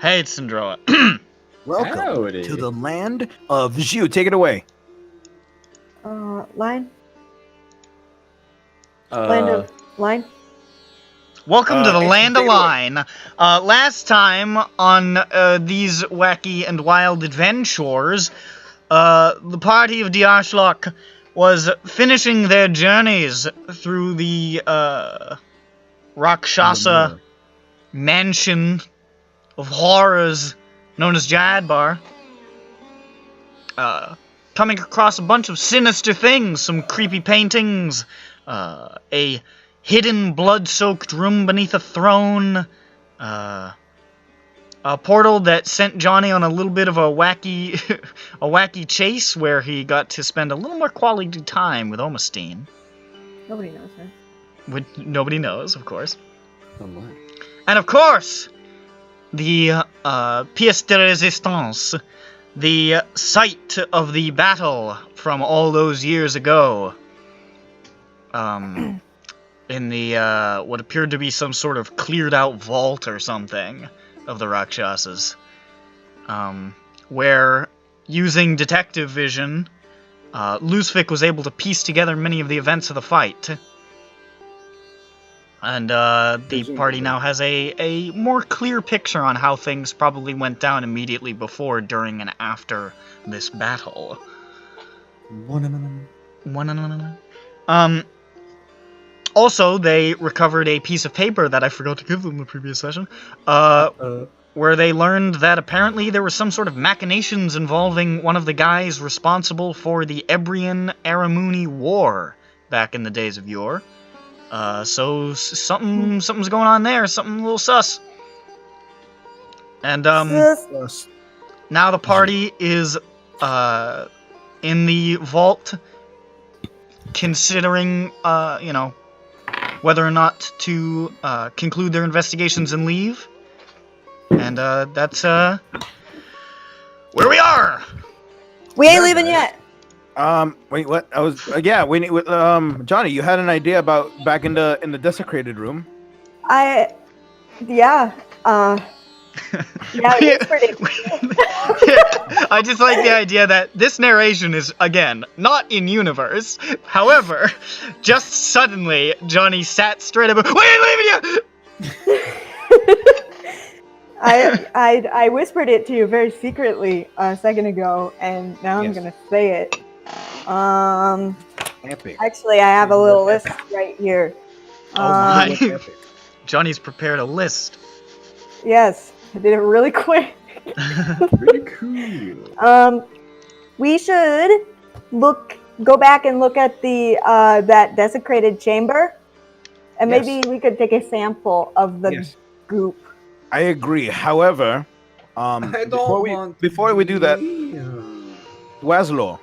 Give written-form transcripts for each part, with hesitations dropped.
Hey, it's SINDROA. Welcome Howdy. to the land of Zhu. Take it away. Line? Line? Welcome to the Actually, Land of take it away. Line. Last time on these wacky and wild adventures, the party of Diashlock was finishing their journeys through the Rakshasa mansion of horrors known as Jayadbhar. Coming across a bunch of sinister things, some creepy paintings, a hidden blood-soaked room beneath a throne, a portal that sent Johnny on a little bit of a wacky a wacky chase where he got to spend a little more quality time with Omastine. Nobody knows her. Nobody knows, of course. Oh my. And of course, the pièce de résistance, the site of the battle from all those years ago. In the, what appeared to be some sort of cleared-out vault or something of the Rakshasas. Where, using detective vision, Lusvik was able to piece together many of the events of the fight. And, the party now has a more clear picture on how things probably went down immediately before, during, and after this battle. Also, they recovered a piece of paper that I forgot to give them in the previous session, where they learned that apparently there were some sort of machinations involving one of the guys responsible for the Ebrian-Aramuni War back in the days of yore. So something's going on there, something a little sus. And, now the party is, in the vault, considering, you know, whether or not to, conclude their investigations and leave. And, that's, where we are! We ain't leaving yet! Wait, what? I was, yeah, we need, Johnny, you had an idea about back in the desecrated room. Yeah, it's pretty. I just like the idea that this narration is, again, not in universe. However, just suddenly, Johnny sat straight up. We ain't leaving you! I whispered it to you very secretly a second ago, and now I'm gonna say it. Epic. Actually, I have a little list right here. Oh my. Johnny's prepared a list. Yes, I did it really quick. Pretty cool. We should go back and look at the that desecrated chamber, and maybe we could take a sample of the goop. I agree. However, before we do that, Wazlo,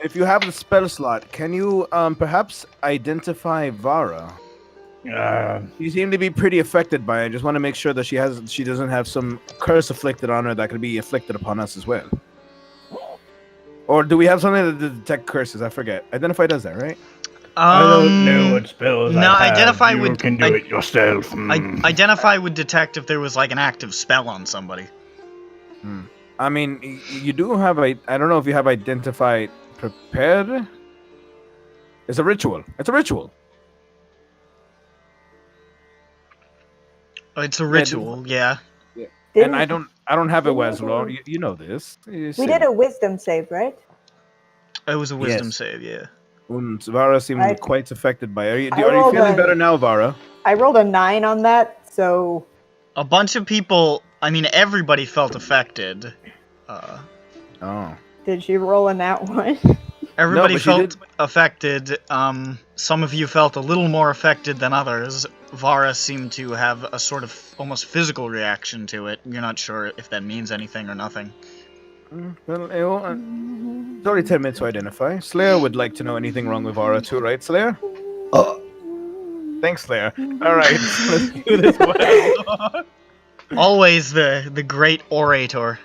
if you have the spell slot, can you perhaps identify Vara? She seemed to be pretty affected by it. I just want to make sure that she doesn't have some curse afflicted on her that could be afflicted upon us as well. Or do we have something to detect curses? I forget. Identify does that, right? I don't know what spells no, I have. Identify you would can do it yourself. Identify would detect if there was like an active spell on somebody. I mean, you do have I don't know if you have identify prepared. It's a ritual. It's a ritual. It's a ritual, yeah. And I don't have a Wazlo. You know this. We did a wisdom save, right? It was a wisdom save, yeah. Vara seemed quite affected by it. Are you feeling better now, Vara? I rolled a 9 on that, so... A bunch of people, I mean, everybody felt affected. Did you roll in that one? Everybody felt affected. Some of you felt a little more affected than others. Vara seemed to have a sort of almost physical reaction to it. You're not sure if that means anything or nothing. Well, it's only 10 minutes to identify. Slayer would like to know anything wrong with Vara too, right, Slayer? Thanks, Slayer. Alright, let's do this one. Always the great orator.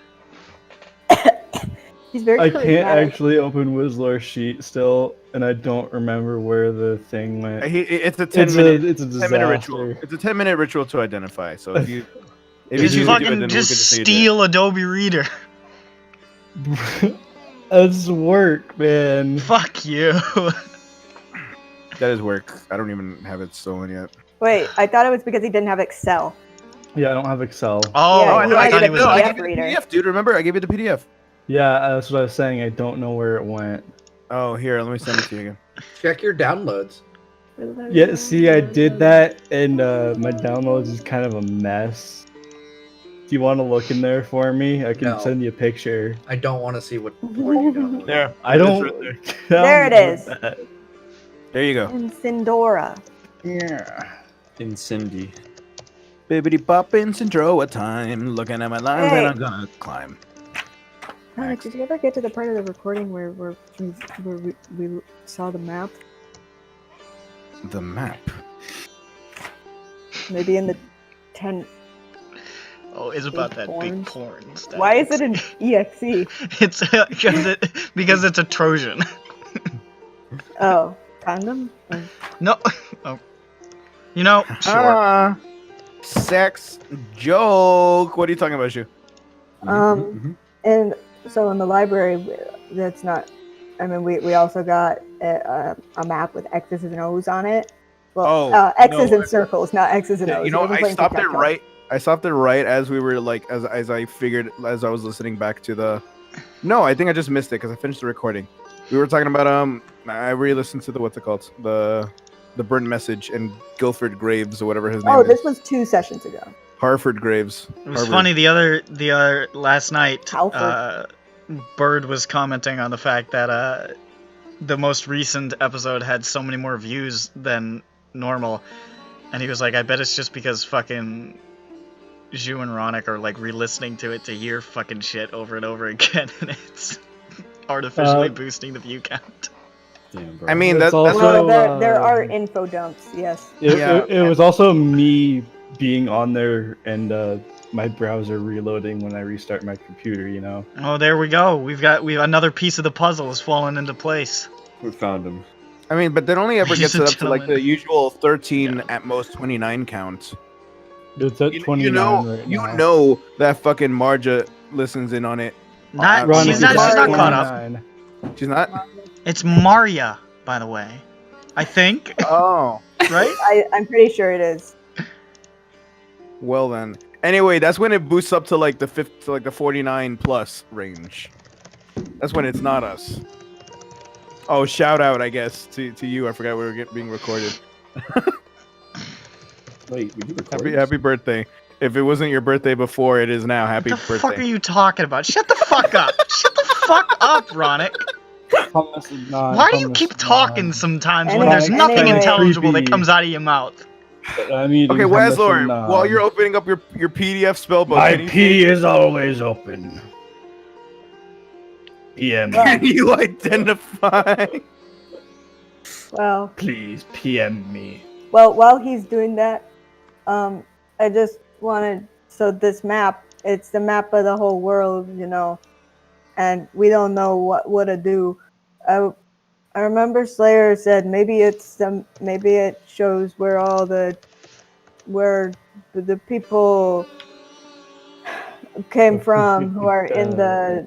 He's very I can't charismatic. actually open Whistler's sheet still. and I don't remember where the thing went. It's a 10-minute. It's a 10-minute ritual. disaster. It's a 10-minute ritual to identify. So if you Just choose to do it, fucking then we just can just say you did. steal Adobe Reader. That's work, man. Fuck you. That is work. I don't even have it stolen yet. Wait, I thought it was because he didn't have Excel. Yeah, I don't have Excel. Oh, Yeah, I know. I I thought did he a was. PDF I gave you the reader. PDF, dude. Remember, I gave you the PDF. Yeah, that's what I was saying. I don't know where it went. Oh, here, let me send it to you again. Check your downloads. Yeah, see, I did that, and my downloads is kind of a mess. Do you want to look in there for me? I can No. send you a picture. I don't want to see what you downloaded. There, I don't. It's right There it is. there you go. In SINDROA. Yeah. In Cindy. Bibbidi boppin' SINDROA time. Looking at my lines Hey. and I'm gonna climb. Alex, did you ever get to the part of the recording where we saw the map? The map. Maybe in the 10. Oh, it's about that big Porn. porn stuff. Why is it an EXE? It's because it's a Trojan. Oh, condom? Or- No. Oh. You know, sure. Sex joke. What are you talking about, Shu? And so in the library, that's not. I mean, we also got a map with X's and O's on it. Well, Oh, X's no, and circles, not X's and Yeah, O's. you know, We were I playing stopped it tic-tac-toe. right. I stopped it right as we were like, as I figured, as I was listening back to the. No, I think I just missed it because I finished the recording. We were talking about I re-listened to the what's it called, the burnt message and Guilford Graves or whatever his name Oh, is. this was 2 sessions ago. Harford Graves. It was funny the other last night. Halford. Bird was commenting on the fact that the most recent episode had so many more views than normal, and he was like, "I bet it's just because fucking Zhu and Ronick are like re-listening to it to hear fucking shit over and over again, and it's artificially boosting the view count." Damn, bro. I mean, It's that's also- Well, there are info dumps, yes. It was also me being on there and my browser reloading when I restart my computer. You know. Oh, there we go. We've another piece of the puzzle has fallen into place. We found him. I mean, but that only ever Ladies gets it and up to like gentlemen. the usual 13, at most 29 count. It's at 29 You know, right you now. know that fucking Marja listens in on it. Not, Ron, she's it's not at caught up. 29. She's not. It's Maria, by the way. I think, Oh, right? I'm pretty sure it is. well then. Anyway, that's when it boosts up to like the 49 plus range. That's when it's not us. Oh, shout out, I guess, to you. I forgot we were being recorded. Wait, we do record. Happy birthday. If it wasn't your birthday before, it is now. Happy What the birthday. fuck are you talking about? Shut the fuck up! Shut the fuck up, Ronick! Promise is not, Why do you promise keep is talking not. sometimes when Anyway, there's nothing anyway. intelligible that Creepy. comes out of your mouth? I'm eating Okay, hummus Weslor, and, while you're opening up your PDF spellbook, My can you, P is always open. PM. can you identify? Well, Please PM me. well, while he's doing that, I just wanted, so this map, it's the map of the whole world, you know, and we don't know what to do. I remember Slayer said maybe it shows where the people came from who are in the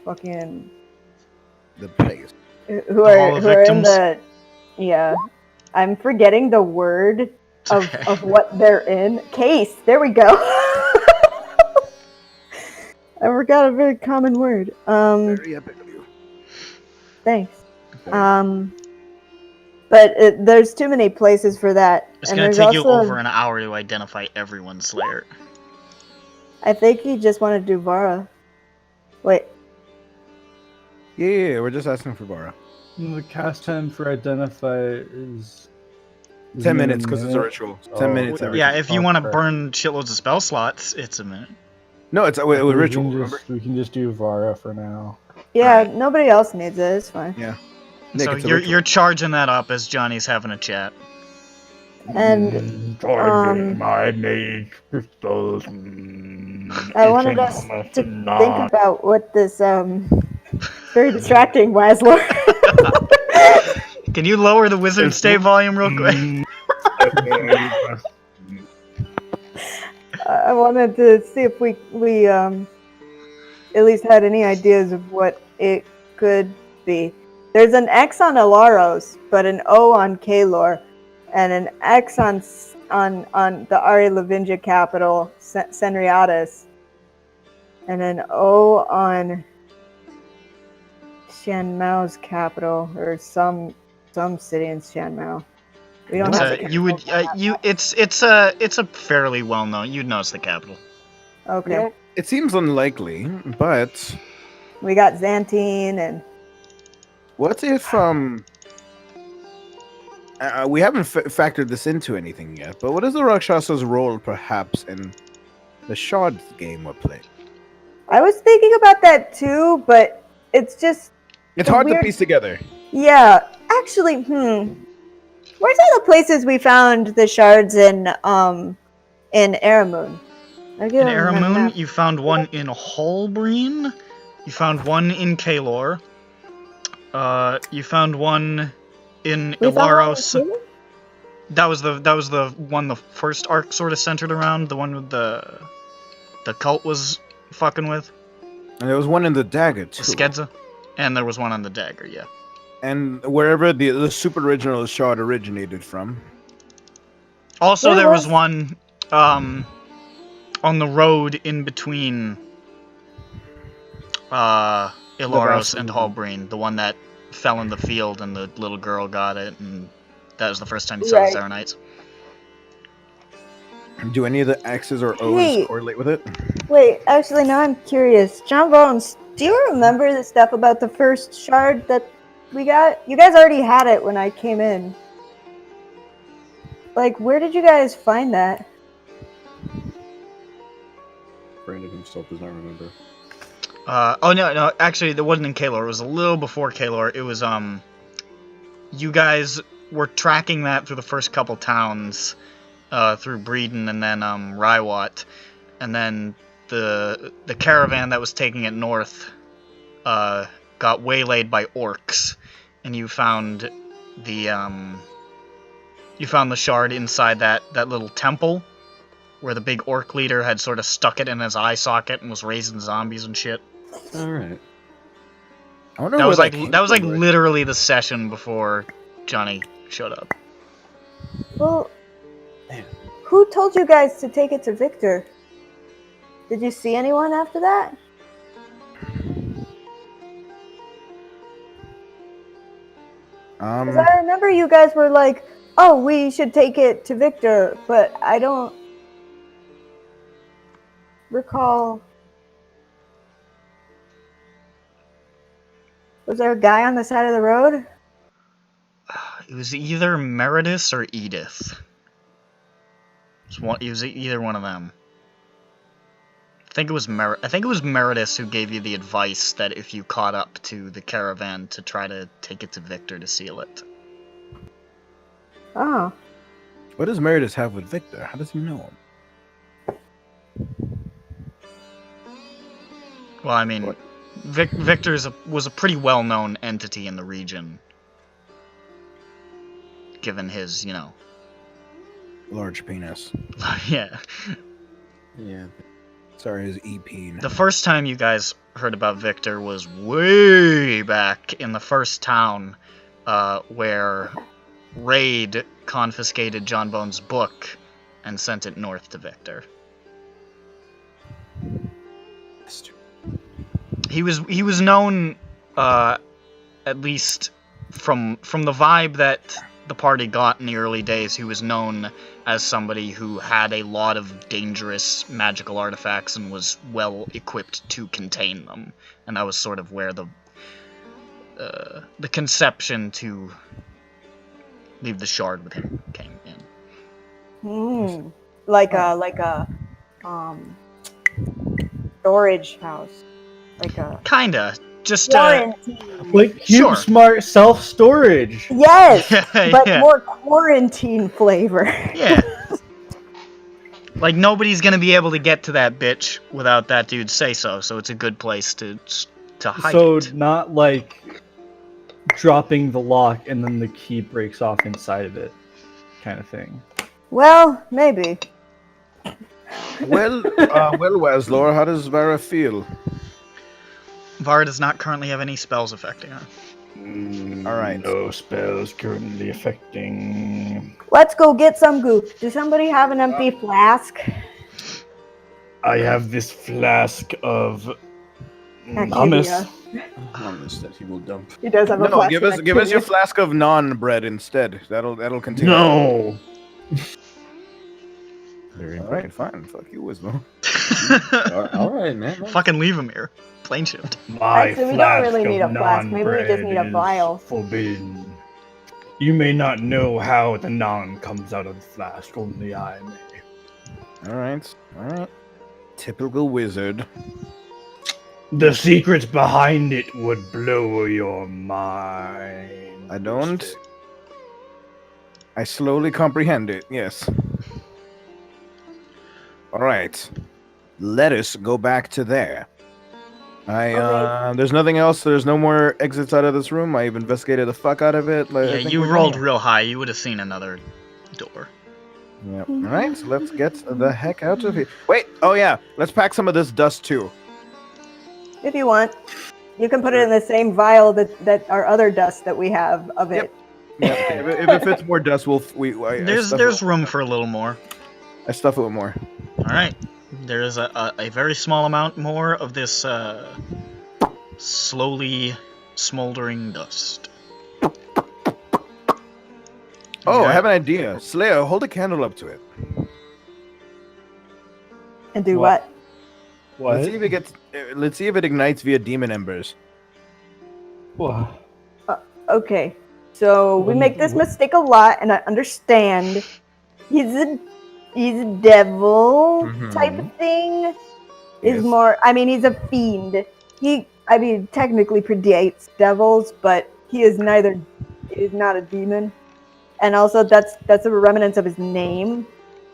fucking The place. who Hall are of in Victims? the I'm forgetting the word of what they're in. Case. There we go. I forgot a very common word. Very epic of you. Thanks. But there's too many places for that. It's and gonna there's take you also- over an hour to identify everyone's Slayer. I think he just wanted to do Vara. Wait. Yeah, we're just asking for Bara. The cast time for identify is 10 minutes because it's a minute. ritual. Oh. 10 minutes every Yeah, time. if you want to Okay. burn shitloads of spell slots, it's a minute. No, it's a ritual. We Remember? can just do Vara for now. Yeah, Alright. nobody else needs it. It's fine. Yeah. Nick, So it's a you're ritual. you're charging that up as Johnny's having a chat. And Charging my mage crystals. I wanted us to think about what this Very distracting, Wasler. Can you lower the wizard stay volume real quick? I wanted to see if we at least had any ideas of what it could be. There's an X on Alaros, but an O on Kalor, and an X on the Ari Lavinja capital, Senriatis, and an O on Shanmao's capital, or some city in Shanmao. We don't have the you would it's a fairly well known. You'd know it's the capital. Okay. You know, it seems unlikely, but We got Xantine and what if we haven't factored this into anything yet, but what is the Rakshasa's role perhaps in the shard game we're playing? I was thinking about that too, but it's just It's hard weird- to piece together. yeah. Actually, where's all the places we found the shards in Aramoon? In Aramoon, you found one in Hallbreen. You found one in Kalor. You found one in Ilaros. That was the one the first arc sort of centered around. The one with the cult was fucking with. And there was one in the dagger too. Skedza. And there was one on the dagger, yeah. And wherever the super original shard originated from. Also, There there was was- one on the road in between Ilaros and Hallbreen, the one that fell in the field and the little girl got it, and that was the first time you saw Right. the Zarenites. Do any of the X's or O's Hey. correlate with it? Wait, actually, now I'm curious. John Bones, do you remember the stuff about the first shard that we got? You guys already had it when I came in. Like, where did you guys find that? Brandon himself does not remember. Oh no, actually, it wasn't in Kalor. It was a little before Kalor. It was you guys were tracking that through the first couple towns, through Breeden and then Rywat, and then the caravan that was taking it north got waylaid by orcs, and you found the shard inside that little temple where the big orc leader had sort of stuck it in his eye socket and was raising zombies and shit. All right. I wonder That where was like came that was like from, literally the session before Johnny showed up. Well, who told you guys to take it to Victor? Did you see anyone after that? Because I remember you guys were like, oh, we should take it to Victor, but I don't recall. Was there a guy on the side of the road? It was either Meredith or Edith. It was either one of them. I think it was Meredith who gave you the advice that if you caught up to the caravan to try to take it to Victor to seal it. Oh. What does Meredith have with Victor? How does he know him? Well, I mean, Victor was a pretty well-known entity in the region, given his, Large penis. yeah. Yeah. Sorry, his EP. The first time you guys heard about Victor was way back in the first town, where Raid confiscated John Bone's book and sent it north to Victor. He was known, at least from the vibe that the party got in the early days, he was known as somebody who had a lot of dangerous magical artifacts and was well equipped to contain them, and that was sort of where the conception to leave the shard with him came in. Like a storage house, like a Kinda, just quarantine. Like Sure. Cube Smart self-storage. Yes, but yeah. more quarantine flavor. Yeah. Like, nobody's gonna be able to get to that bitch without that dude say so it's a good place to to hide So it. not like dropping the lock and then the key breaks off inside of it, kind of thing. Well, maybe. Well, Weslor, how does Vara feel? Vara does not currently have any spells affecting her. All right. No spells currently affecting. Let's go get some goop. Does somebody have an empty flask? I have this flask of Activia. hummus. Hummus that he will dump. He does have a No, flask. give of us your Activia. flask of non-bread instead. That'll continue. No. All right, fine. Fuck you, Wisdom. All right, man. Fucking leave him here. Plane shift. My Actually, we don't flask really need of a flask. Maybe we just non-bread need a is vial. Forbidden. You may not know how the non comes out of the flask. Only I may. All right. Typical wizard. The secrets behind it would blow your mind. I don't. I slowly comprehend it. Yes. All right. Let us go back to there. There's nothing else. There's no more exits out of this room. I've investigated the fuck out of it. I Yeah, think you we're rolled done. real high. You would have seen another door. Yep. All right. So let's get the heck out of here. Wait. Oh yeah. Let's pack some of this dust too. If you want, you can put it in the same vial that our other dust that we have of it. Yep. if it fits more dust, There's room for a little more. I stuff it with more. All right. There is a very small amount more of this slowly smoldering dust. Oh, I Okay. have an idea. Slayer, hold a candle up to it. And do What? what? Let's see if it gets. Let's see if it ignites via demon embers. What? Okay. So we make this mistake a lot, and I understand. He's a devil type of thing. Is Yes. more. I mean, he's a fiend. Technically predates devils, but he is neither. He is not a demon, and also that's a remnant of his name.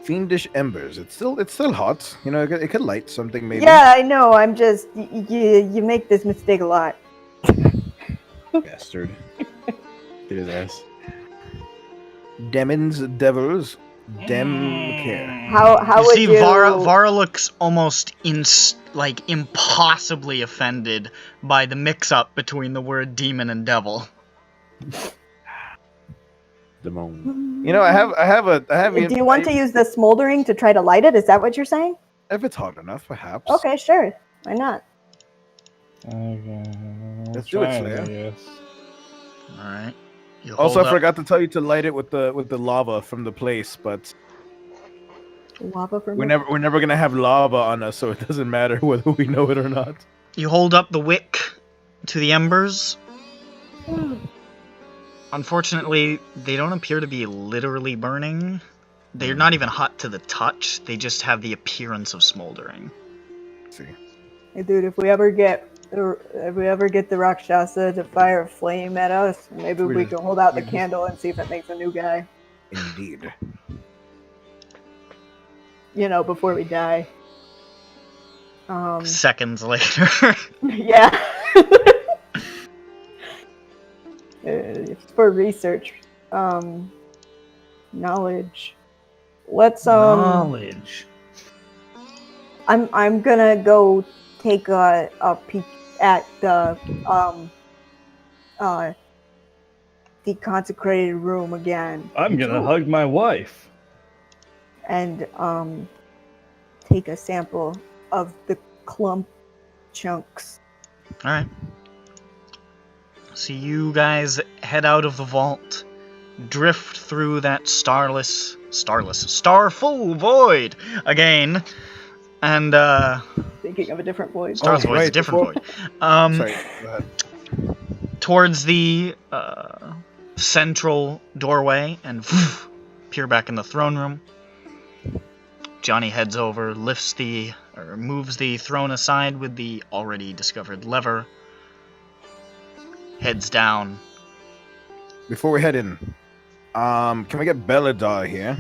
Fiendish embers. It's still hot. You know, it could light something maybe. Yeah, I know. I'm just you make this mistake a lot. Bastard. Get his ass. Demons, devils, dem care. How You would see, you? Vara looks almost impossibly offended by the mix-up between the word demon and devil. Demon. You know, I have. Do you want to use the smoldering to try to light it? Is that what you're saying? If it's hot enough, perhaps. Okay, sure. Why not? Let's do it, Slayer. Yes. All right. You Also, hold I up- forgot to tell you to light it with the lava from the place, but Lava for we're never gonna have lava on us, so it doesn't matter whether we know it or not. You hold up the wick to the embers. Unfortunately, they don't appear to be literally burning. They're not even hot to the touch. They just have the appearance of smoldering. Let's see. Hey, dude, if we ever get the Rakshasa to fire a flame at us, maybe we can hold out the candle and see if it makes a new guy. Indeed. You know, before we die. Seconds later. Yeah. For research, knowledge. Let's Knowledge. I'm gonna go take a peek at the consecrated room again I'm gonna hug my wife. and take a sample of the clump chunks. All right. So you guys head out of the vault, drift through that starful void again, and Thinking of a different voice. Star's void is a right, different before- void. Sorry, go ahead. Towards the central doorway, and peer back in the throne room. Johnny heads over, moves the throne aside with the already discovered lever, heads down. Before we head in, can we get Belladar here?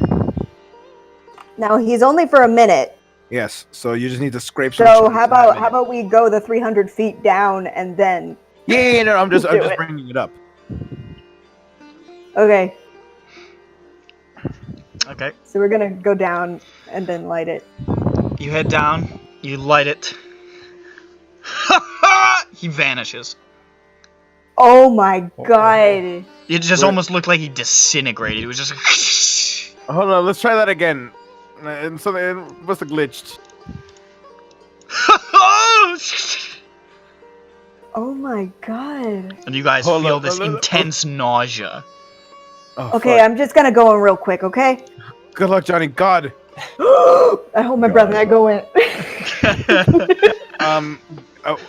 Now he's only for a minute. Yes. So you just need to scrape some. So chunks how and add 'em in. about we go the 300 feet down and then? Yeah, no, I'm just Do it. bringing it up. Okay, Okay. so we're gonna go down and then light it. You head down. You light it. He vanishes. Oh my god! It just Wait. almost looked like he disintegrated. It was just. Hold on, let's try that again. And something it must have glitched. Oh my god! And you guys Hold feel on, this intense nausea. Oh, Okay, fuck. I'm just gonna go in real quick. Okay. Good luck, Johnny. God. I hold my breath and I go in.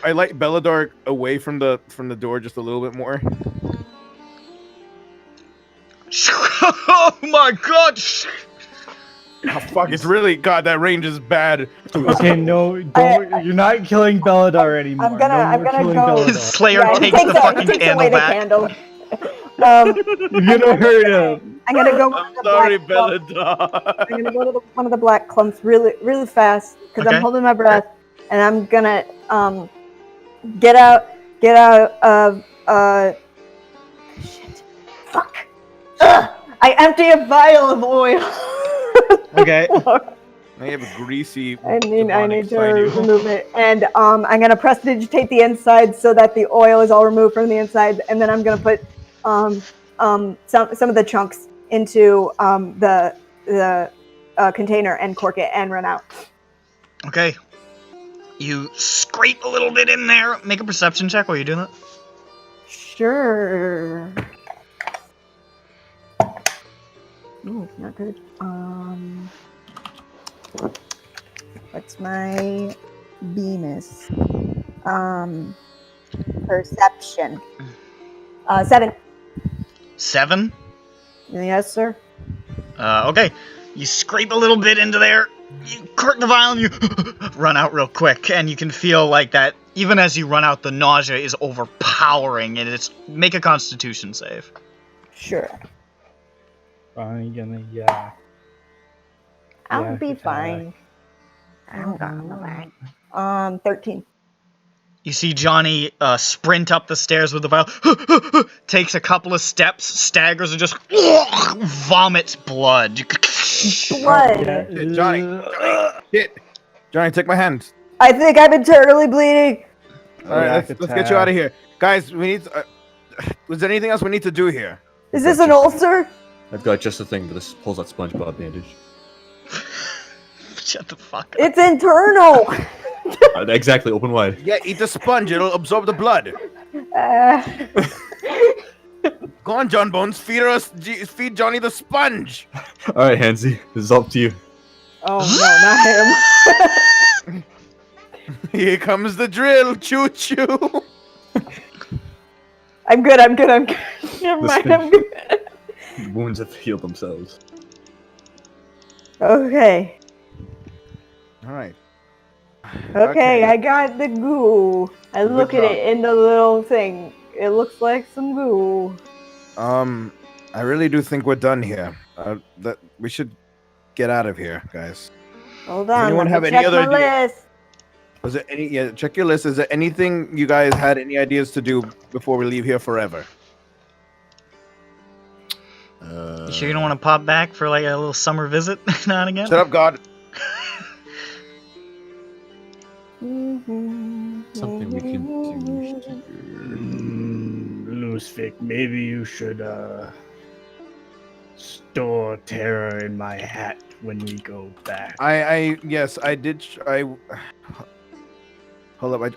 I like Bellador away from the door just a little bit more. Oh my god! Oh, fuck! It's really God. That range is bad. Okay, no, don't. You're not killing Belladar anymore. I'm gonna killing go- Belladar. Slayer Yeah, he takes the he fucking takes candle away the back. candle. You're gonna hurt him. I'm gonna go. I'm sorry, Bellador. I'm gonna go to one of the black clumps really fast because Okay. I'm holding my breath, and I'm gonna get out of shit. Fuck. Ugh! I empty a vial of oil. Okay. I have a greasy. I demonic need to side you. remove it, and I'm gonna prestidigitate the inside so that the oil is all removed from the inside, and then I'm gonna put some of the chunks into the container and cork it and run out. Okay. You scrape a little bit in there. Make a perception check while you're doing that. Sure. Ooh, not good. What's my Venus? Perception. 7. 7. Yes, sir. Okay. You scrape a little bit into there. You cork the vial and you run out real quick, and you can feel like that. Even as you run out, the nausea is overpowering, and it's make a Constitution save. Sure. I'm gonna I'll Yeah, be attack. fine. I'm gonna be 13. You see Johnny sprint up the stairs with the vial, takes a couple of steps, staggers, and just vomits blood. Blood. Shit, Johnny. Shit. Johnny, take my hand. I think I'm internally bleeding. All right, let's get you out of here, guys. We need. Was there anything else we need to do here? Is this an ulcer? I've got just the thing, but this pulls that SpongeBob bandage. Shut the fuck up. It's internal. Exactly, open wide. Yeah, eat the sponge. It'll absorb the blood. Go on, John Bones. Feed Johnny the sponge. All right, Hansy, this is up to you. Oh no, not him. Here comes the drill. Choo choo. I'm good. Never mind. I'm good. Wounds have healed themselves. Okay. All right. Okay, I got the goo. I look at job. it in the little thing. It looks like some goo. I really do think we're done here. That we should get out of here, guys. Hold on. anyone let me have any check other my idea? list. Was there any? Yeah, check your list. Is there anything you guys had any ideas to do before we leave here forever? You sure you don't want to pop back for like a little summer visit now and again? Shut up, God. Something we can do. Loosevik, maybe you should store terror in my hat when we go back. Yes, I did. Hold up.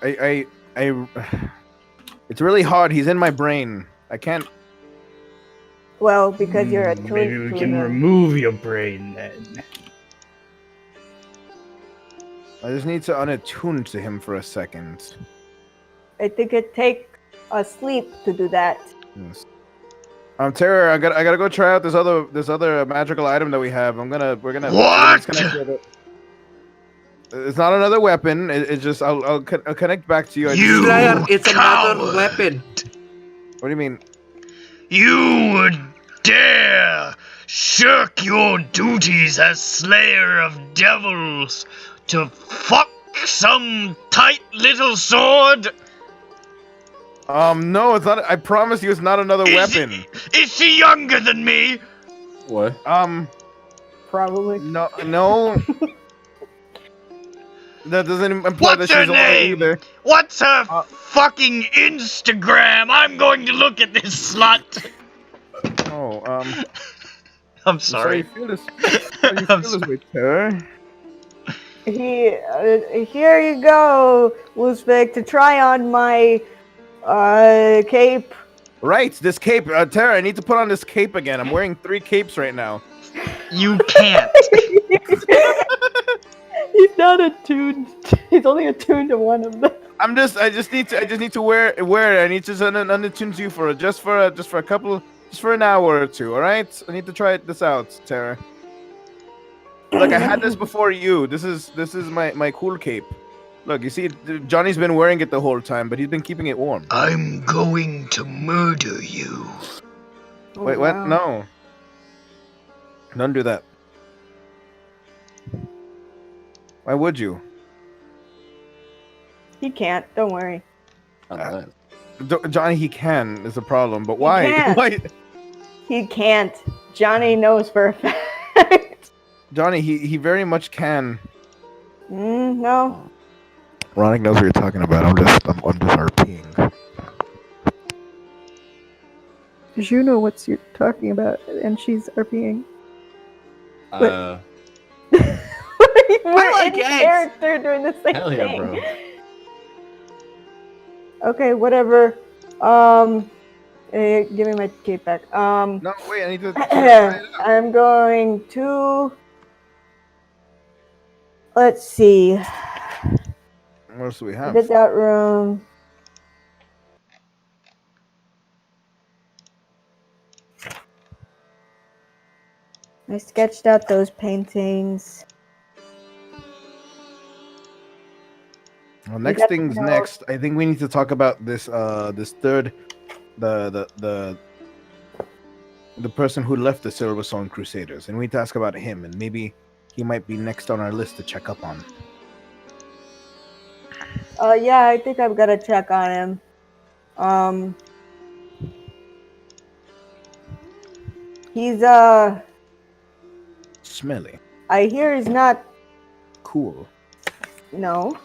It's really hard. He's in my brain. I can't. Well, because you're a Maybe we can remove your brain then. I just need to unattune to him for a second. I think it takes a sleep to do that. Yes. Terror, I gotta go try out this other magical item that we have. We're gonna What? disconnect with it. It's not another weapon. It's just I'll connect back to you. You Slayer, it's another coward. weapon. What do you mean? You would dare shirk your duties as slayer of devils to fuck some tight little sword? No, it's not. I promise you, it's not another weapon. Is she younger than me? What? Probably. No. That doesn't imply What's that her she's older name? either. What's her fucking Instagram? I'm going to look at this slut. Oh, I'm sorry. you feel this. Sorry you feel this way, Tara. Here you go, Wolfsbeck, to try on my cape. Right, this cape, Tara. I need to put on this cape again. I'm wearing 3 capes right now. You can't. He's not attuned. He's only attuned to one of them. I just need to wear it. I need to unattune you for an hour or two. All right. I need to try this out, Tara. Look, I had this before you. This is my cool cape. Look, you see, Johnny's been wearing it the whole time, but he's been keeping it warm. I'm going to murder you. Wait, what? No. Don't do that. Why would you? He can't. Don't worry. Johnny, he can. Is the problem, but why? can't. Why? He can't. Johnny knows for a fact. Johnny, he very much can. No. Ronick knows what you're talking about. I'm just RPing. Because you know what you're talking about, and she's RPing. We're like in eggs. character doing the same Hell yeah, thing. bro. Okay, whatever. Give me my cape back. No, wait, I need to. I'm going to. Let's see. What else do we I have? did that room. I sketched out those paintings. Well, We next got thing's to know- next. I think we need to talk about this third, the person who left the Silver Song Crusaders, and we need to ask about him, and maybe he might be next on our list to check up on. Yeah, I think I've got to check on him. He's Smelly, I hear he's not. cool. No,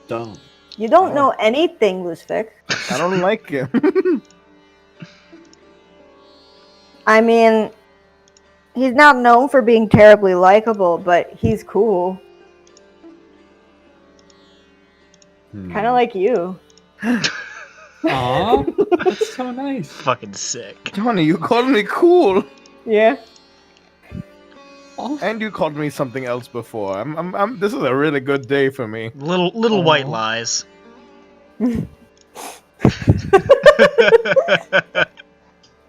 Dumb. you don't know anything, Lucific. I don't like him. I mean, he's not known for being terribly likable, but he's cool. Kind of like you. Aw, that's so nice. Fucking sick. Johnny, you called me cool, Yeah. and you called me something else before. This is a really good day for me. Little white lies.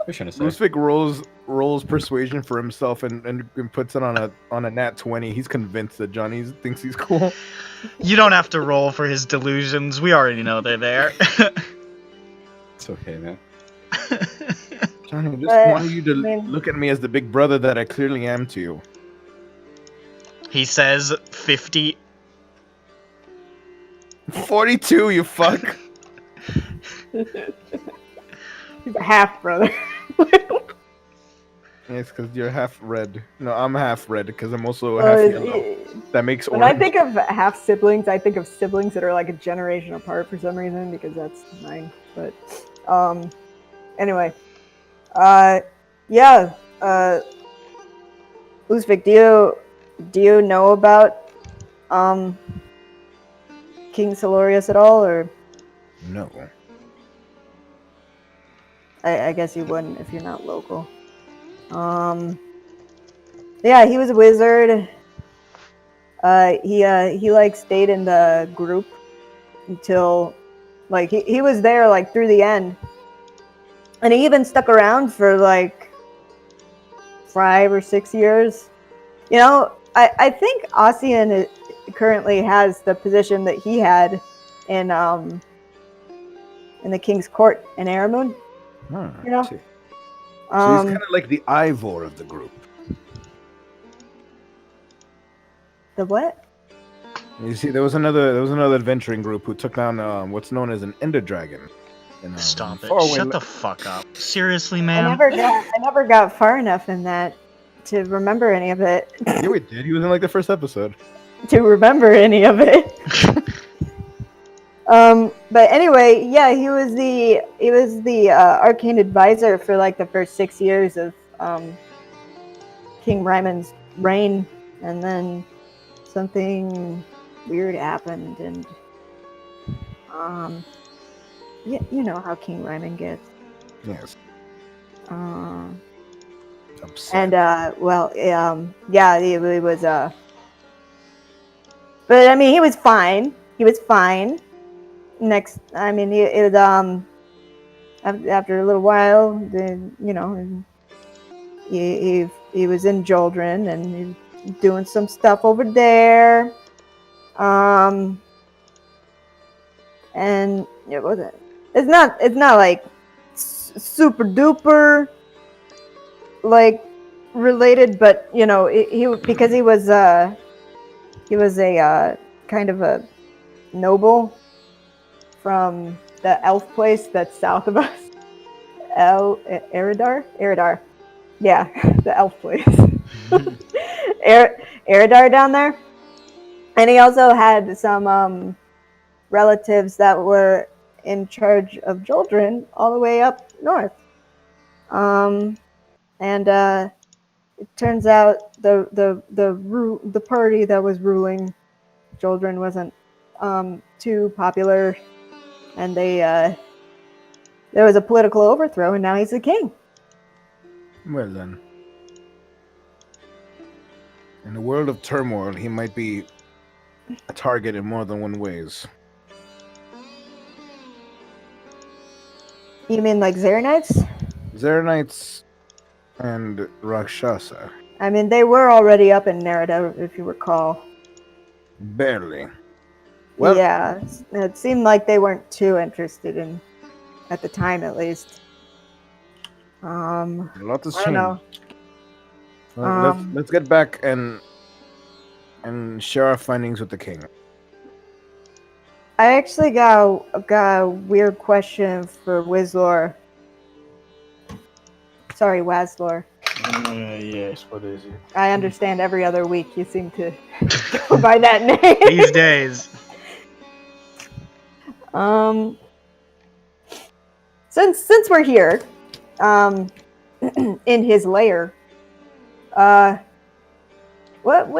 What are you trying to say? Lusvik rolls persuasion for himself and puts it on a nat 20. He's convinced that Johnny thinks he's cool. You don't have to roll for his delusions. We already know they're there. It's okay, man. Johnny, I just But, wanted you to I mean- look at me as the big brother that I clearly am to you. He says 50. 42, you fuck. He's a half brother. It's because you're half red. No, I'm half red because I'm also Uh, half yellow. That makes When orange. I think of half siblings, I think of siblings that are like a generation apart for some reason, because that's mine. But anyway, yeah. Uzvik, do you know about King Silurius at all, or No. I guess you wouldn't if you're not local. Yeah, he was a wizard. He like stayed in the group until like he was there like through the end. And he even stuck around for like 5 or 6 years. You know, I think Ossian currently has the position that he had in the King's Court in Aramoon. Huh, You know? see. So he's kind of like the Ivor of the group. The what? You see, there was another adventuring group who took down what's known as an Ender Dragon. Stop it. Faraway Shut the fuck up. Seriously, I man? never got far enough in that to remember any of it. Yeah, we did. He was in like the first episode. To remember any of it. But anyway, yeah, he was the arcane advisor for like the first 6 years of King Ryman's reign, and then something weird happened, and you know how King Ryman gets. Yes. Upset. And yeah, he was but I mean, he was fine. He was fine. Next, I mean, after a little while, then you know, he was in Joldrin and he was doing some stuff over there. And it wasn't. It's not like super duper like related, but you know, because he was a kind of a noble from the elf place that's south of us. Eridar. Yeah, the elf place. Eridar down there. And he also had some relatives that were in charge of Joldrin all the way up north. And it turns out the party that was ruling Joldrin wasn't too popular, and there was a political overthrow, and now he's the king. Well then, in a world of turmoil, he might be a target in more than one ways. You mean like Zarenites? Zarenites and Rakshasa. I mean, they were already up in Nerida, if you recall. Barely. Well, yeah, it seemed like they weren't too interested in, at the time at least. a lot has I don't know. changed. Well, let's get back and share our findings with the king. I actually got a weird question for Wizlor. Sorry, Wazlor. Yes, what is it? I understand every other week you seem to go by that name. These days. Since we're here, in his lair, what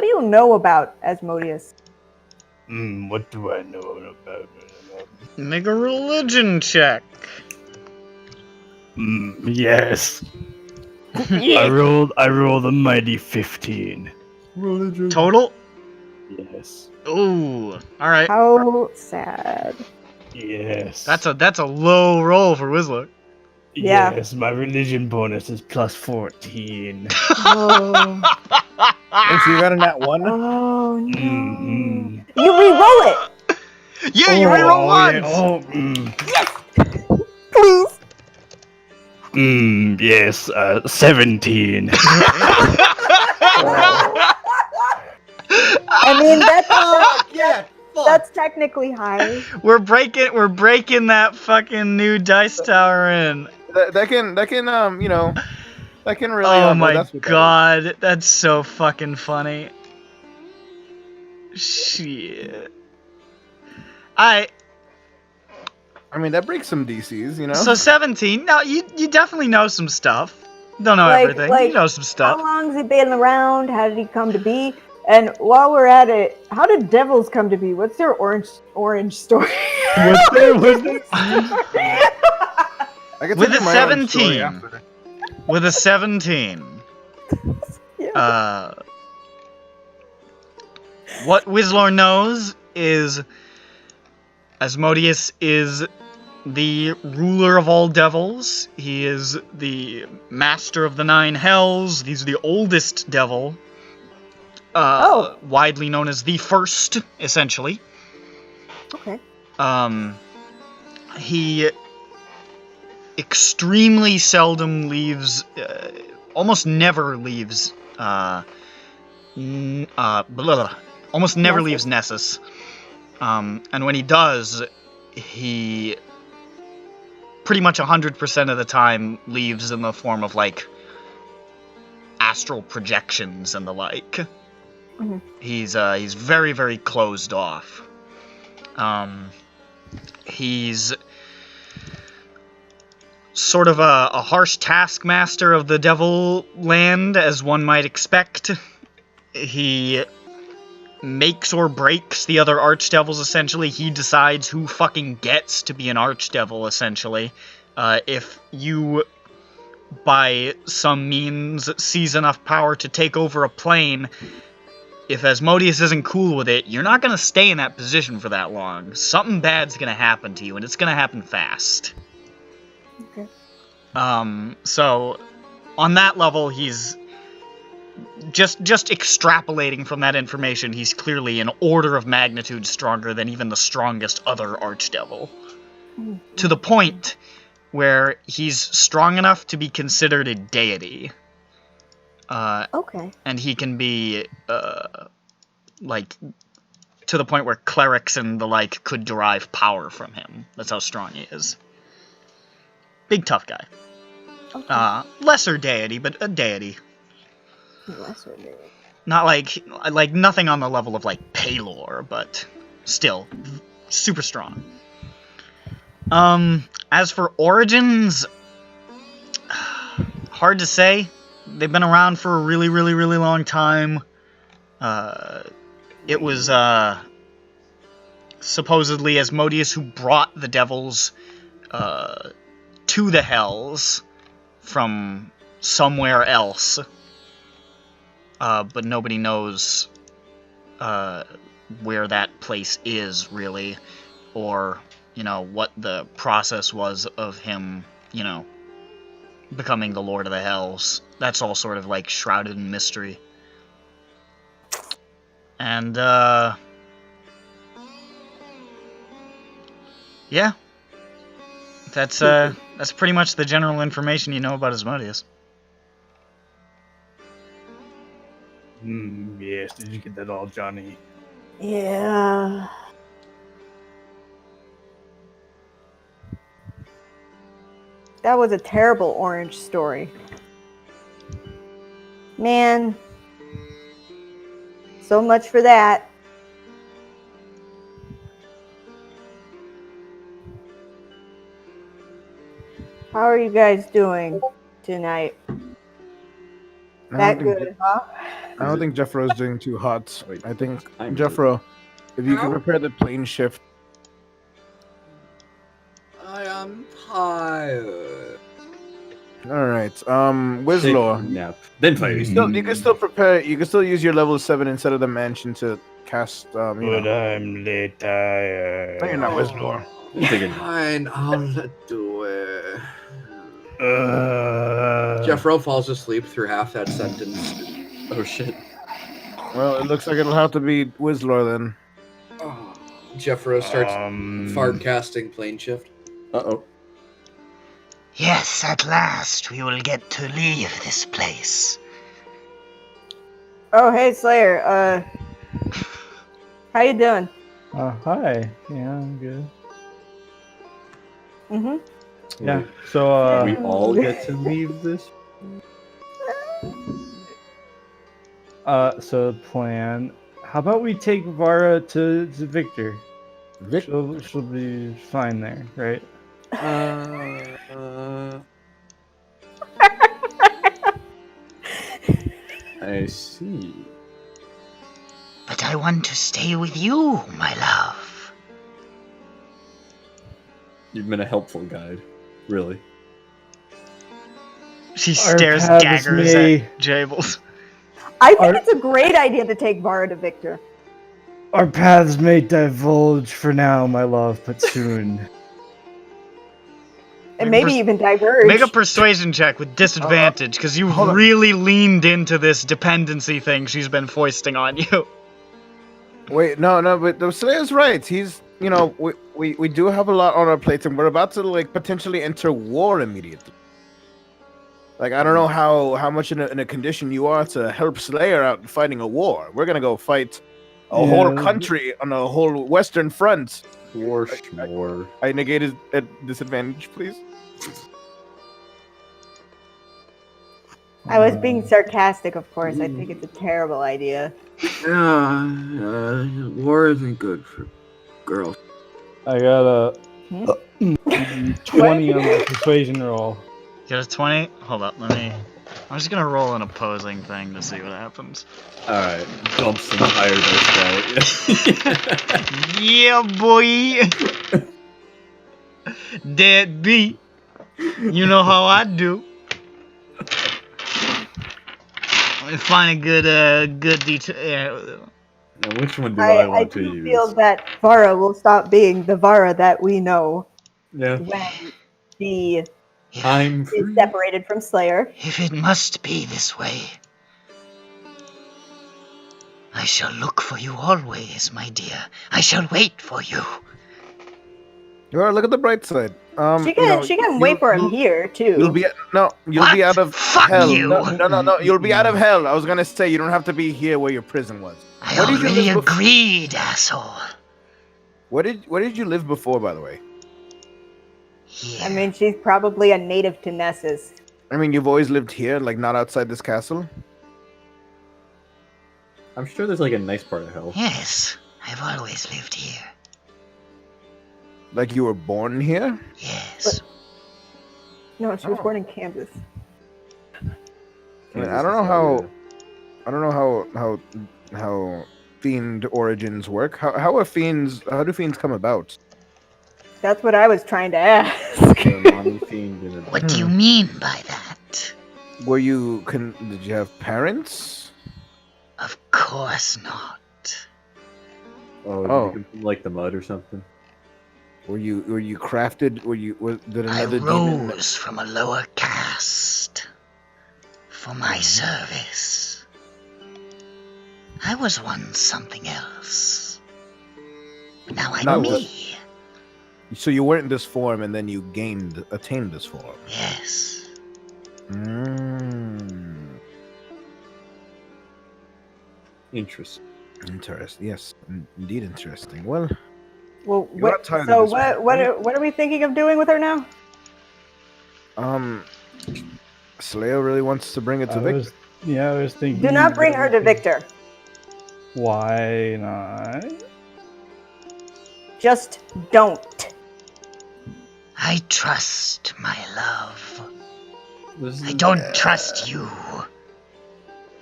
do you know about Asmodeus? What do I know about it? Make a religion check. Yes. I rolled a mighty 15. Religion. Total? Yes. Ooh. Alright. How sad. Yes. That's a low roll for Whistler. Yeah. Yes, my religion bonus is plus 14. Oh, Oh, so you got a nat one? oh no. Mm-hmm. You re-roll it! Yeah, you reroll once! Please! Yes, 17. I mean, that's technically high. We're breaking that fucking new dice tower in. That can you know, that can really. Oh my that's what that god, that's so fucking funny. Shit. I mean, that breaks some DCs, you know. So 17. Now you definitely know some stuff. Don't know Like- everything. like, you know some How stuff. long has he been around? How did he come to be? And while we're at it, how did devils come to be? What's their orange story? What's there? I can With tell a you my own story 17. after. With a 17. Yeah. What Wizlor knows is Asmodeus is the ruler of all devils. He is the master of the 9 hells. He's the oldest devil. Widely known as the first, essentially. Okay. He extremely seldom leaves, almost never leaves, almost never Nessus? leaves Nessus. And when he does, he pretty much 100% of the time leaves in the form of, like, astral projections and the like. Mhm. He's very, very closed off. He's sort of a harsh taskmaster of the Devil Land, as one might expect. He makes or breaks the other archdevils, essentially. He decides who fucking gets to be an archdevil, essentially. If you, by some means, seize enough power to take over a plane, if Asmodeus isn't cool with it, you're not gonna stay in that position for that long. Something bad's gonna happen to you, and it's gonna happen fast. Okay. So, on that level, he's just extrapolating from that information, he's clearly an order of magnitude stronger than even the strongest other archdevil. To the point where he's strong enough to be considered a deity. Okay. And he can be, like, to the point where clerics and the like could derive power from him. That's how strong he is. Big tough guy. Okay. Lesser deity, but a deity. Lesser deity. Not like nothing on the level of like Palor, but still super strong. As for origins, hard to say. They've been around for a really, really, really long time. It was supposedly Asmodeus who brought the devils to the Hells from somewhere else. But nobody knows where that place is, really, or, what the process was of him, becoming the Lord of the Hells. That's all sort of, like, shrouded in mystery. And, yeah. That's pretty much the general information you know about Asmodeus. Yes, did you get that all, Johnny? Yeah. That was a terrible orange story. Man. So much for that. How are you guys doing tonight? That good, huh? I don't think Jeffro's doing too hot. Wait, I think, I'm Jeffro, if you How? can prepare the plane shift. I am tired. All right. Take a Wizlor, nap. Then fire. you can still prepare. You can still use your level 7 instead of the mansion to cast. But I'm late tired. No, you're not Wizlor. Take a nap. Fine, I'll do it. Uh, Jeffro falls asleep through half that sentence. Oh shit. Well, it looks like it'll have to be Wizlor then. Oh. Jeffro starts fart casting plane shift. Uh-oh. Yes, at last we will get to leave this place. Oh, hey, Slayer. How you doing? Hi. Yeah, I'm good. Mm-hmm. Yeah. So, We all get to leave this? so the plan. How about we take Vara to Victor? Victor. She'll be fine there, right? I see. But I want to stay with you, my love. You've been a helpful guide. Really. She Our stares paths daggers may- at Jables. I think it's a great idea to take Vara to Victor. Our paths may divulge for now, my love, but soon. And maybe even diverge. Make a persuasion check with disadvantage, because you hold on. really leaned into this dependency thing she's been foisting on you. Wait, no, but the Slayer's right. He's, we do have a lot on our plates, and we're about to potentially enter war immediately. I don't know how much in a condition you are to help Slayer out fighting a war. We're gonna go fight a whole country on a whole Western front. For sure. I negate his disadvantage, please. I was being sarcastic, of course. I think it's a terrible idea. War isn't good for girls. I got a 20 on the persuasion roll. You got a 20? Hold up, I'm just gonna roll an opposing thing to see what happens. Alright, dump some higher dice. Yeah, boy! Dead beat. You know how I do. Let me find a good detail. Now, which one do I want to do use? feel that Vara will stop being the Vara that we know Yeah. when she I'm is free. separated from Slayer. If it must be this way, I shall look for you always, my dear. I shall wait for you. Well, look at the bright side. She can wait for him here too. You'll be What? be out of Fuck hell. you. No. You'll be out of hell. I was gonna say you don't have to be here where your prison was. I Where did you already live agreed, asshole. Where did you live before, by the way? Here. I mean, she's probably a native to Nessus. I mean, you've always lived here, like not outside this castle. I'm sure there's like a nice part of hell. Yes, I've always lived here. Like you were born here. Yes. No, she was born in Kansas. I mean, I don't know how fiend origins work. How do fiends come about? That's what I was trying to ask. What do you mean by that? Did you have parents? Of course not. Oh, did you come from, like the mud or something? Were you crafted? Did I another demon? rose from a lower caste for my service. I was once something else, but now I'm me. So you weren't this form, and then you attained this form. Yes. Interesting. Interesting. Yes, indeed interesting. Well, Well, You're not tired so of this, what right? are we thinking of doing with her now? Slayer really wants to bring it to Victor. I was thinking. Do not bring her to Victor. Why not? Just don't. I trust my love. This I is- don't trust you.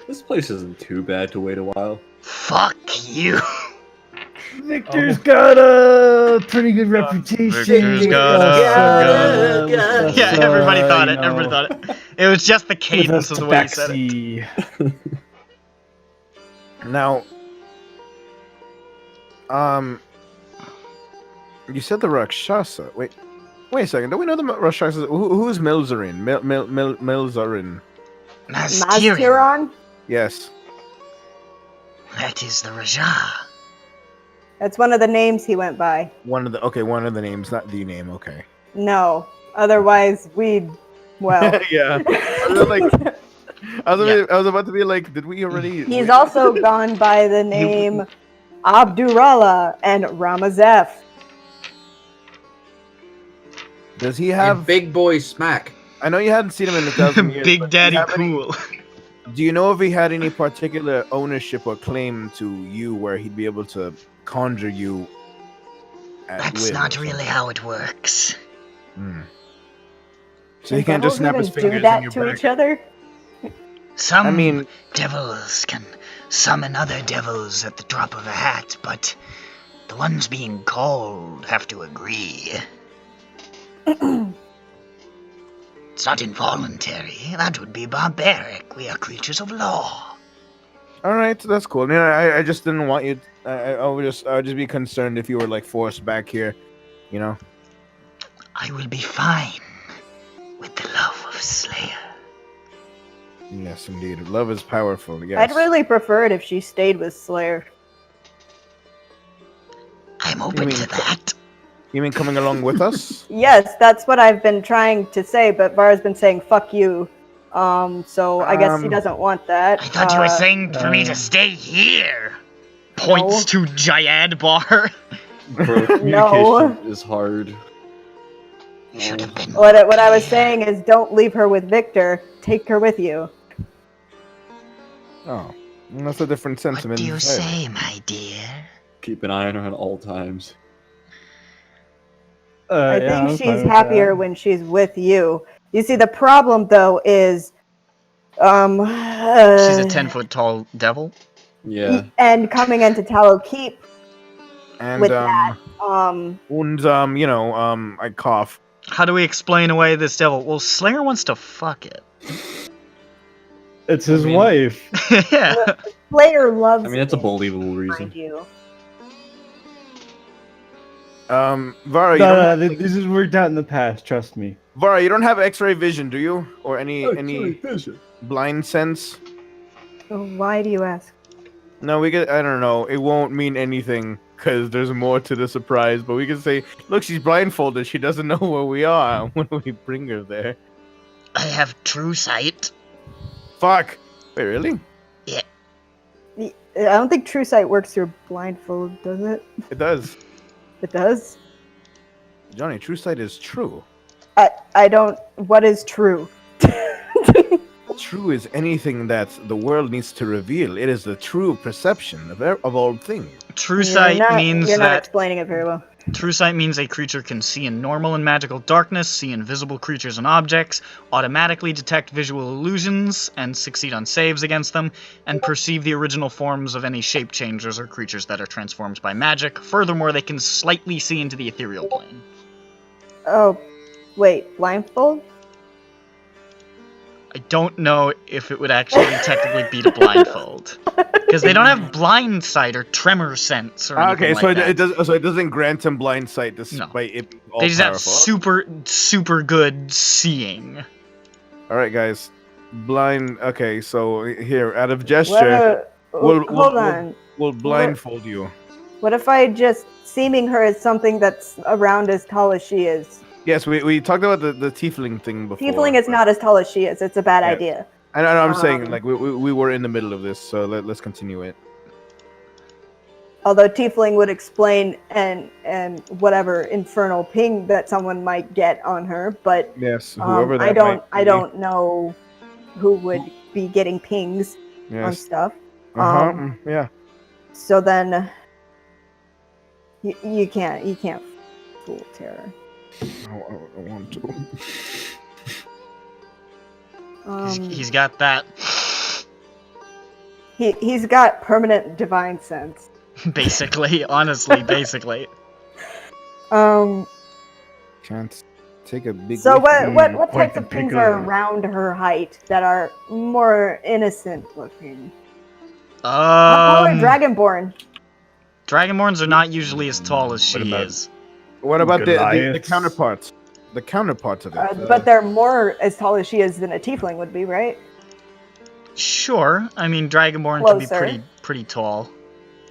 This place isn't too bad to wait a while. Fuck you. Victor's got a pretty good reputation. Victor's got With Yeah, everybody thought it. you know, Everybody thought it. It was just the with cadence us of the way he said it. tabaxi. Now, you said the Rakshasa. Wait a second. Don't we know the Rakshasa? Who's Milzarin? Milzarin. Mastirin. Mastiron? Yes. That is the Raja. That's one of the names he went by. One of the names, not the name. Okay. No. Otherwise, we'd. Well. Yeah. I was about to be like, did we already? He's also gone by the name Abdurrahman and Ramazef. Does he have? And Big Boy Smack. I know you hadn't seen him in 1,000 years. Big but do you Daddy have any- Cool. Do you know if he had any particular ownership or claim to you, where he'd be able to conjure you? That's will not or really how it works. something? So he can't just snap his fingers do and that you're to back. each other? Some I mean- devils can summon other devils at the drop of a hat, but the ones being called have to agree. It's not involuntary. That would be barbaric. We are creatures of law. All right, that's cool. Yeah, I just didn't want you. I would just be concerned if you were like forced back here, you know. I will be fine with the love of Slayer. Yes, indeed. Love is powerful. Yes. I'd really prefer it if she stayed with Slayer. I'm open mean- to that. You mean coming along with us? Yes, that's what I've been trying to say, but Vara's been saying "fuck you," so I guess he doesn't want that. I thought you were saying for me to stay here. Points to Jayadbhar. Bro, communication No. is hard. Should have been. What I was saying is, don't leave her with Victor. Take her with you. Oh, that's a different sentiment. What do you say, my dear? Keep an eye on her at all times. I yeah, I'm think fine she's with happier that. when she's with you. You see, the problem though is, She's a 10-foot tall devil. Yeah. and coming into Tallow Keep And with that, I cough. How do we explain away this devil? Well, Slayer wants to fuck it. It's his I mean- wife. Yeah. Slayer loves. I mean, that's a it, believable mind reason. you. Vara, No, this has worked out in the past. Trust me. Vara, you don't have X-ray vision, do you? Or any vision. blind sense? So why do you ask? No, we could. I don't know. It won't mean anything because there's more to the surprise. But we can say, look, she's blindfolded. She doesn't know where we are when we bring her there. I have true sight. Fuck. Wait, really? I don't think True Sight works through blindfold, does it? It does. It does. Johnny, true sight is true. I don't. What is true? True is anything that the world needs to reveal. It is the true perception of all things. True sight means you're not that explaining it very well. true sight means a creature can see in normal and magical darkness, see invisible creatures and objects, automatically detect visual illusions and succeed on saves against them, and perceive the original forms of any shape changers or creatures that are transformed by magic. Furthermore, they can slightly see into the ethereal plane. Oh, wait, blindfold? I don't know if it would actually technically beat a blindfold. Because they don't have blind sight or tremor sense or anything Okay, like so that. it does. So it doesn't grant him blind sight despite it being all They just have powerful. super good seeing. All right, guys. Blind. Okay, so here, out of gesture, Hold on. we'll blindfold you. What if I just seeming her as something that's around as tall as she is? Yes, we talked about the tiefling thing before. Tiefling is not as tall as she is. It's a bad Yeah. idea. I know. I'm saying like we were in the middle of this, so let's continue it. Although Tiefling would explain and whatever infernal ping that someone might get on her, but Yes, whoever that I don't know who would be getting pings on Yes. stuff. Yeah. So then you can't fool Terror. I want to. He's got that. He's got permanent divine sense. Basically, honestly, basically. Can't take a big. So leap. what types Point of in things particular. are around her height that are more innocent looking? How tall are Dragonborn? Dragonborns are not usually as tall as she What about- is. What about the Goliaths? counterparts? The counterparts of it. But they're more as tall as she is than a tiefling would be, right? Sure, I mean Dragonborn can be Closer. pretty tall.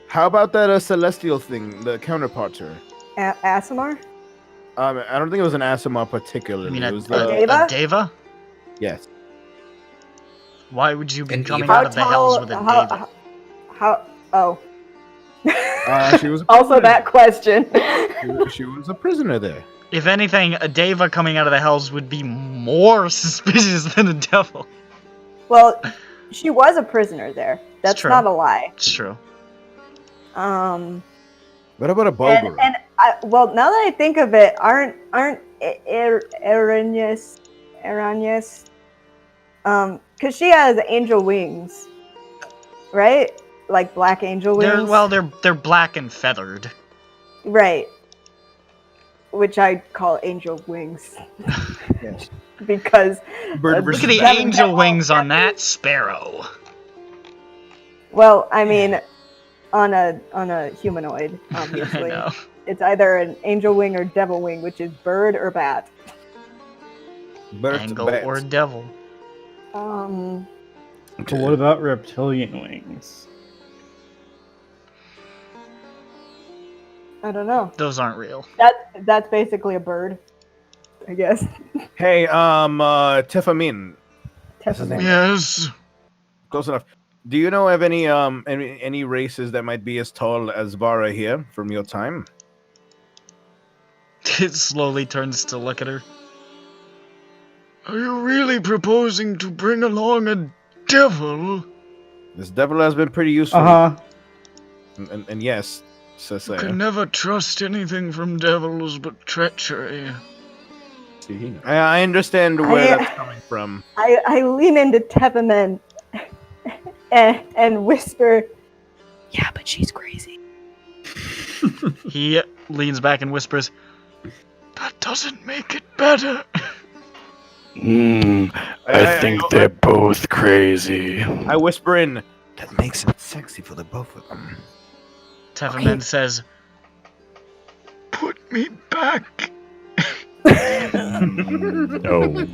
How about that celestial thing? The counterpart to her. Asimar? I don't think it was an Asimar particularly. I mean, it was Deva? a Deva? yes. Why would you be And coming Eva? out of the hells with a Deva? Oh. She was Also that question. she was a prisoner there. If anything, a Deva coming out of the hells would be more suspicious than a devil. Well, she was a prisoner there. That's true. not a lie. It's true. What about a Bulgar? And well, now that I think of it, aren't Aranyas, because she has angel wings, right? Like black angel wings. They're black and feathered. Right. Which I call angel wings. Yes. Because Bird Look at the Devil- angel devil- wings on that sparrow. well, I mean, on a humanoid, I obviously. know. It's either an angel wing or devil wing, which is bird or bat. Bird Angle bat. or devil. Um, But what about reptilian wings? I don't know. Those aren't real. That's basically a bird, I guess. Hey, Tefamin. Teflon. Yes. Close enough. Do you know of any races that might be as tall as Vara here from your time? It slowly turns to look at her. Are you really proposing to bring along a devil? This devil has been pretty useful. And yes, says You can never trust anything from devils but treachery. See, I understand where that's coming from. I lean into Tevaman and whisper, "Yeah, but she's crazy." He leans back and whispers, "That doesn't make it better." I think they're both crazy. I whisper in, that makes it sexy for the both of them. Tevaman says, "Put me back." no.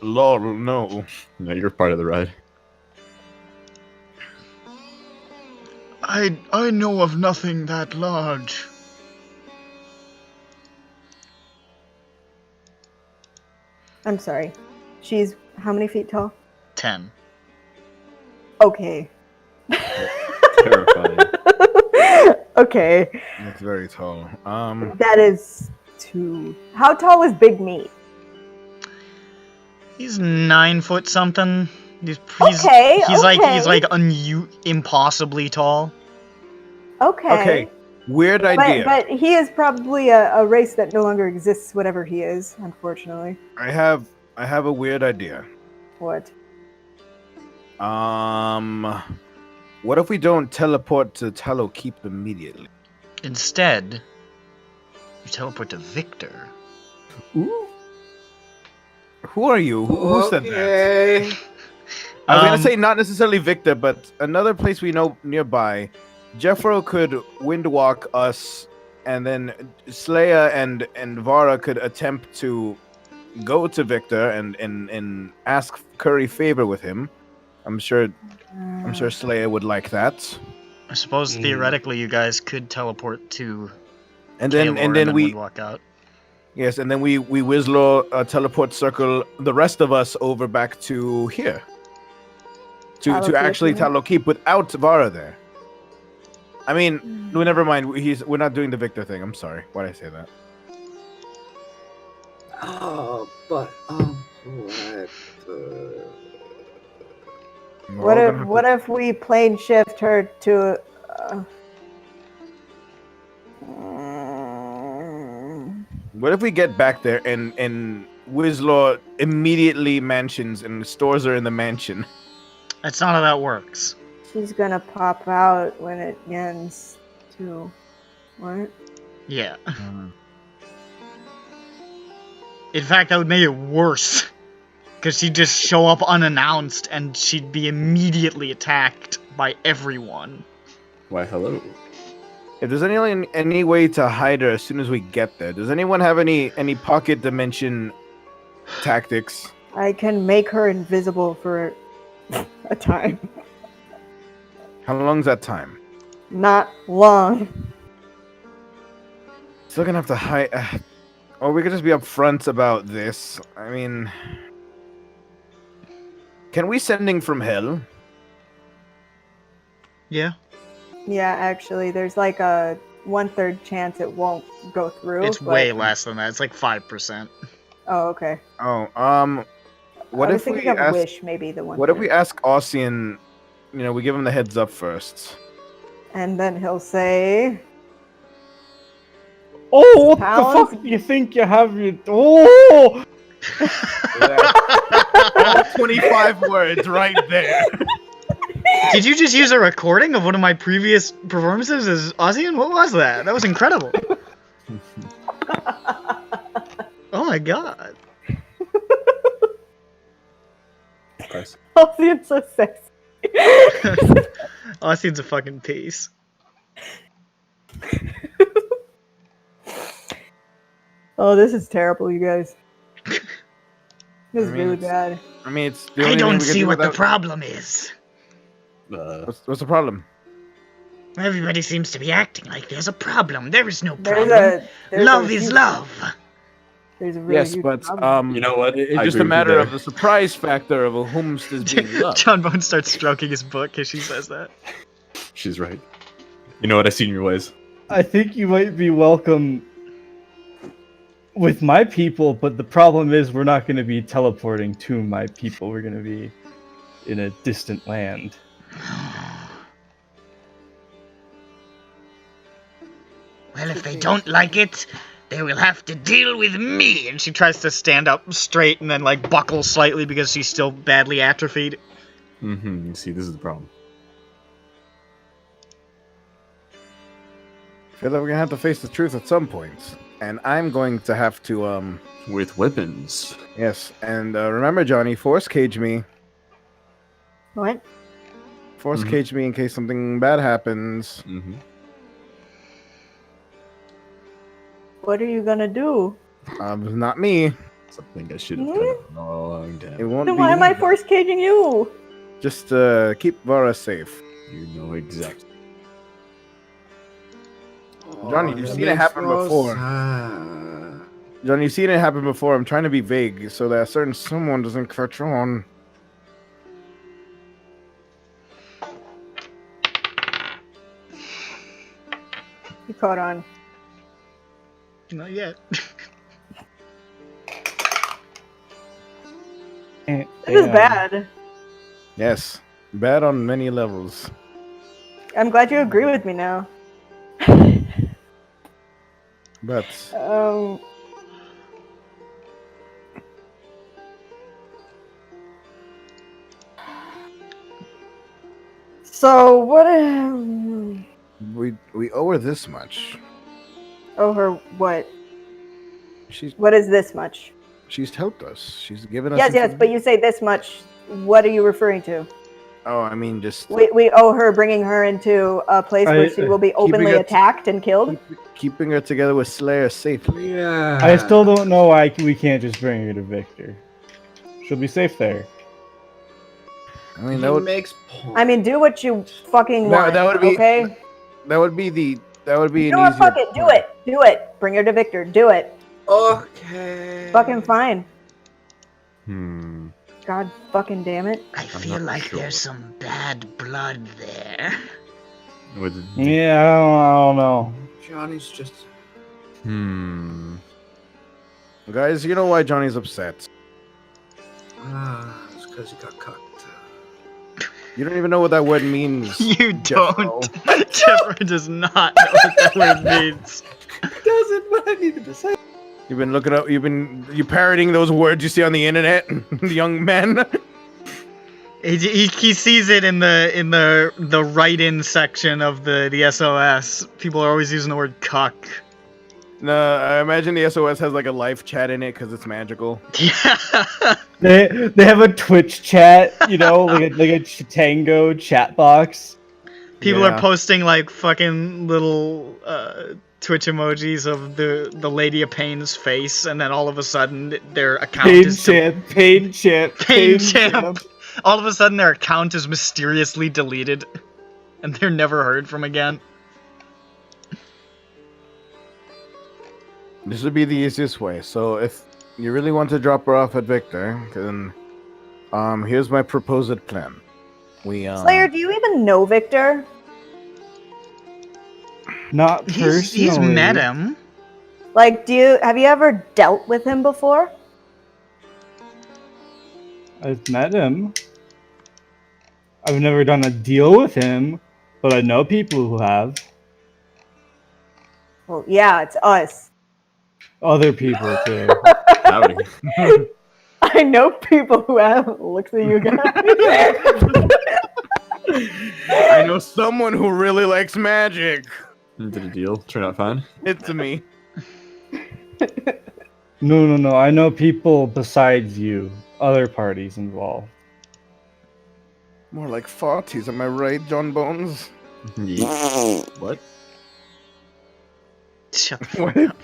Lol, no. No, you're part of the ride. I know of nothing that large. I'm sorry. She's how many feet tall? 10. Okay. Terrifying. Okay. That's very tall. That is too. How tall is Big Meat? He's 9 foot something. He's Okay. like impossibly tall. Okay. Weird idea. But he is probably a race that no longer exists, whatever he is, unfortunately. I have a weird idea. What? What if we don't teleport to Tallow Keep immediately? Instead, you teleport to Victor. Ooh. Who are you? Who said that? Okay. I was gonna say not necessarily Victor, but another place we know nearby. Jeffro could windwalk us, and then Slayer and Vara could attempt to go to Victor and ask curry favor with him. I'm sure Slayer would like that. I suppose theoretically you guys could teleport to And Taylor then we walk out. yes, and then we Wizlaw teleport circle the rest of us over back to here. To Tallow actually Keep, Tallow Keep without Vara there. I mean, no, never mind. We're not doing the Victor thing. I'm sorry. Why'd I say that? Oh, but What if we plane shift her to? What if we get back there and Wizlaw immediately mansions and stores her in the mansion? That's not how that works. She's gonna pop out when it ends. Too. What? Yeah. In fact, that would make it worse. Because she'd just show up unannounced and she'd be immediately attacked by everyone. Why, hello. If there's any way to hide her as soon as we get there, does anyone have any pocket dimension tactics? I can make her invisible for a time. How long's that time? Not long. Still gonna have to hide. Or we could just be upfront about this. I mean, can we sending from hell? Yeah. Yeah, actually, there's like a 1/3 chance it won't go through. It's but- way less than that. It's like 5%. Oh, okay. Oh, I what was if we thinking of ask? Wish, maybe the one. What if we ask Ossian? You know, we give him the heads up first. And then he'll say, Oh, what Pounds? the fuck do you think you have? Oh! All 25 words right there. Did you just use a recording of one of my previous performances as Ossian? What was that? That was incredible. Oh my god. Ossian's so sexy. Ossian's a fucking piece. Oh, this is terrible, you guys. This is really it's- bad. I mean, it's. The I only don't thing we can see do what the without- problem is. What's the problem? Everybody seems to be acting like there's a problem. There is no There's problem. a Love huge- is love. There's a really Yes, huge but problem. You know what? it's I just agree a with you matter there. of the surprise factor of whom is being loved. John Bone starts stroking his book as she says that. She's right. You know what? I seen your ways. I think you might be welcome with my people, but the problem is we're not going to be teleporting to my people. We're going to be in a distant land. Well, if they don't like it, they will have to deal with me. And she tries to stand up straight and then, like, buckle slightly because she's still badly atrophied. Mm-hmm. See, this is the problem. I feel like we're gonna have to face the truth at some point, and I'm going to have to With weapons. yes. And remember, Johnny, force cage me. What? Force Mhm. cage me in case something bad happens. Mm-hmm. What are you gonna do? Not me. Something I should have done a long time. It won't Then be. why am I me. force caging you? Just keep Vara safe. You know exactly. Johnny, you've seen it happen before. Johnny, you've seen it happen before. I'm trying to be vague so that a certain someone doesn't catch on. You caught on. Not yet. This is bad. Yes, bad on many levels. I'm glad you agree with me now. But So what? we owe her this much. Oh, her what? She's What is this much? helped us. She's given us. Yes, but you say this much. What are you referring to? Oh, I mean, just We owe her bringing her into a place where she will be openly her- attacked and killed. keeping her together with Slayer safely. Yeah. I still don't know why we can't just bring her to Victor. She'll be safe there. I mean, He that would makes points. I mean, do what you fucking That- want. that would be- okay. that would be the You know what? Fuck it. Do it. Do it. Bring her to Victor. Do it. Okay. Fucking fine. Hmm. God fucking damn it. I feel like sure. there's some bad blood there. With Yeah, I don't know. Johnny's just. Guys, you know why Johnny's upset. It's because he got cucked. You don't even know what that word means. You Jeffro. don't. Jeffro does not know what that word means. Doesn't what I needed to say. You've been looking up. You parroting those words you see on the internet, young man. He sees it in the write-in section of the SOS. People are always using the word cuck. No, I imagine the SOS has like a live chat in it because it's magical. Yeah. They have a Twitch chat, you know, like a Tango chat box. People Yeah. are posting like fucking little Twitch emojis of the Lady of Pain's face, and then all of a sudden their account Pain is champ, pain champ, Pain champ. All of a sudden their account is mysteriously deleted, and they're never heard from again. This would be the easiest way. So if you really want to drop her off at Victor, then here's my proposed plan. We Slayer, do you even know Victor? Not personally. He's met him. Like, have you ever dealt with him before? I've met him. I've never done a deal with him, but I know people who have. Well, yeah, it's us. Other people too. Howdy. I know people who have. Looks at you guys. I know someone who really likes magic. Did a deal turn out fine? It's me. No. I know people besides you. Other parties involved. More like farties, am I right, John Bones? Yeah. What? Shut the fuck up.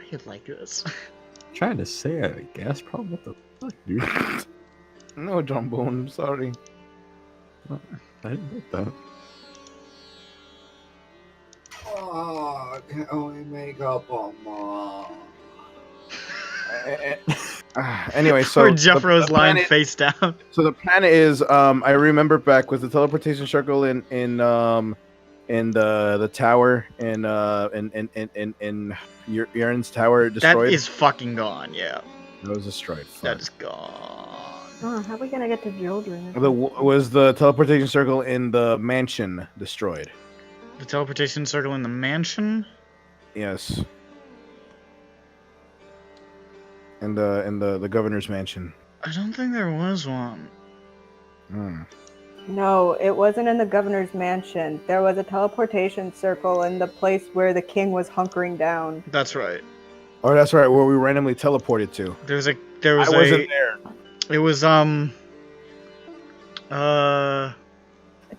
I could like this. Trying to say I had a gas problem? What the fuck, dude? No, John Bones, sorry. I didn't get that. Oh, can we make up on Mom? Anyway, so Where Jeffro's the lying plan is- face down. So the plan is, I remember back with the teleportation circle in the tower in Uran's tower That destroyed. is fucking gone. Yeah, That was destroyed. that Fuck. is gone. Oh, how are we gonna get to children? Was the teleportation circle in the mansion destroyed? The teleportation circle in the mansion. Yes. In the governor's mansion. I don't think there was one. Hmm. No, it wasn't in the governor's mansion. There was a teleportation circle in the place where the king was hunkering down. That's right. Oh, that's right. Where we randomly teleported to. There was I wasn't there. It was I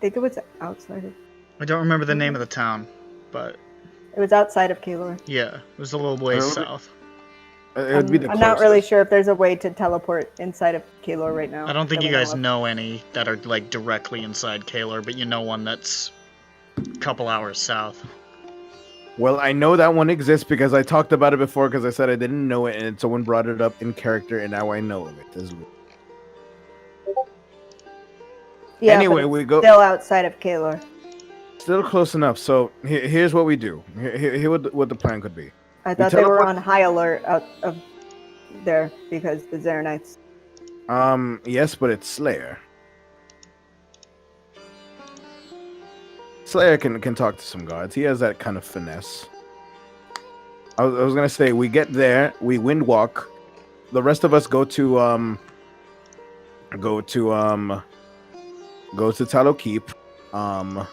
think it was outside of. I don't remember the name of the town, but It was outside of Kaelor. yeah, it was a little ways Really? south. It would be the I'm not really closest. sure if there's a way to teleport inside of Kaelor right now. I don't think that you we guys of. know any that are like directly inside Kaelor, but you know one that's a couple hours south. Well, I know that one exists because I talked about it before because I said I didn't know it and someone brought it up in character and now I know of it. Yeah, Anyway, but we it's go- still outside of Kaelor. Still close enough. So here's what we do. Here what the plan could be. I thought they were teleport- on high alert out of there because the Zarenites. Yes, but it's Slayer. Slayer can talk to some gods. He has that kind of finesse. I was gonna say we get there, we wind walk. The rest of us go to Tallow Keep. I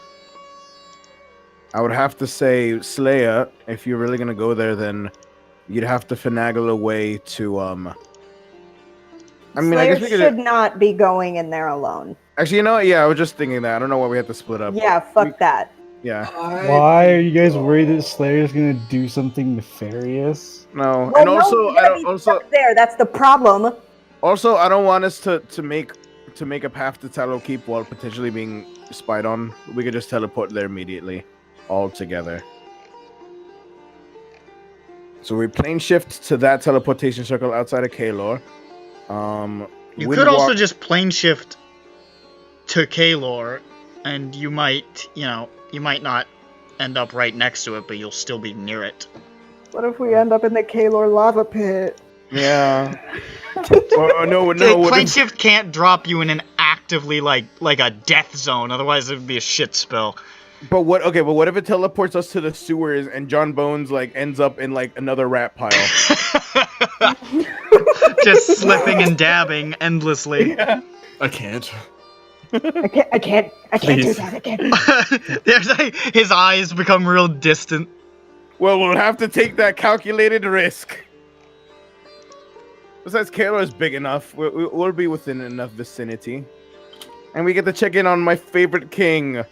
would have to say Slayer, if you're really gonna go there, then you'd have to finagle a way to I mean, Slayer I guess we could should not be going in there alone. actually, you know what? Yeah, I was just thinking that. I don't know why we had to split up. Yeah, fuck that. Yeah. Why are you guys worried that Slayer's gonna do something nefarious? No. Well, And no, also, we I gotta don't, be also, stuck there. That's the problem. also, I don't want us to make a path to Tallow Keep while potentially being spied on. We could just teleport there immediately, all together. So we plane shift to that teleportation circle outside of Kaelor. You wind could also walk- just plane shift to Kaelor, and you might not end up right next to it, but you'll still be near it. What if we end up in the Kaelor lava pit? Yeah. no. Plane shift can't drop you in an actively like a death zone. Otherwise, it would be a shit spill. But what? Okay, but what if it teleports us to the sewers and John Bones like ends up in like another rat pile? Just slipping and dabbing endlessly. I can't. I can't do Please. that again. There's his eyes become real distant. Well, we'll have to take that calculated risk. Besides, Kaelor is big enough. We'll be within enough vicinity. And we get to check in on my favorite king,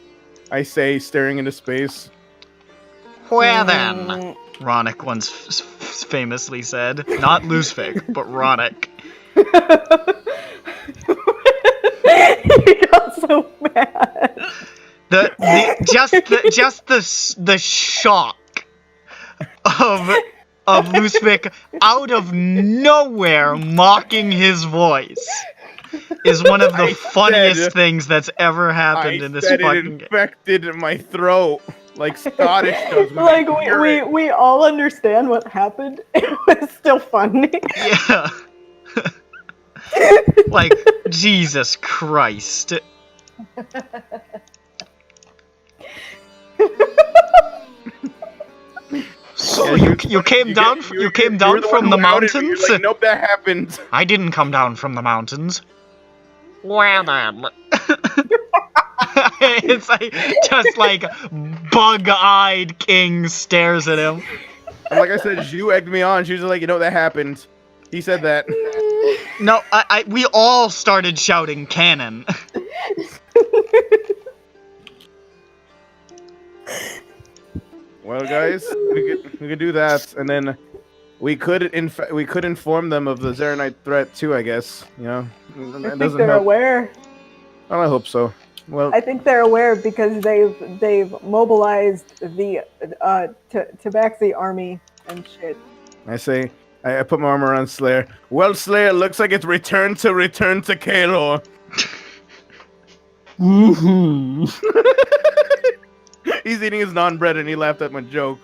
I say, staring into space. Where then? Ronick once famously said. Not Loosefig, but Ronick. He got so mad. The shock of Loosefig out of nowhere mocking his voice is one of the funniest things that's ever happened in this fucking it game. infected my throat like Scottish does. when Like they hear it. we all understand what happened. It was still funny. Yeah. Like, Jesus Christ. So you came down from the mountains? Like, nope, that happened. I didn't come down from the mountains. Where then? It's like just like bug-eyed King stares at him. And like I said, Zhu egged me on. She was like, you know, that happened. He said that. No, we all started shouting cannon. Well, guys, we could do that, and then we could inform them of the Zarenite threat too. I guess, you know, I it think doesn't they're help. aware. Well, I hope so. Well, I think they're aware because they've mobilized the Tabaxi army and shit. I say I put my arm around Slayer. Well, Slayer, looks like it's return to Kalor. Mm-hmm. He's eating his non-bread and he laughed at my joke.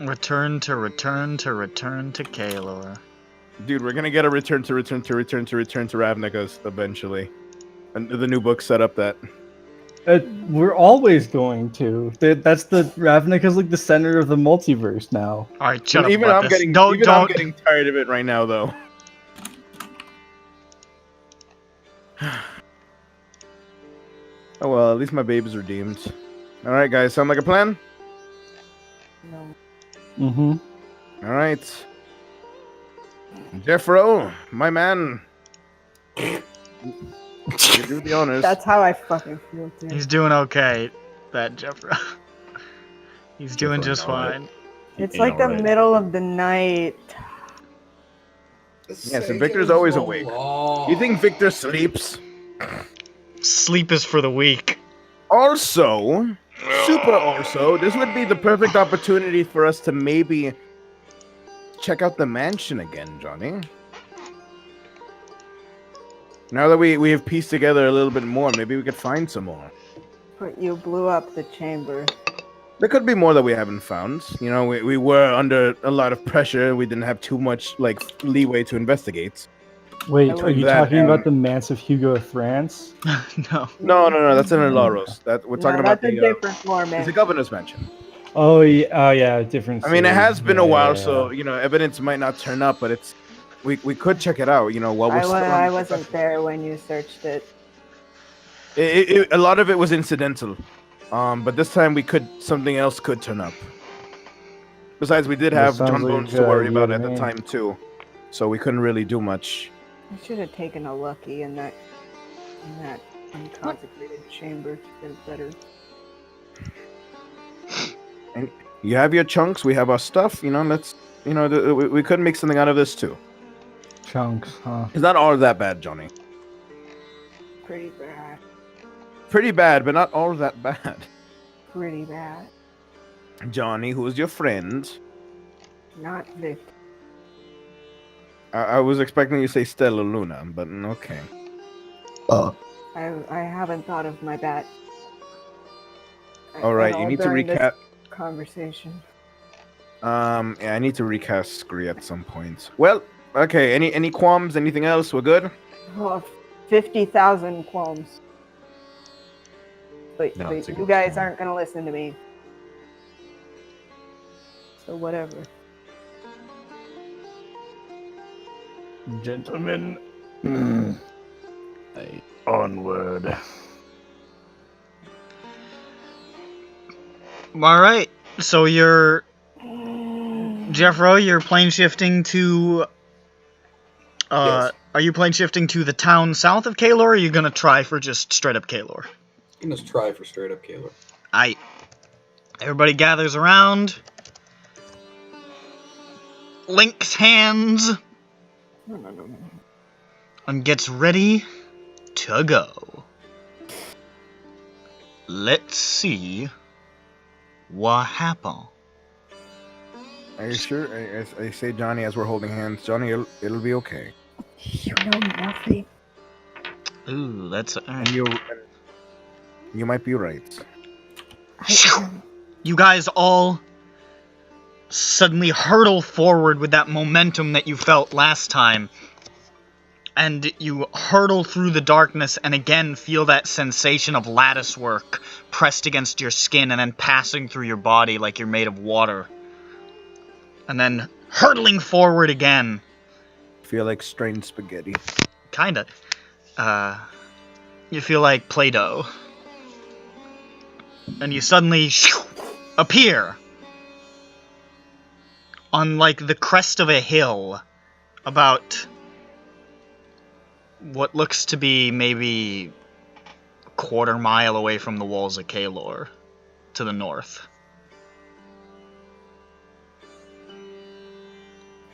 Return to Kalor. Dude, we're gonna get a return to Ravnica's eventually. And the new book set up that. We're always going to. That's the Ravnica's like the center of the multiverse now. All right, shut up. Even about I'm this. getting I'm getting tired of it right now, though. Oh well, at least my baby's redeemed. All right, guys, sound like a plan? No. Mm-hmm. All right, Jeffro, my man. You do the honors. That's how I fucking feel, too. He's doing okay, that Jeffro. He's doing just fine. It's like the middle of the night. Yes, and Victor's always awake. You think Victor sleeps? Sleep is for the weak. Also, this would be the perfect opportunity for us to maybe check out the mansion again, Johnny. Now that we have pieced together a little bit more, maybe we could find some more. But you blew up the chamber. There could be more that we haven't found. You know, we were under a lot of pressure. We didn't have too much leeway to investigate. Wait, are you that, talking about the Manse of Hugo of France? No. No. That's in Laros. That we're talking about that's a different floor, man. It's the governor's mansion. Oh yeah, different. I mean, it city. has been a while, Yeah. so you know, evidence might not turn up, but it's we could check it out. You know, while we're still I wasn't there when you searched it. A lot of it was incidental, but this time something else could turn up. Besides, we did That have sounds John like a Bones good to worry idea about to at the me. time too, so we couldn't really do much. I should have taken a lucky in that unconsecrated chamber to get better. And you have your chunks, we have our stuff. You know, we could make something out of this too. Chunks, huh? It's not all that bad, Johnny. Pretty bad. Pretty bad, but not all that bad. Pretty bad. Johnny, who's your friend? Not Vic. I was expecting you to say Stella Luna, but okay. I haven't thought of my bat. All right, at you need to during this recap. conversation. Yeah, I need to recast Scree at some point. Well, okay. Any qualms? Anything else? We're good. Oh, 50,000 qualms. But, No, it's a you good guys qualm. aren't gonna listen to me. So whatever. Gentlemen, Hey, onward. All right. So you're Jeffro. You're plane shifting to. Yes. Are you plane shifting to the town south of Kalor, or are you gonna try for just straight up Kalor? I'm gonna try for straight up Kaler. Aight. Everybody gathers around. Links hands. And gets ready to go. Let's see what happened. Are you sure? I say Johnny as we're holding hands. Johnny, it'll be okay. You know nothing. Ooh, that's And you might be right. You guys all suddenly hurtle forward with that momentum that you felt last time. And you hurtle through the darkness and again feel that sensation of lattice work pressed against your skin and then passing through your body like you're made of water. And then hurtling forward again. Feel like strained spaghetti. Kinda. You feel like Play-Doh. And you suddenly appear on like the crest of a hill about what looks to be maybe a quarter mile away from the walls of Kalor to the north.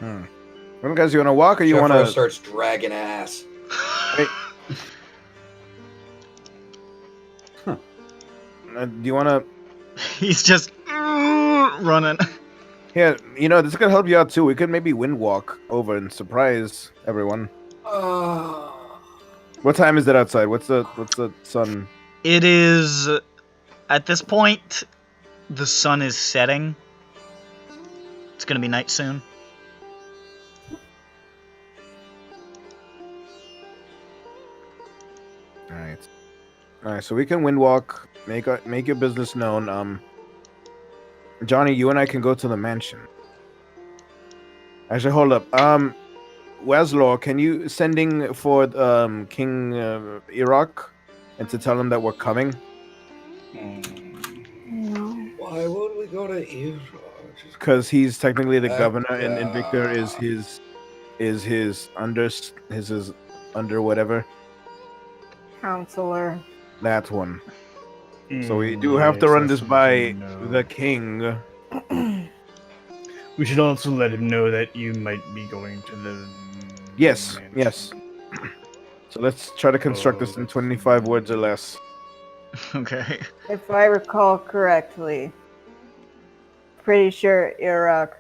Well, guys, you want to walk or you want Jeffro to? starts dragging ass. Do you want to? He's just running. Yeah, you know, this could help you out too. We could maybe wind walk over and surprise everyone. What time is it outside? What's the sun? It is at this point. The sun is setting. It's gonna be night soon. All right. So we can wind walk. Make your business known. Johnny, you and I can go to the mansion. Actually, hold up. Weslaw, can you sending for King Iraq and to tell him that we're coming? No. Why would we go to Iraq? Because he's technically the Heck governor, and Victor is yeah. his under whatever. Counselor. That one. So we do have to run this by the king. We should also let him know that you might be going to the. Yes, mansion. yes. So let's try to construct this in 25 words or less. Okay. If I recall correctly, pretty sure Iraq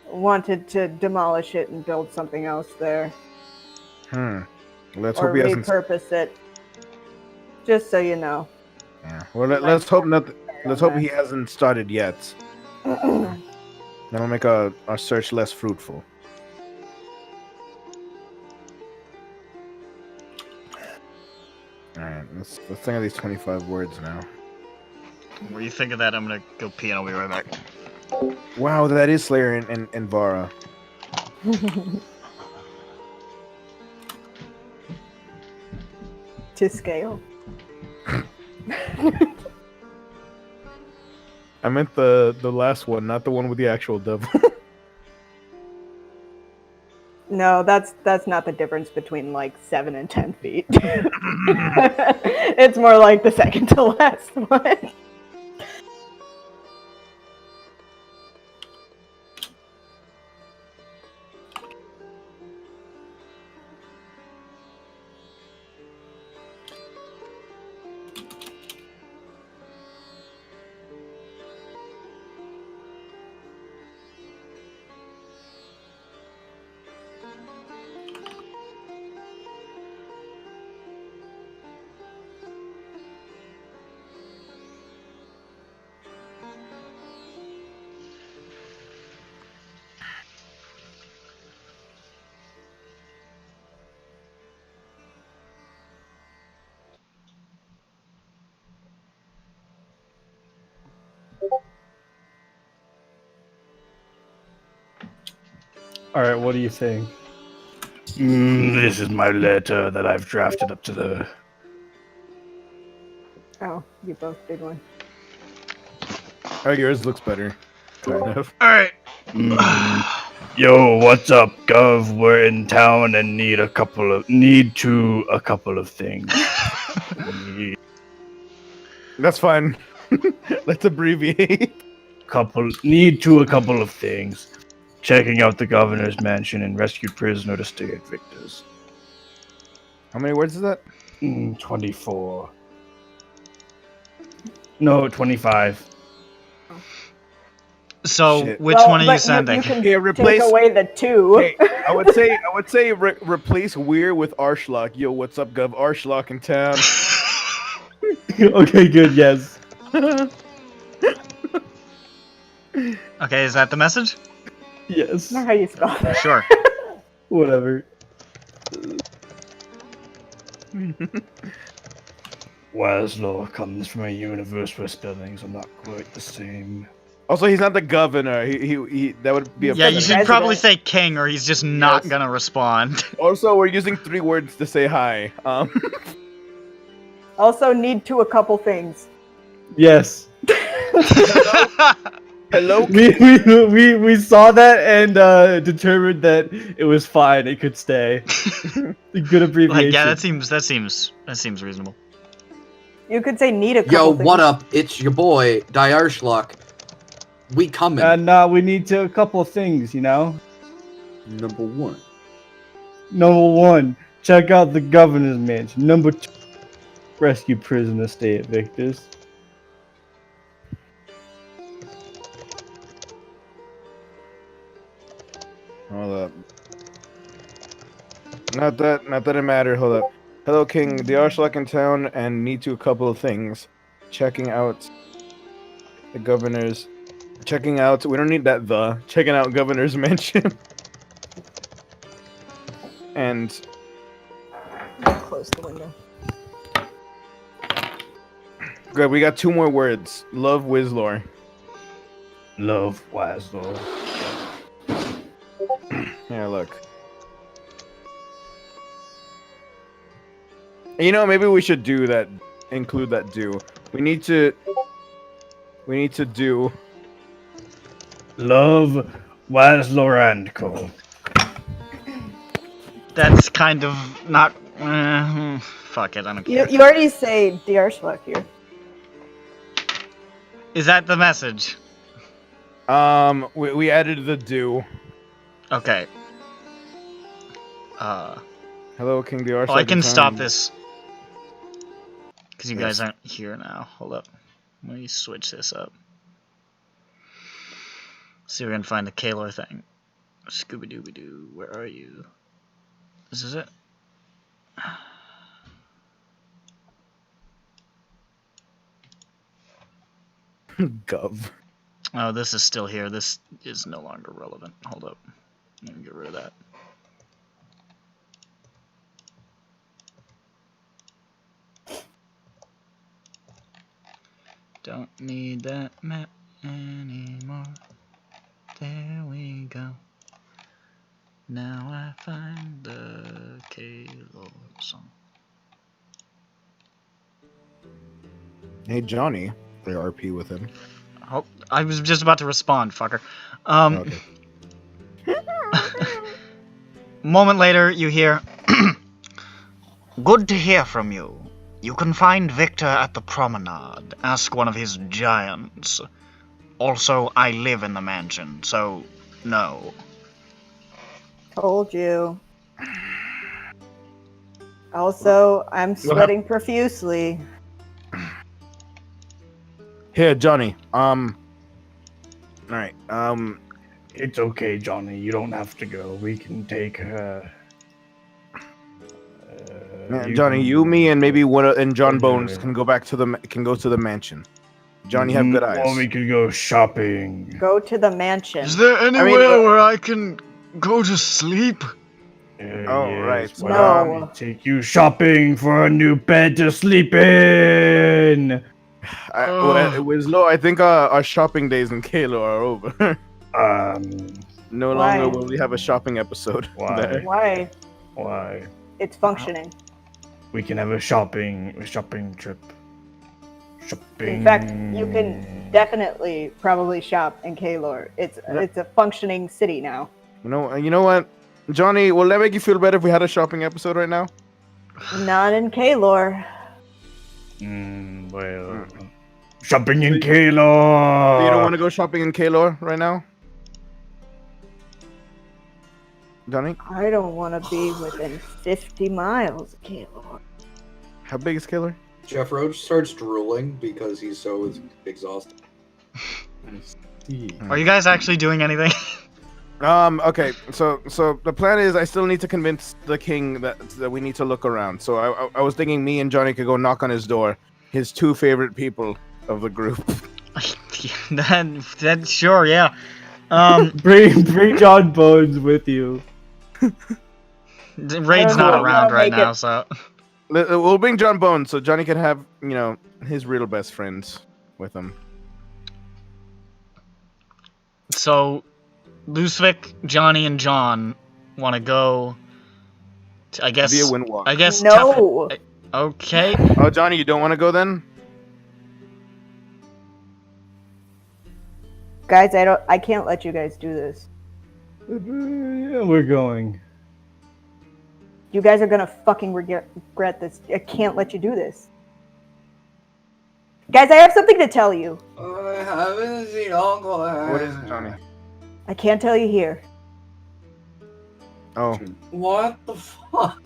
wanted to demolish it and build something else there. Let's Or hope he hasn't. repurpose it. Just so you know. Yeah. Well, let's hope not. Let's hope he hasn't started yet. That'll make our search less fruitful. All right. Let's think of these 25 words now. When you think of that, I'm gonna go pee and I'll be right back. Wow, that is Slayer and Vara. To scale. I meant the last one, not the one with the actual devil. No, that's not the difference between like 7 and 10 feet. It's more like the second to last one. All right, what are you saying? This is my letter that I've drafted up to the. Oh, you both did one. Oh, yours looks better. Kind of. Alright. Yo, what's up, Gov? We're in town and need a couple of things. That's fine. Let's abbreviate. A couple of things. Checking out the governor's mansion and rescue prisoner to stay at Victor's. How many words is that? 24. No, 25. So, Shit. which one are you sending? You can Yeah, replace. take away the 2. Hey, I would say replace Weir with Arshlock. Yo, what's up, Gov? Arshlock in town. Okay, good. Yes. Okay, is that the message? Yes. Not how you spell that. Sure. Whatever. Weslaw comes from a universe where spellings are not quite the same. Also, he's not the governor. He that would be a. Yeah, you should probably say President. king or he's just not Yes. gonna respond. Also, we're using 3 words to say hi. Also need to a couple things. Yes. Hello. We saw that and determined that it was fine. It could stay. Good abbreviation. Like, yeah, that seems reasonable. You could say need a couple Yo, things. what up? It's your boy, Dyarschlock. We coming. And we need to a couple of things, you know. Number 1. Number 1, check out the governor's mansion. Number 2, rescue prisoner stay at Victor's. not that it mattered. Hold up. Hello, King. The Arshlock in town and need to a couple of things. Checking out the governor's. Checking out. We don't need that. Checking out governor's mansion. And Close the window. good. We got 2 more words. Love Wizlore. Love Wazlor. Yeah, look. You know, maybe we should do that. Include that do. We need to do. Love Wazlor and Co. That's kind of not. Fuck it, I don't care. You already say the Arshlock here. Is that the message? We added the do. Okay. Hello, King the Arshlock. Oh, I can in town. stop this. Because you Yes. guys aren't here now. Hold up. Let me switch this up. See if we can find the Kalar thing. Scooby-Dooby-Doo, where are you? This is it? Gov. Oh, this is still here. This is no longer relevant. Hold up. Let me get rid of that. Don't need that map anymore. There we go. Now I find the Kalar song. Hey, Johnny. They RP with him. Oh, I was just about to respond, fucker. Okay. Moment later, you hear, "Good to hear from you. You can find Victor at the promenade. Ask one of his giants. Also, I live in the mansion, so no." Told you. Also, I'm sweating profusely. Here, Johnny. All right. It's okay, Johnny. You don't have to go. We can take her. Johnny, you, me, and maybe and John Okay. Bones can go back to the go to the mansion. Johnny, have good eyes. Or we could go shopping. Go to the mansion. Is there anywhere where I can go to sleep? Right. Well, No. let me take you shopping for a new bed to sleep in. Winslow, I think our shopping days in Kalo are over. No Why? longer will we have a shopping episode. Why? there. Why? Why? It's functioning. We can have a shopping trip. Shopping. In fact, you can definitely probably shop in Kalar. It's a functioning city now. You know what, Johnny? Will that make you feel better if we had a shopping episode right now? Not in Kalar. Well, shopping in Kalar. You don't want to go shopping in Kalar right now, Johnny? I don't want to be within 50 miles of Kalar. How big is Kalar? Jeff Roach starts drooling because he's so exhausted. Are you guys actually doing anything? Okay. So the plan is I still need to convince the king that we need to look around. So I was thinking me and Johnny could go knock on his door. His 2 favorite people of the group. that sure, yeah. Bring John Bones with you. Raid's I don't not know. around I'll right make now, it. so We'll bring John Bones so Johnny can have his real best friends with him. So Lusvik, Johnny, and John want to go. I guess. Via Windwalk. I guess. No. Okay. Oh, Johnny, you don't want to go then? Guys, I can't let you guys do this. Yeah, we're going. You guys are gonna fucking regret this. I can't let you do this. Guys, I have something to tell you. I haven't seen Uncle. What is it, Johnny? I can't tell you here. Oh, What the fuck?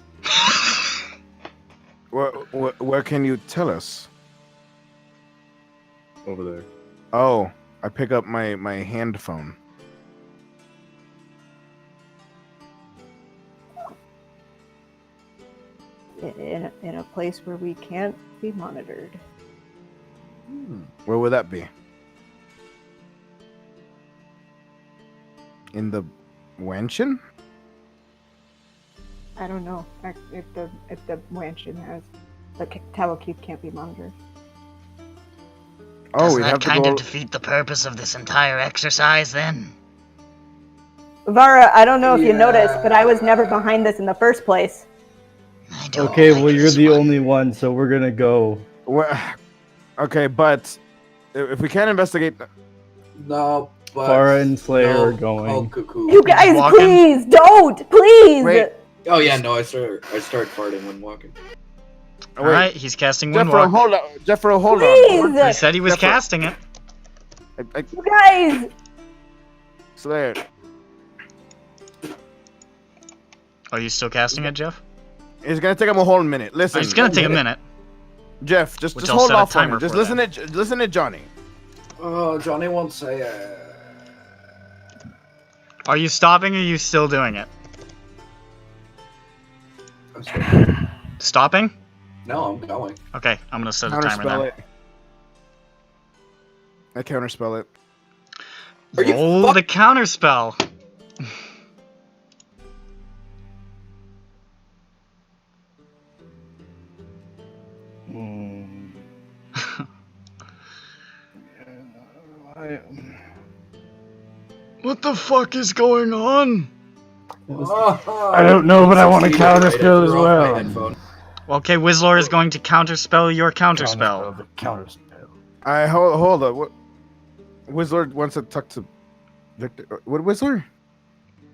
where can you tell us? Over there. Oh, I pick up my hand phone. in a place where we can't be monitored. Where would that be? In the mansion? I don't know if the mansion has the tower keep can't be monitored. Oh, Doesn't we that have to kind go. of defeat the purpose of this entire exercise then? Vara, I don't know if you noticed, but I was never behind this in the first place. I don't Okay, like well, you're this the one. only one, so we're gonna go. Well, okay, but if we can't investigate, No, but Farah and Slayer no, are going. call cuckoo. You guys, walking? please don't, please. Wait. Oh yeah, no, I start farting when walking. wait, Alright, he's casting Jeffro, Windwalk. hold on. Jeffro, hold Please, He said he was Jeffrey. casting it. on. you guys. Slayer. Are you still casting it, Jeff? It's gonna take him a whole minute. Listen, It's gonna take a minute. Jeff, just Which I'll hold set a off for timer me. Just for listen to Johnny. Oh, Johnny won't say Are you stopping or are you still doing it? I'm sorry. Stopping? No, I'm going. Okay, I'm gonna set a timer Counterspell then. it. I counterspell it. Are you Roll the counterspell. What the fuck is going on? I don't know, but I want to counterspell as well. Okay, Wizlor is going to counterspell your counterspell. The counterspell. I hold up. What? Wizard wants to talk to Victor. What Wizard?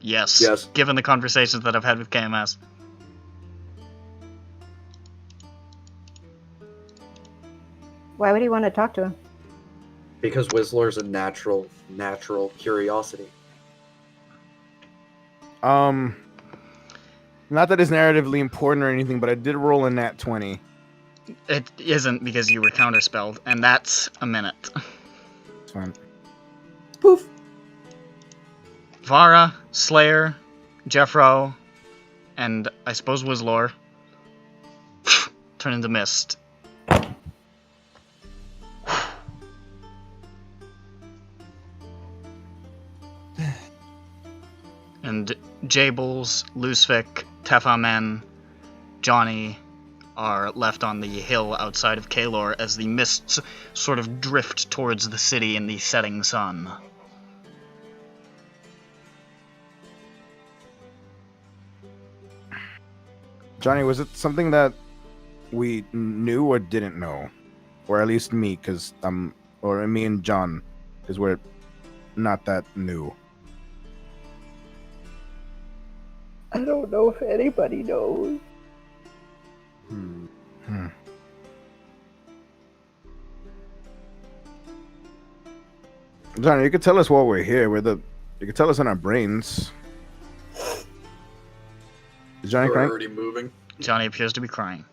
Yes. Yes. Given the conversations that I've had with KMS. Why would he want to talk to him? Because Whistler's a natural curiosity. Not that it's narratively important or anything, but I did roll a nat 20. It isn't because you were counterspelled, and that's a minute. It's fine. Poof. Vara, Slayer, Jeffro, and I suppose Wizlor turn into mist. And Jables, Lusvik, Tefamen, Johnny are left on the hill outside of Kalor as the mists sort of drift towards the city in the setting sun. Johnny, was it something that we knew or didn't know? Or at least me, because or me and John, because we're not that new. I don't know if anybody knows. Johnny, you could tell us while we're here. You could tell us in our brains. Is Johnny We're crying? already moving. Johnny appears to be crying.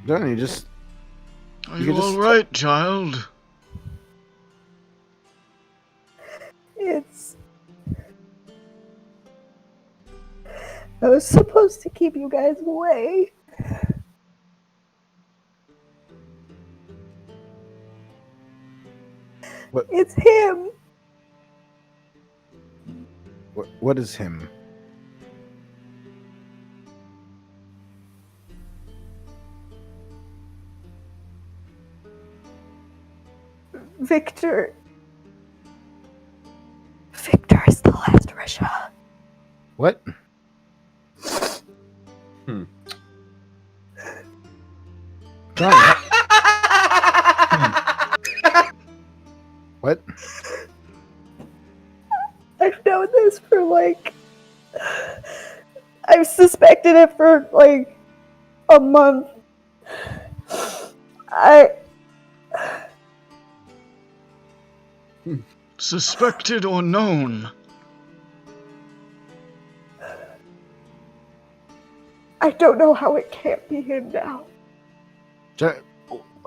Johnny, just Are You you can just- alright, child? It's. I was supposed to keep you guys away. What? It's him. what is him? Victor. Victor is the last Risha. What? Johnny. What? I've known this for like. I've suspected it for like a month. Suspected or known? I don't know how it can't be him now.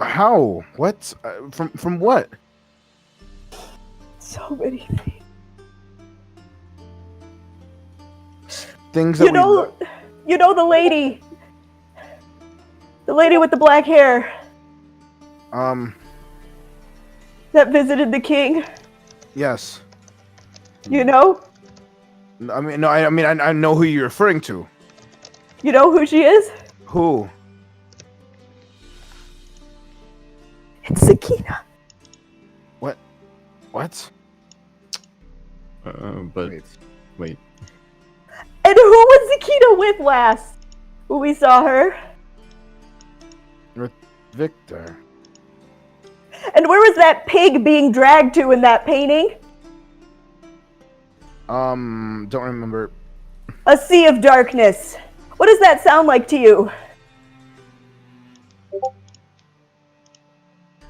How? What? From what? So many things. things that you know the lady with the black hair that visited the king. Yes. You know? I mean, no. I know who you're referring to. You know who she is? Who? It's Sakina. What? But wait. And who was Sakina with last? When we saw her? Victor. And where was that pig being dragged to in that painting? Don't remember. A sea of darkness. What does that sound like to you?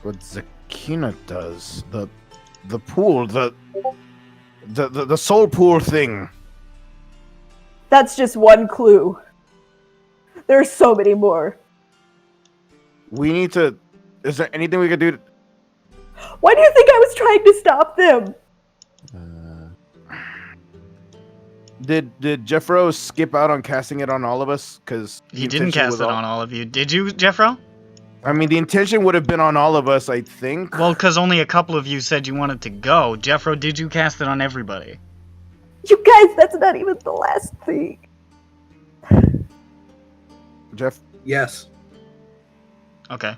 What Sakina does. The pool, the soul pool thing. That's just one clue. There's so many more. We need to... Is there anything we could do to... Why do you think I was trying to stop them? Did Jeffro skip out on casting it on all of us? Because he didn't cast it on all of you. Did you, Jeffro? I mean, the intention would have been on all of us, I think. Well, because only a couple of you said you wanted to go. Jeffro, did you cast it on everybody? You guys, that's not even the last thing. Jeff? Yes. Okay.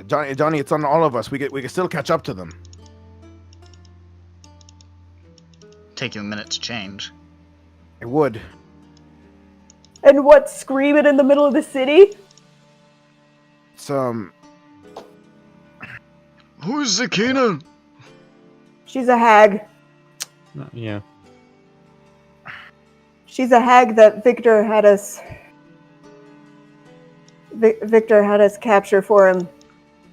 Johnny, it's on all of us. We can still catch up to them. Take you a minute to change. It would. And what, screaming in the middle of the city? It's, Who's Sakina? She's a hag. Yeah. She's a hag that Victor had us... Victor had us capture for him.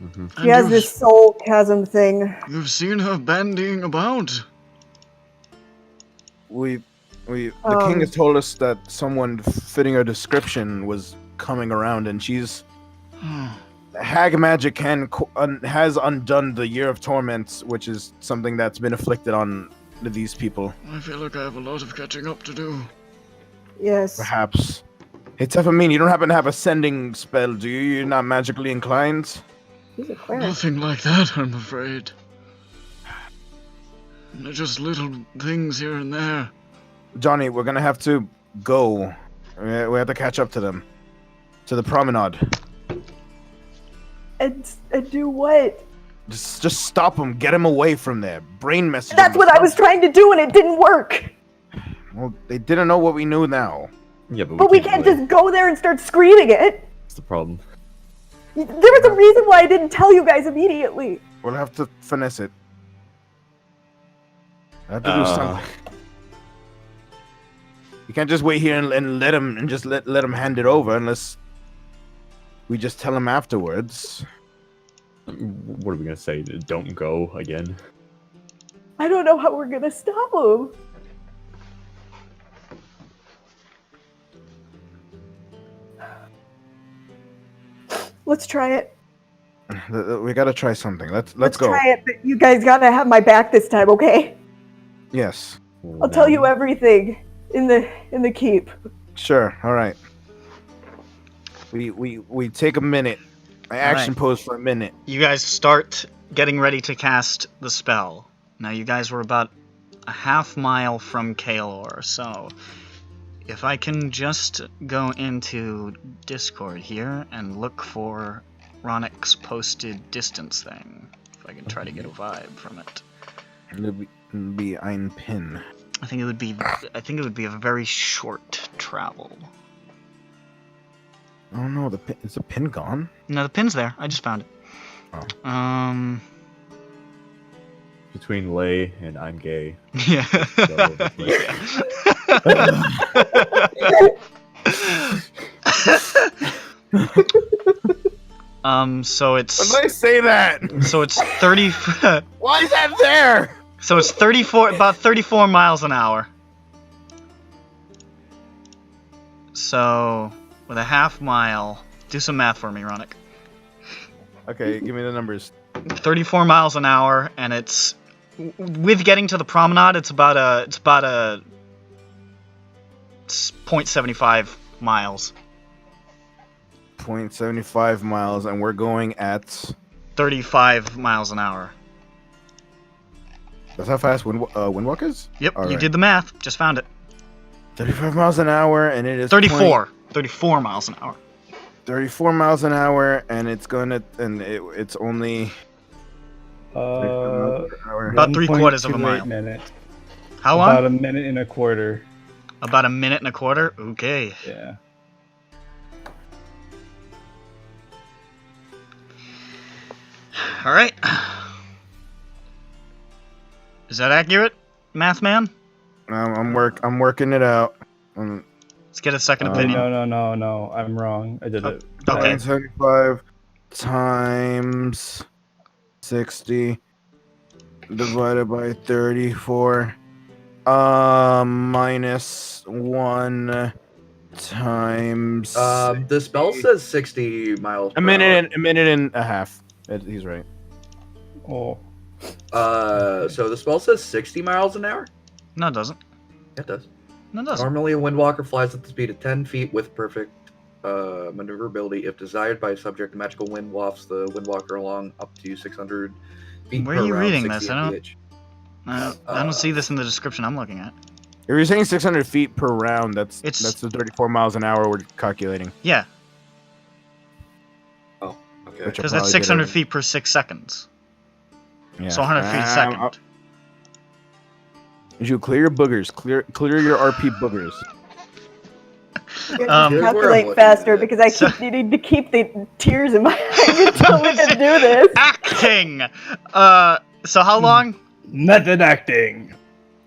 Mm-hmm. She has this soul chasm thing. You've seen her bandying about. the king has told us that someone fitting her description was coming around, and she's... hag magic has undone the Year of Torments, which is something that's been afflicted on these people. I feel like I have a lot of catching up to do. Yes. Perhaps. Hey, Tefamine, you don't happen to have a sending spell, do you? You're not magically inclined? He's a cleric. Nothing like that, I'm afraid. Just little things here and there. Johnny, we're gonna have to go. We have to catch up to them. To the promenade. And do what? Just stop them. Get them away from there. Brain message. That's what I was trying to do and it didn't work. Well, they didn't know what we knew now. Yeah, But we can't just go there and start screaming it. That's the problem. There was a reason why I didn't tell you guys immediately. We'll have to finesse it. I have to do something. You can't just wait here and let them hand it over unless we just tell them afterwards. What are we gonna say? Don't go again? I don't know how we're gonna stop them. Let's try it. We gotta try something. Let's go. Try it, but you guys gotta have my back this time, okay? Yes. I'll tell you everything in the keep. Sure. All right. We take a minute. I action pose for a minute. You guys start getting ready to cast the spell. Now you guys were about a half mile from Kaelor, so if I can just go into Discord here and look for Ronik's posted distance thing, if I can try to get a vibe from it. It'll be ein Pin. I think it would be a very short travel. Oh no, is the pin gone? No, the pin's there. I just found it. Oh. Between Lay and I'm gay. Yeah. So it's... When did I say that? So it's 30... Why is that there? So it's about 34 miles an hour. So, with a half mile... Do some math for me, Ronik. Okay, give me the numbers. 34 miles an hour, and it's... With getting to the promenade, it's about a 0.75 miles. 0.75 miles, and we're going at 35 miles an hour. That's how fast Windwalk is? Yep, All you right. did the math. Just found it. 35 miles an hour, and it is 34. 34 miles an hour. 34 miles an hour, and it's it's only 35 miles per hour. About 3/4 of a 1.28 mile. minutes. How long? About a minute and a quarter. About a minute and a quarter? Okay. Yeah. Alright. Is that accurate, Math Man? I'm working it out. Let's get a second Oh, opinion. no. I'm wrong. I did it. Okay. 75 times 60 divided by 34 minus 1 times The spell says 60 miles. a minute and a half. He's right. Oh. So the spell says 60 miles an hour? No, it doesn't. It does. No, it doesn't. Normally, a Windwalker flies at the speed of 10 feet with perfect maneuverability. If desired by a subject, the magical wind wafts the Windwalker along up to 600 feet Where per are you round, reading 60 this? I don't- mph. I don't see this in the description I'm looking at. If you're saying 600 feet per round, that's It's- the 34 miles an hour we're calculating. Yeah, Okay. Which because I'll that's probably get 600 it. feet per 6 seconds. Yeah. So 100 feet a second. You clear your boogers. Clear your RP boogers. Um, Here's where I'm Calculate looking faster at it. because I keep needing to keep the tears in my eyes until we can do this. Acting! So how long? Method acting.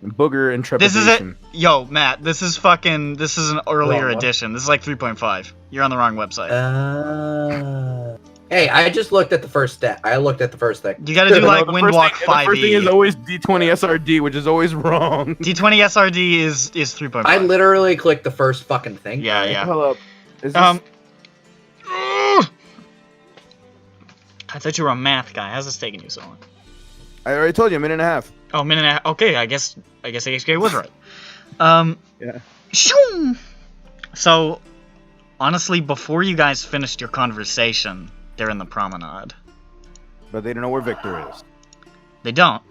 Booger and This is it. trepidation. Yo, Matt, this is an earlier Wrong one. edition. This is like 3.5. You're on the wrong website. Hey, I just looked at the first stat. I looked at the first thing. You gotta do No, like the Windwalk first thing, the first thing is 5e. always D20 SRD, which is always wrong. D20 SRD is 3.5. I literally clicked the first fucking thing. Yeah, yeah. Hold up. Is this... I thought you were a math guy. How's this taking you so long? I already told you, a minute and a half. Oh, minute and a half. Okay, I guess HK was right. Yeah. Shoo! So, honestly, before you guys finished your conversation, they're in the promenade. But they don't know where Victor is. They don't.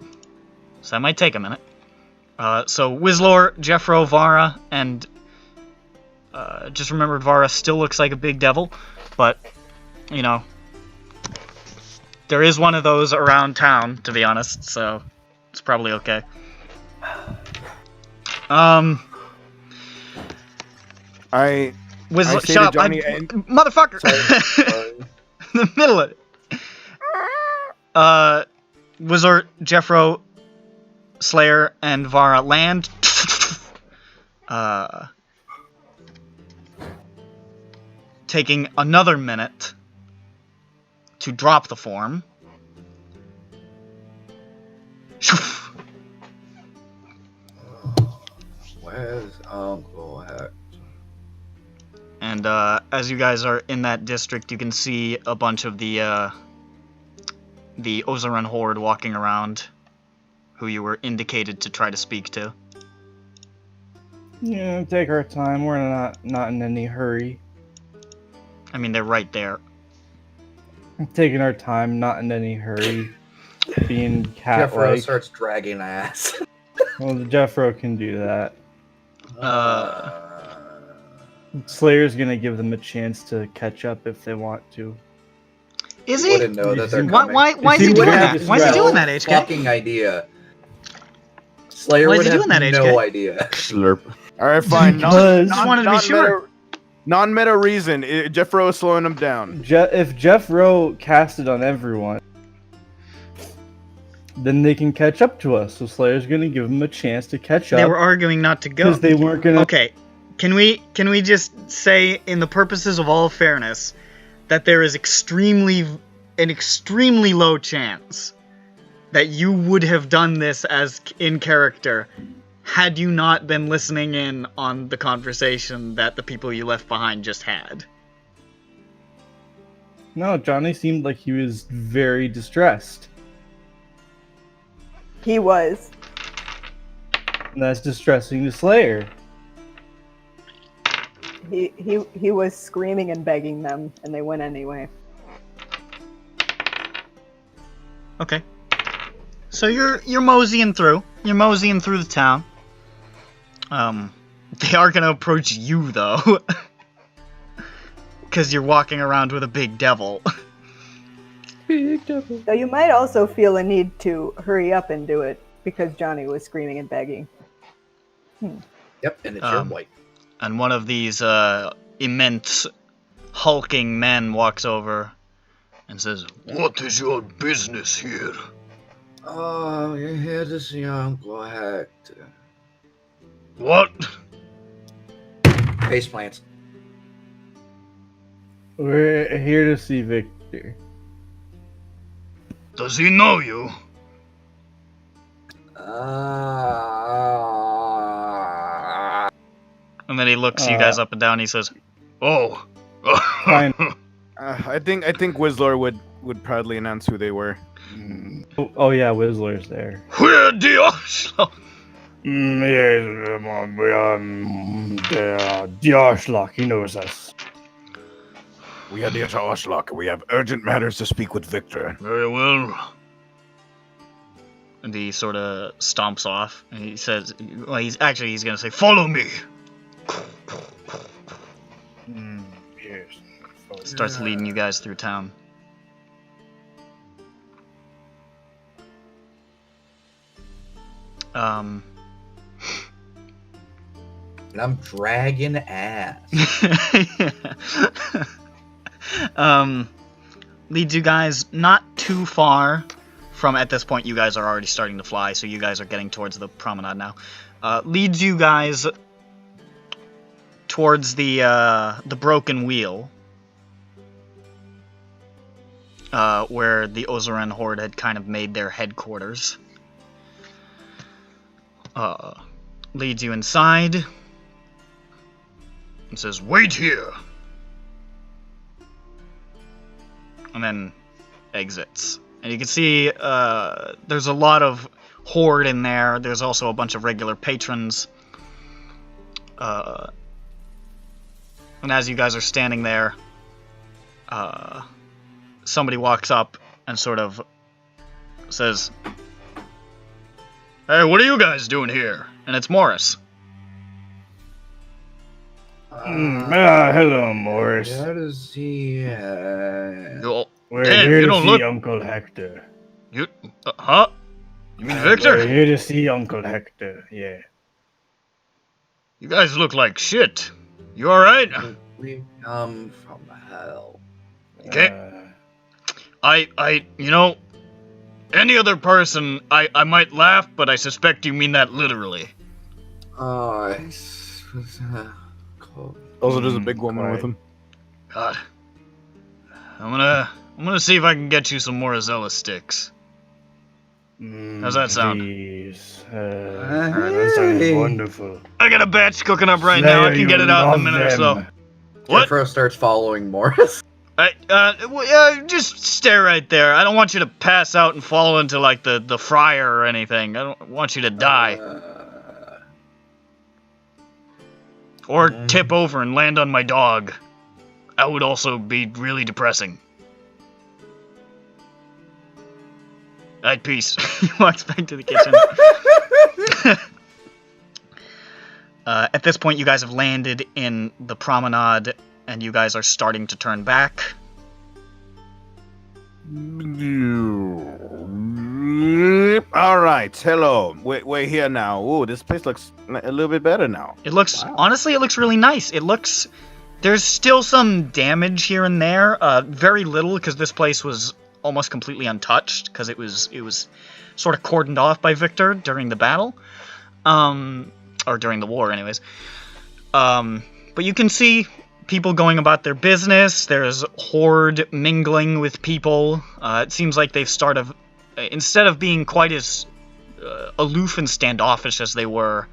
So that might take a minute. So Wizlor, Jeffro, Vara, and just remembered Vara still looks like a big devil, but you know, there is one of those around town, to be honest, so it's probably okay. I Wizlor, say shut to up, Johnny, motherfucker! In the middle of it. Wizard, Jeffro, Slayer, and Vara land. Taking another minute to drop the form. Where's Uncle at? And as you guys are in that district, you can see a bunch of the Ozaran horde walking around, who you were indicated to try to speak to. Yeah, take our time. We're not in any hurry. I mean, they're right there. Taking our time, not in any hurry. Being Jeffro cat-like. starts dragging ass. Well, Jeffro can do that. Uh, Slayer's gonna give them a chance to catch up if they want to. Is You he? wouldn't know that they're Why, coming. why is he He doing wouldn't that? have Why is he described- doing that, HK? Fucking idea. Slayer Why is would he have doing that, no HK? idea. Slurp. All right, fine. Because- Just wanted to be sure. Non-meta reason. Jeffro is slowing him down. If Jeff Rowe cast it on everyone, then they can catch up to us. So Slayer's gonna give them a chance to catch They up were arguing not to go. because they weren't gonna. Okay, can we just say, in the purposes of all fairness, that there is an extremely low chance that you would have done this as in character had you not been listening in on the conversation that the people you left behind just had. No, Johnny seemed like he was very distressed. He was. And that's distressing to Slayer. he was screaming and begging them, and they went anyway. Okay. So you're moseying through. You're moseying through the town. They are gonna approach you though, because you're walking around with a big devil. Big devil. So you might also feel a need to hurry up and do it because Johnny was screaming and begging. Yep, and it's your wife. And one of these immense, hulking men walks over and says, "What is your business here?" Oh, you're here to see Uncle Hector. What? Face plants. We're here to see Victor. Does he know you? And then he looks you guys up and down and he says, "Oh." Fine. I think Whistler would proudly announce who they were. Oh yeah, Whistler's there. Where Dios? Yes, the Arschlock, he knows us. We are the Ashlock. We have urgent matters to speak with Victor. Very well. And he sort of stomps off, and he says, well, he's gonna say, "Follow me." Yes. Starts leading you guys through town. And I'm dragging ass. Leads you guys not too far from, at this point you guys are already starting to fly, so you guys are getting towards the promenade now. Leads you guys towards the broken wheel, where the Ozaran Horde had kind of made their headquarters. Leads you inside and says, "Wait here," and then exits. And you can see there's a lot of Horde in there. There's also a bunch of regular patrons. And as you guys are standing there, somebody walks up and sort of says, "Hey, what are you guys doing here?" And it's Morris. Hello, Morris. How does he... We're Damn, here you to don't see look- Uncle Hector. You, huh? You mean Victor? We're here to see Uncle Hector, yeah. You guys look like shit. You alright? We come from hell. Okay. You know, any other person, I might laugh, but I suspect you mean that literally. Oh, it's cold. Also, there's a big woman with him. God. I'm gonna see if I can get you some more Azella sticks. How's that sound? Please. That sounds wonderful. I got a batch cooking up right now. I can get it out in a minute or so. What? Jeffro starts following Morris. Just stay right there. I don't want you to pass out and fall into, like, the fryer or anything. I don't want you to die. Or tip over and land on my dog. That would also be really depressing. Alright, peace. He walks back to the kitchen. At this point, you guys have landed in the promenade, and you guys are starting to turn back. Alright, hello. We're here now. Ooh, this place looks a little bit better now. It looks, honestly, it looks really nice. It looks, there's still some damage here and there. Very little, because this place was almost completely untouched, because it was sort of cordoned off by Victor during the battle. Or during the war, anyways. But you can see people going about their business. There's Horde mingling with people. It seems like they've started, instead of being quite as aloof and standoffish as they were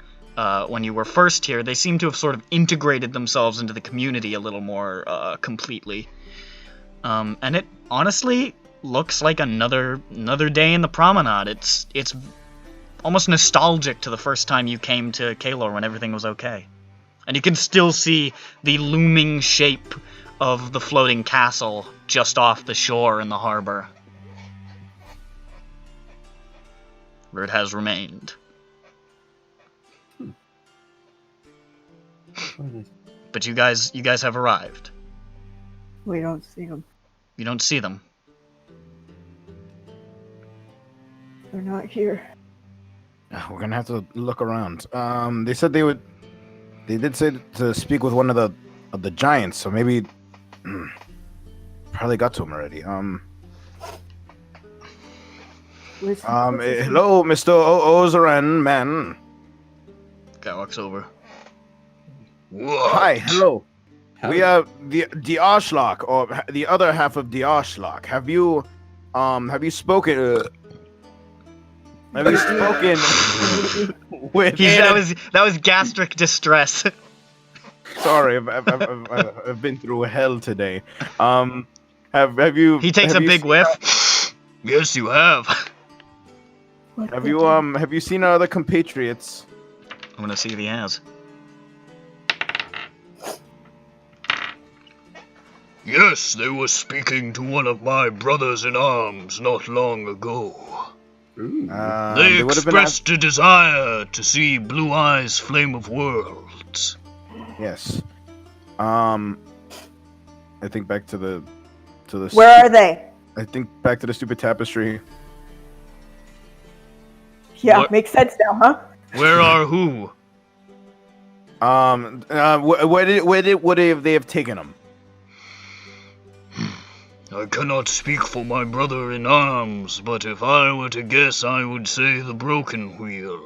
when you were first here, they seem to have sort of integrated themselves into the community a little more completely. And it honestly looks like another day in the promenade. It's almost nostalgic to the first time you came to Kaelor when everything was okay. And you can still see the looming shape of the floating castle just off the shore in the harbor, where it has remained. But you guys have arrived. We don't see them. You don't see them. They're not here. We're gonna have to look around. They said they would. They did say to speak with one of the giants, so maybe probably got to him already. Hello, Mr. Ozaran, man. Guy walks over. Hi, hello. We are the Arschlock, or the other half of the Arschlock. Have you spoken? Have you spoken with? That was gastric distress. Sorry, I've been through hell today. Have you? He takes a big whiff. Yes, you have. Have you seen our other compatriots? I'm gonna see if he has. Yes, they were speaking to one of my brothers-in-arms not long ago. They expressed a desire to see Blue Eyes Flame of Worlds. Yes. I think back to the Where are they? I think back to the stupid tapestry. Yeah, What? makes sense now, huh? Where are who? Would they have taken them? I cannot speak for my brother-in-arms, but if I were to guess, I would say the Broken Wheel.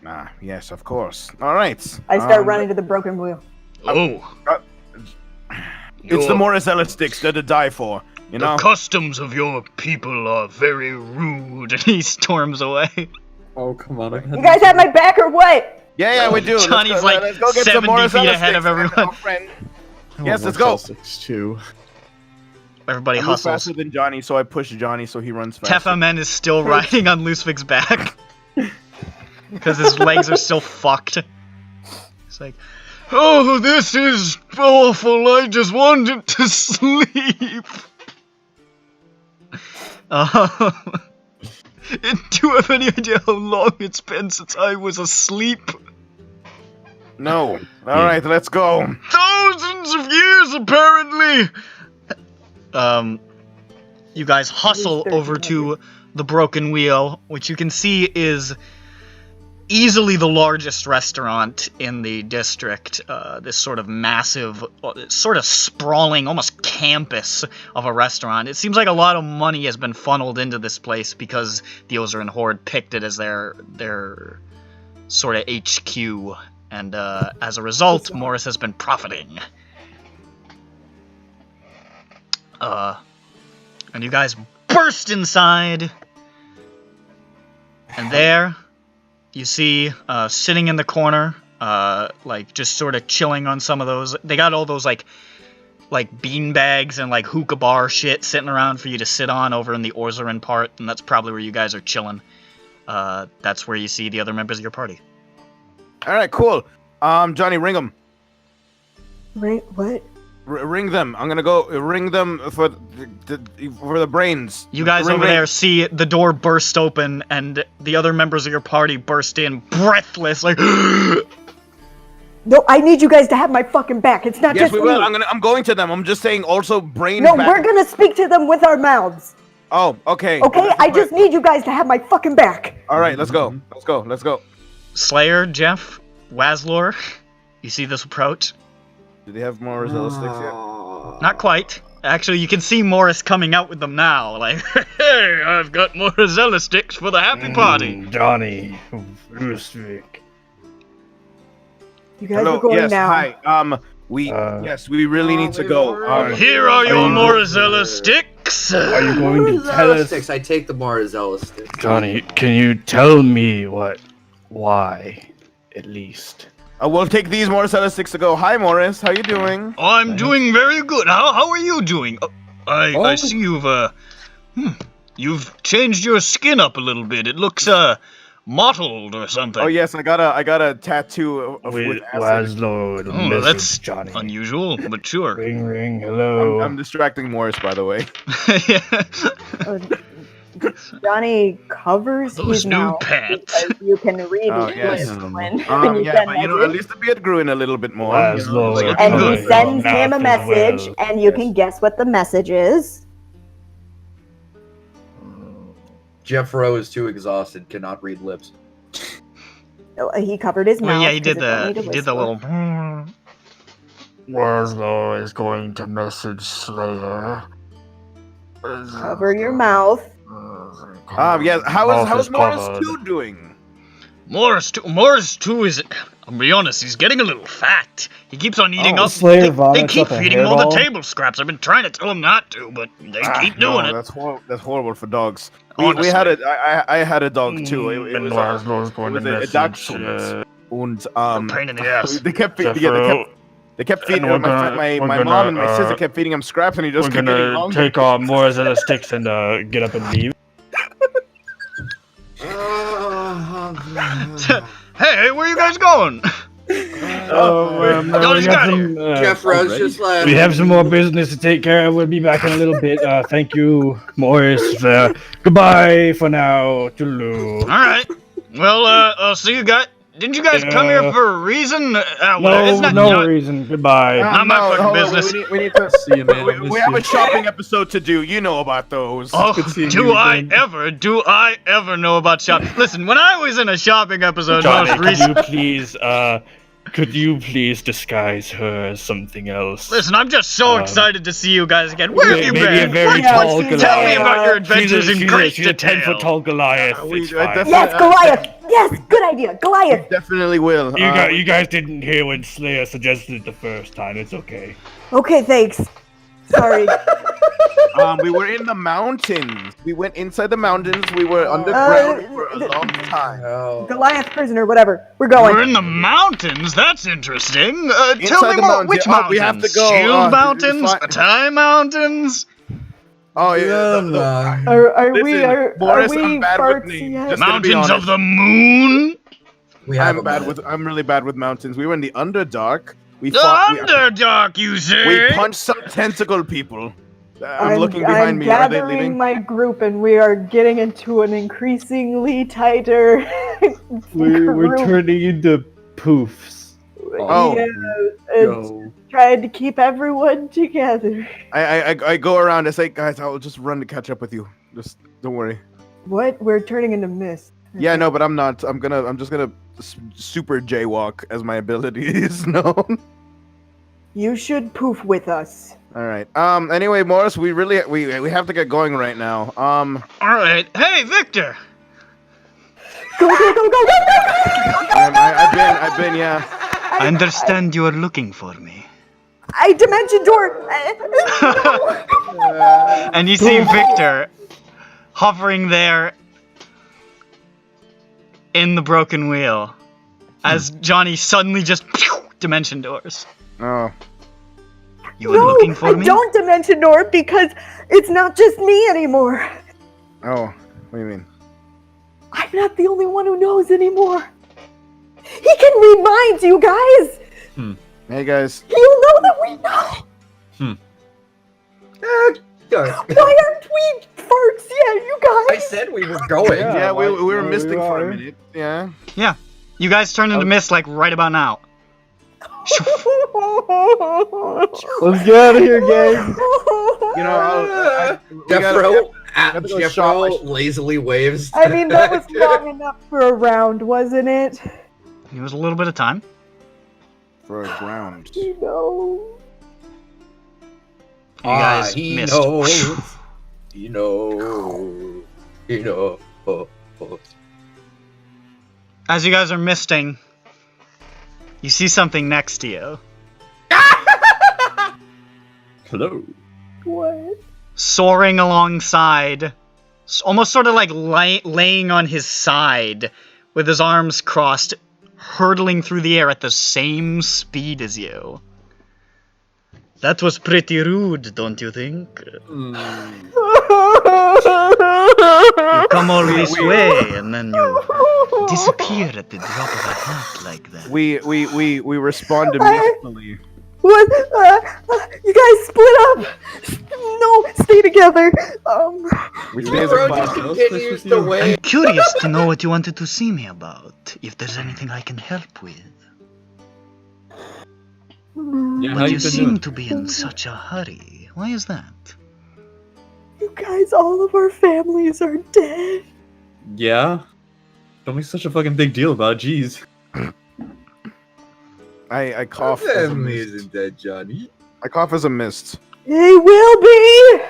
Ah, yes, of course. All right. I start running to the broken wheel. It's the Morizella sticks they're to die for. You know. The customs of your people are very rude. And he storms away. Oh, come on. You guys have my back or what? Yeah, we do. Johnny's let's go get 70 some Morizella feet ahead of sticks, everyone. friend. Yes, let's go. Too. Everybody I move hustles. faster than Johnny, so I push Johnny so he runs faster. Tefamen is still riding on Lucevic's back. Because his legs are still fucked. It's like, oh, this is awful. I just wanted to sleep. Do you have any idea how long it's been since I was asleep? No. All right, let's go. Thousands of years, apparently. You guys hustle over to the Broken Wheel, which you can see is easily the largest restaurant in the district. This sort of massive, sort of sprawling, almost campus of a restaurant. It seems like a lot of money has been funneled into this place because the Ozaran Horde picked it as their sort of HQ, and as a result, Morris has been profiting. And you guys burst inside, and there you see, sitting in the corner, like, just sort of chilling on some of those. They got all those, like bean bags and, like, hookah bar shit sitting around for you to sit on over in the Ozaran part, and that's probably where you guys are chilling. That's where you see the other members of your party. All right, cool. Johnny, ring them. Ring what? Ring them. I'm gonna go ring them for the brains. You guys over there see the door burst open, and the other members of your party burst in, breathless, like. No, I need you guys to have my fucking back. It's not Yes, just we me. will. I'm going to them. I'm just saying. Also, brain. No, back. we're gonna speak to them with our mouths. Oh, okay. Okay, I just need you guys to have my fucking back. All right, let's go. Let's go. Slayer, Jeff, Wazlor, you see this approach? Do they have more Rosella sticks yet? Not quite. Actually, you can see Morris coming out with them now. Like, hey, I've got more Rosella sticks for the happy party. Johnny, Lucevik. You guys are going yes, now. Hi. We really need to go. Here are your Morizella sticks. Are you going to tell us, Sticks. I take the Morizella sticks. Johnny? Can you tell me why, at least? We'll take these Morizella sticks to go. Hi, Morris. How you doing? I'm doing very good. How are you doing? I see you've changed your skin up a little bit. It looks mottled or something. Oh yes, I got a tattoo with acid. Laszlo, the Oh, message, that's Johnny. unusual, but sure. Ring, ring, hello. I'm distracting Morris, by the way. Johnny covers Those his new mouth pants. because you can read Oh, his yes. lips when you Yeah, send but you know, at messages. least the beard grew in a little bit more. Laszlo, You know, And Good. he sends him a Mouth as message, well. and you Yes. can guess what the message is. Jeffro is too exhausted, cannot read lips. He covered his mouth. Well, yeah, he 'cause did it don't the need to he did the whisper. little. Laszlo is going to message Slayer. Cover your mouth. Yes. How's Morris 2 doing? Morris too is. I'll be honest, he's getting a little fat. He keeps on eating up. Slayer They vomits keep up a feeding him all the hairball. table scraps. I've been trying to tell him not to, but they keep doing it. That's horrible for dogs. We Honestly. had I had a dog too. It was Laszlo's going to a Dachshund. And Pain in the ass. they kept feeding him. My mom and my sister kept feeding him scraps, and he just We're kept getting gonna longer. take on more of the sticks and get up and leave. Hey, where you guys going? No, just got here. Jeffro's just like. we have some more business to take care of. We'll be back in a little bit. Thank you, Morris. Goodbye for now. Toodaloo. All right. Well, I'll see you guys. Didn't you guys come here for a reason? It's not, No reason. Goodbye. Not my fucking hold on, business. We need to See you, man. we have a shopping episode to do. You know about those. Oh, Good seeing do you I again. ever know about shopping? Listen, when I was in a shopping episode Johnny, most recently, could you please disguise her as something else? listen, I'm just so excited to see you guys again. Where have you Maybe a been? very Yeah, tall she's- Goliath. Tell me about your adventures in great she's a 10-foot detail. tall Goliath. We- It's fine. definitely- Yes, Goliath! Yes, good idea. Goliath! Definitely will. You guys didn't hear when Slayer suggested it the first time. It's okay. Okay, thanks. Sorry. We were in the mountains. We went inside the mountains. We were underground for a long time. Goliath prisoner, whatever. We're We're going. in the mountains. That's interesting. Tell Inside me the more. mountains. Which Oh, mountains? we have to go, Shield Mountains, fi- Batai Mountains, Oh yeah. Are we Boris, are we I'm bad with farts names. yet? Just gonna be Mountains of honest. the Moon. We have I'm really bad with mountains. We were in the Underdark. We The fought. Underdark, you say? We punched some tentacle people. I'm looking behind I'm me. Are they gathering leaving? my group, and we are getting into an increasingly tighter We're group. turning into poofs. Oh. Yeah, it's trying to keep everyone together. I go around. I say, guys, I'll just run to catch up with you. Just don't worry. What? We're turning into mist. Yeah, no, but I'm not. I'm just gonna super jaywalk as my ability is known. You should poof with us. All right. Anyway, Morris, we have to get going right now. All right. Hey, Victor. Go, go, go, go, go, go! I've been, yeah. I understand you are looking for me. I dimension door. And you see Victor hovering there in the broken wheel as Johnny suddenly just dimension doors. Oh. You were looking for I me? don't dimension door because it's not just me anymore. Oh. What do you mean? I'm not the only one who knows anymore. He can read minds, you guys. Hey, guys. He'll know that we know. Why aren't we farts yet, you I guys? said we were going. Yeah, we were we misting for a are. minute. Yeah. Yeah. You guys turn into mist like right about now. Let's get out of here, gang. You know, Jeffro gotta go shop my lazily waves. I mean, that was long enough for a round, wasn't it? It was a little bit of time. for a ground. You know. You guys he missed. knows. He knows. He knows. As you guys are misting, you see something next to you. Hello. What? Soaring alongside, almost sort of like laying on his side, with his arms crossed, hurtling through the air at the same speed as you. That was pretty rude, don't you think? You come all this way, and then you disappear at the drop of a hat like that? We respond immediately. What? You guys split up. No, stay together. We The stay as a road class. just continues to I'm wait. curious to know what you wanted to see me about. If there's anything I can help with. Yeah, how But you you been seem doing? to be in such a hurry. Why is that? You guys, all of our families are dead. Yeah? Don't make such a fucking big deal about it, jeez. I cough as a Family mist. isn't dead, Johnny. I cough as a mist. They will be.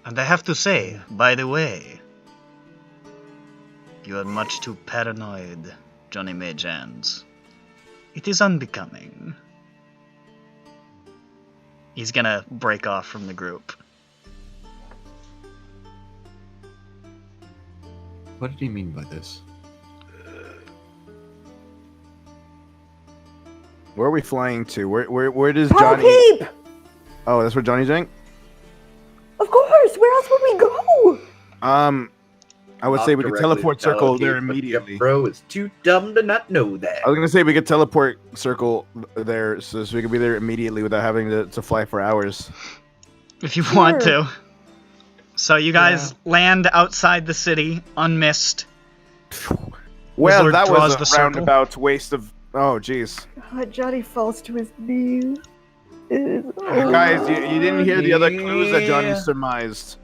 And I have to say, by the way, you are much too paranoid, Johnny Mage Hands. It is unbecoming. He's gonna break off from the group. What did he mean by this? Where are we flying to? Where does Pearl Johnny? Keep. Oh, that's where Johnny's going. Of course. Where else would we go? I would say we could teleport circle there But immediately. Bro is too dumb to not know that. I was gonna say we could teleport circle there, so we could be there immediately without having to fly for hours. If you want Sure. to. So you guys land outside the city, unmissed. Well, Wizard that draws was the a circle. roundabout waste of. Oh, jeez. Johnny falls to his knees. Guys, you didn't hear the other clues that Johnny Yeah. surmised.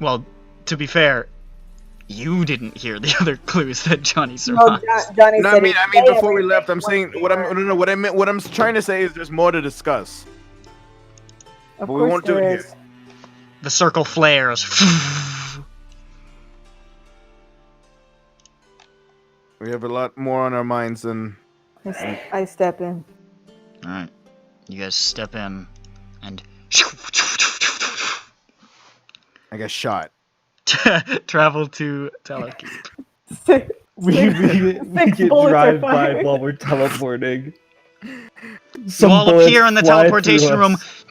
Well, to be fair, you didn't hear the other clues that Johnny No, surmised. Johnny No, said I mean he'd say before we everything left, I'm once saying we what I'm were- no, no, what I meant, what I'm trying to say is there's more to discuss. Of but we course won't do there it here. is. The circle flares. We have a lot more on our minds than. I step in. Alright. You guys step in and I get shot. travel to Telekeep. We Six get bullets are drive by fired. while we're teleporting. You all bullets appear in the fly teleportation through room. us.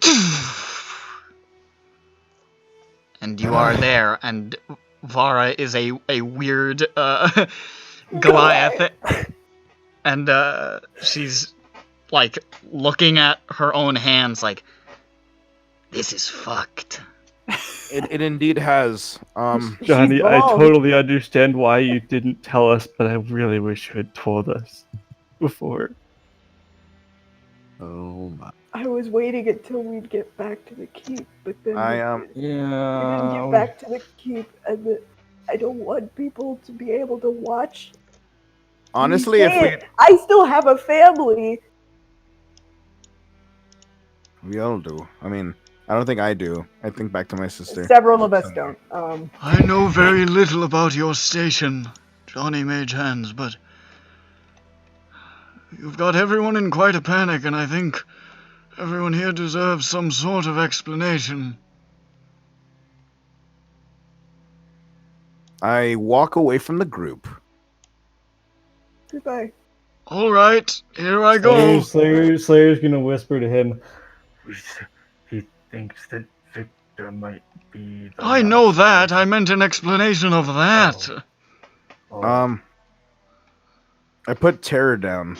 And you are there, and Vara is a weird Goliath. And she's like looking at her own hands like, this is fucked. It indeed has. Johnny, She's I bald. totally understand why you didn't tell us, but I really wish you had told us before. Oh my. I was waiting until we'd get back to the keep, but then we didn't Yeah. get back to the keep, and I don't want people to be able to watch. Honestly, me if say we it. I still have a family. we all do. I mean, I don't think I do. I think back to my sister. Several of us don't. I know very little about your station, Johnny Mage Hands, but you've got everyone in quite a panic, and I think everyone here deserves some sort of explanation. I walk away from the group. Goodbye. All right, here I go. Slayer's gonna whisper to him. He thinks that Victor might be. I know that. I meant an explanation of that. Oh. I put terror down.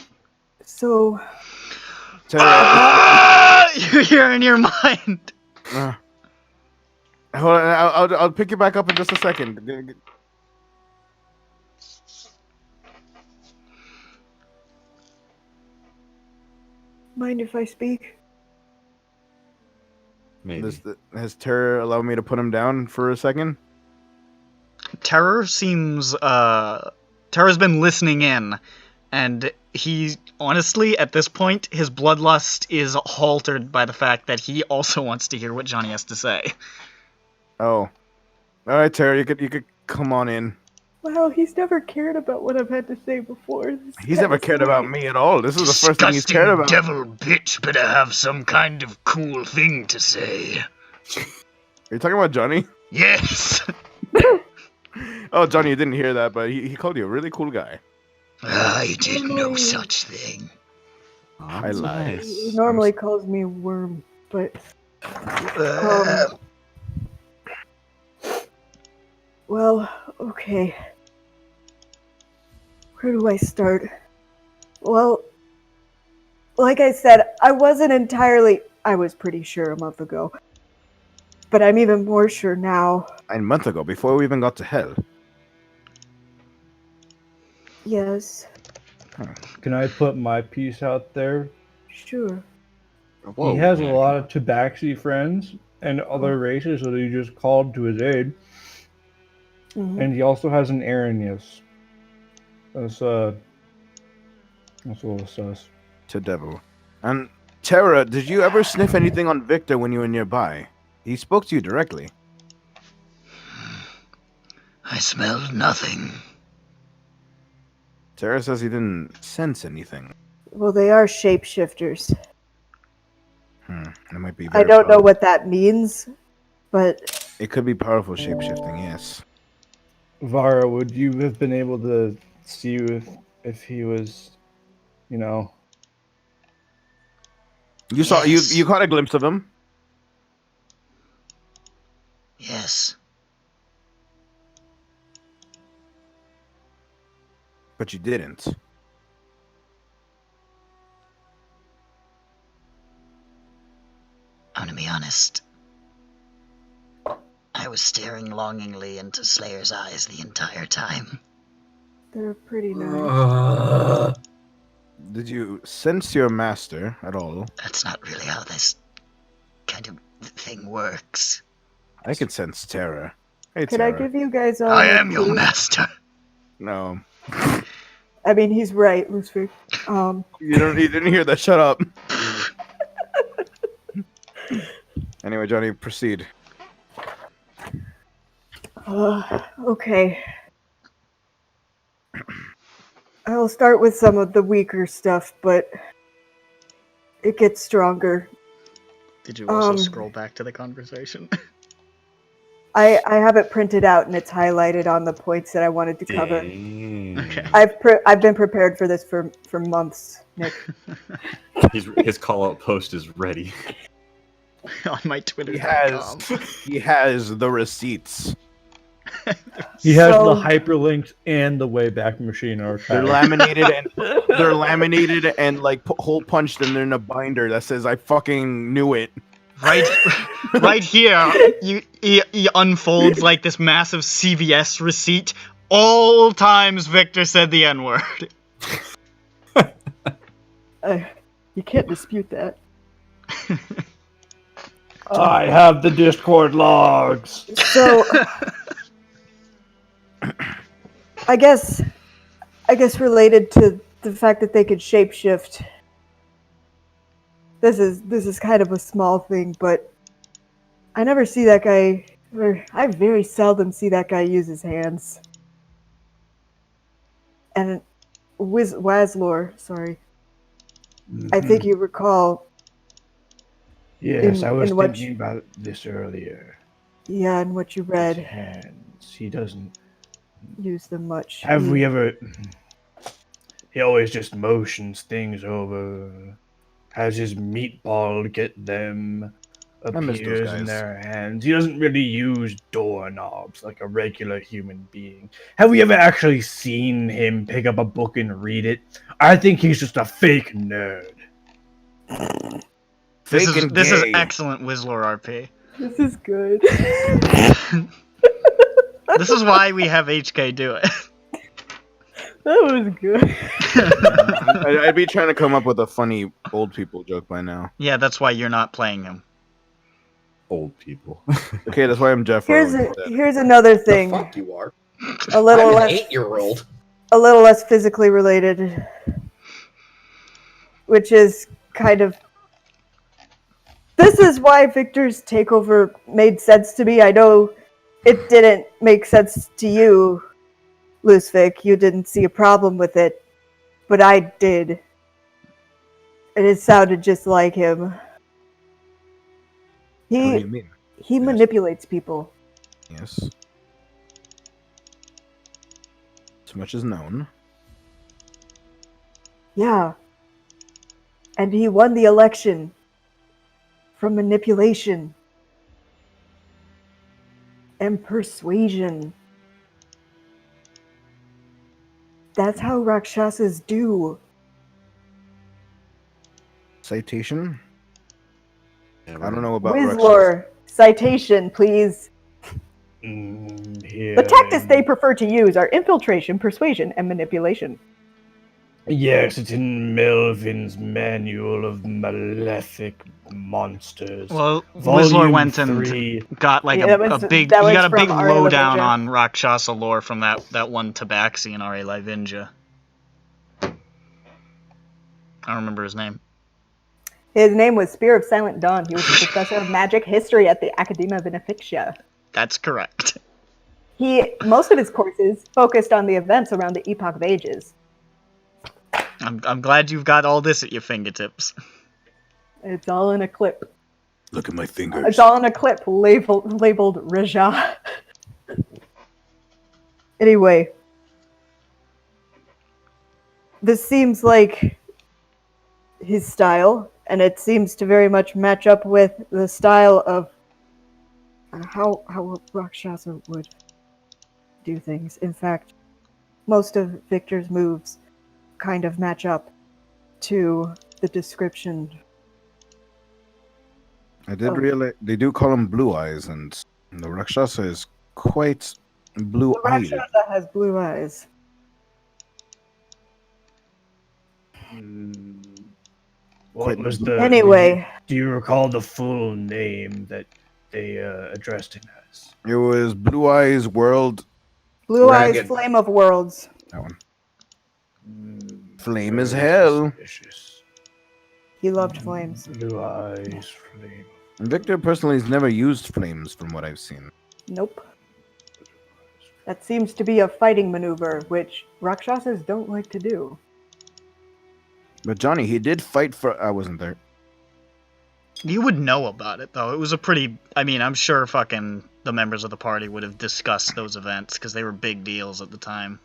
So, Terror. Ah! You hear in your mind. Hold on, I'll pick you back up in just a second. mind if I speak? Maybe. Has terror allowed me to put him down for a second? Terror seems, Terror's been listening in, and he, honestly, at this point, his bloodlust is haltered by the fact that he also wants to hear what Johnny has to say. Oh. Alright, Terror, you could come on in. Well, he's never cared about what I've had to say before. He's never cared about me at all. This is the first thing he's cared about. Devil bitch better have some kind of cool thing to say. Are you talking about Johnny? Yes. Oh, Johnny, you didn't hear that, but he called you a really cool guy. I did no such thing. I lied. He normally calls me Worm, but Well, okay. Where do I start? Well, like I said, I was pretty sure a month ago. But I'm even more sure now. A month ago, before we even got to hell. Yes. Can I put my piece out there? Sure. Whoa. He has a lot of Tabaxi friends and other races that he just called to his aid. Mm-hmm. And he also has an Arrhenius. That's a little sus. To devil. And Terra, did you ever sniff anything on Victor when you were nearby? He spoke to you directly. I smelled nothing. Terra says he didn't sense anything. Well, they are shapeshifters. That might be I don't know what that means, but... It could be powerful shapeshifting, yes. Vara, would you have been able to see if he was, you know... You saw, you caught a glimpse of him? Yes. But you didn't. I'm gonna be honest. I was staring longingly into Slayer's eyes the entire time. They're pretty nice. Did you sense your master at all? That's not really how this kind of thing works. I can sense terror. Hey, Could Terra. I give you guys all I a am your clue? master. No. I mean, he's right, Lucifer. You didn't hear that. Shut up. Anyway, Johnny, proceed. Okay. I'll start with some of the weaker stuff, but it gets stronger. Did you also scroll back to the conversation? I have it printed out and it's highlighted on the points that I wanted to cover. Okay. I've been prepared for this for months, Nick. His call-out post is ready. On my Twitter. He has the receipts. He has the hyperlinks and the Wayback Machine archive. They're laminated and like hole punched, and they're in a binder that says "I fucking knew it." Right here, he unfolds like this massive CVS receipt. All times Victor said the N-word. You can't dispute that. I have the Discord logs. So, I guess related to the fact that they could shapeshift. This is kind of a small thing, but I never see that guy, or I very seldom see that guy use his hands. And Waslor, sorry. I think you recall. Yes, I was thinking about this earlier. Yeah, and what you read. His hands. He doesn't use them much. Have we ever... He always just motions things over. Has his meatball get them. Appears in their hands. He doesn't really use doorknobs like a regular human being. Have we ever actually seen him pick up a book and read it? I think he's just a fake nerd. This is excellent, Whistler RP. This is good. This is why we have HK do it. That was good. I'd be trying to come up with a funny old people joke by now. Yeah, that's why you're not playing him. Old people. Okay, that's why I'm Jeff. Here's another thing. The fuck you are. A little I'm less. an 8-year-old. A little less physically related, which is kind of. This is why Victor's takeover made sense to me. I know it didn't make sense to you, Lucivic. You didn't see a problem with it, but I did. And it sounded just like him. What do you mean? He manipulates people. Yes. As much is known. Yeah. And he won the election from manipulation and persuasion. That's how Rakshasas do. Citation? Yeah, I don't know about Wizlore, citation, please. Here. The tactics they prefer to use are infiltration, persuasion, and manipulation. Yes, it's in Melvin's Manual of Malefic Monsters. Well, Wizlore Volume went 3. and got like Yeah, a big. that He was got a big from Ari lowdown Lavinja. on Rakshasa lore from that one Tabaxi in Ari Lavinja. I don't remember his name. His name was Spear of Silent Dawn. He was a professor of magic history at the Academia Beneficia. That's correct. Most of his courses focused on the events around the Epoch of Ages. I'm glad you've got all this at your fingertips. It's all in a clip. Look at my fingers. It's all in a clip labeled Raja. Anyway, this seems like his style, and it seems to very much match up with the style of how Rakshasa would do things. In fact, most of Victor's moves kind of match up to the description. I did realize they do call him Blue Eyes, and the Rakshasa is quite blue-eyed. The Rakshasa has blue eyes. What was the? Anyway, Do you recall the full name that they addressed him as? It was Blue Eyes World. Blue Eyes, Ragged. Flame of Worlds. That one. Flame as hell. Suspicious. He loved flames. Blue eyes, flame. Victor personally has never used flames from what I've seen. Nope. That seems to be a fighting maneuver, which Rakshasas don't like to do. But Johnny, he did fight for... I wasn't there. You would know about it, though. It was a pretty... I mean, I'm sure fucking the members of the party would have discussed those events, because they were big deals at the time.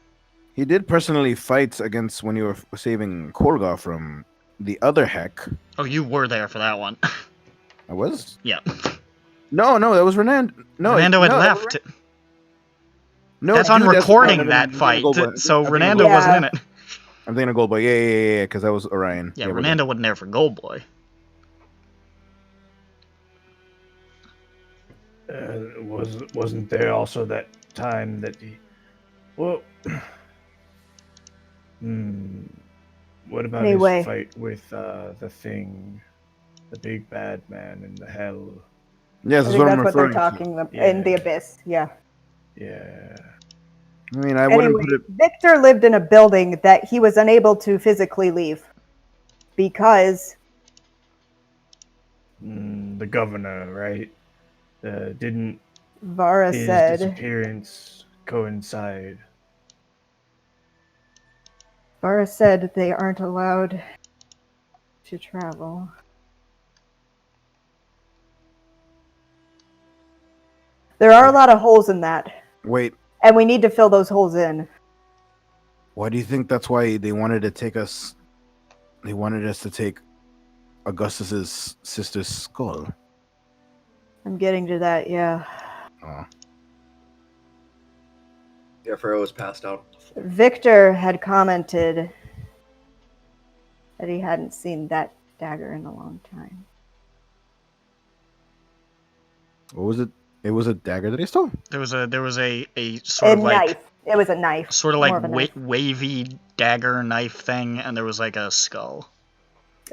He did personally fight against when you were saving Korga from the other heck. Oh, you were there for that one. I was? Yeah. No, that was Renando. No, Renando had left. No, that's on dude, recording, that fight, so Renando wasn't in it. I'm thinking of Goldboy. Yeah, because that was Orion. Yeah, Renando wasn't there for Goldboy. Wasn't there also that time that he... Well... What about his fight with the Thing? The big bad man in the hell? Yes, that's what I'm referring to. That's what they're talking in the Abyss, yeah. Yeah. I mean, I wouldn't put it... Victor lived in a building that he was unable to physically leave. Because... the governor, right? Didn't Vara his said... disappearance coincide? Vara said they aren't allowed to travel. There are a lot of holes in that. Wait. And we need to fill those holes in. Why do you think that's why they wanted to take us... They wanted us to take Augustus's sister's skull? I'm getting to that, yeah. Oh. Yeah, Pharaoh was passed out. Victor had commented that he hadn't seen that dagger in a long time. What was it? It was a dagger that he stole? There was a sort of like... knife. It was a knife. Sort of like wavy dagger knife thing, and there was like a skull.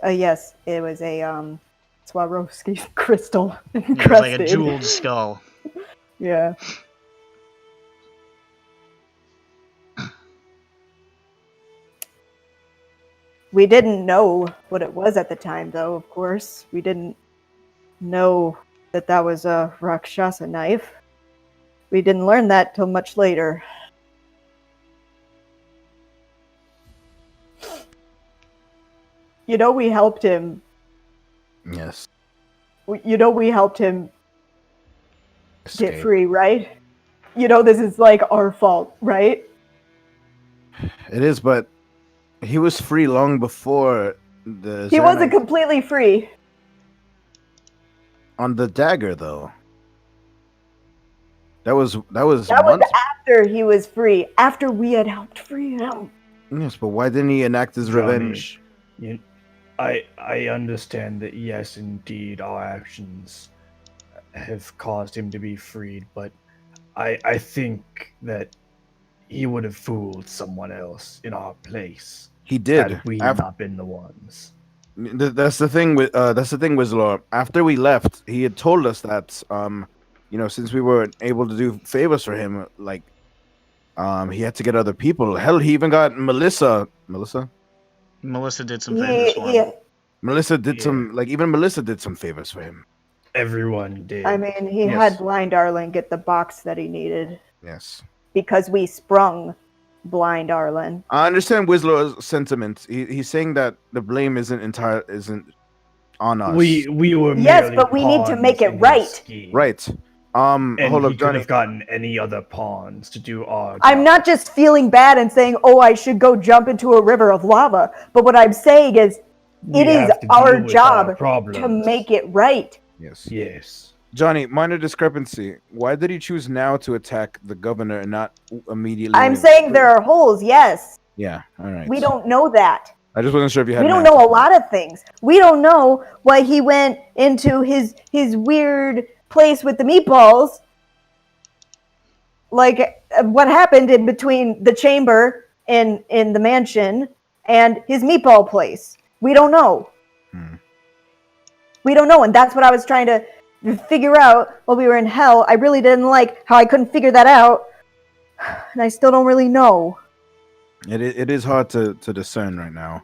Yes, it was a Swarovski crystal encrusted. It was like a jeweled skull. Yeah. We didn't know what it was at the time, though, of course. We didn't know that that was a Rakshasa knife. We didn't learn that till much later. You know, we helped him. Yes. You know, we helped him Escape. get free, right? You know, this is like our fault, right? It is, but he was free long before the... He wasn't completely free. On the dagger, though. That was after he was free. After we had helped free him. Yes, but why didn't he enact his revenge? I understand that, yes, indeed, our actions have caused him to be freed, but I think that he would have fooled someone else in our place. He did. Had we not been the ones. That's the thing with Wizlor. After we left, he had told us that since we weren't able to do favors for him, like he had to get other people. Hell, he even got Melissa did some favors for him. Melissa did Melissa did some favors for him. Everyone did. I mean, he had Blind Arlen get the box that he needed. Yes. Because we sprung Blind Arlen. I understand Wizlor's sentiment. He's saying that the blame isn't on us. We were yes, but we need to make it right. Right. And hold up, he Johnny. could have gotten any other pawns to do our job. I'm not just feeling bad and saying, oh, I should go jump into a river of lava. But what I'm saying is, it is our job to make it right. Yes. Johnny, minor discrepancy. Why did he choose now to attack the governor and not immediately? I'm saying there are holes, yes. Yeah, all right. We don't know that. I just wasn't sure if you had. We don't know a lot of things. We don't know why he went into his weird place with the meatballs. Like what happened in between the chamber in the mansion and his meatball place. We don't know. We don't know, and that's what I was trying to figure out while we were in hell. I really didn't like how I couldn't figure that out, and I still don't really know. It is hard to discern right now.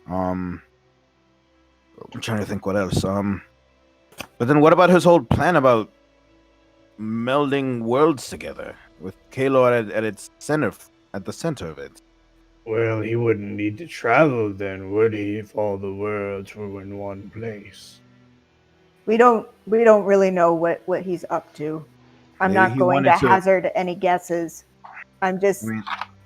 I'm trying to think what else. But then what about his whole plan about melding worlds together with Kalor at the center of it? Well, he wouldn't need to travel then, would he, if all the worlds were in one place? We don't really know what he's up to. I'm not going to hazard any guesses.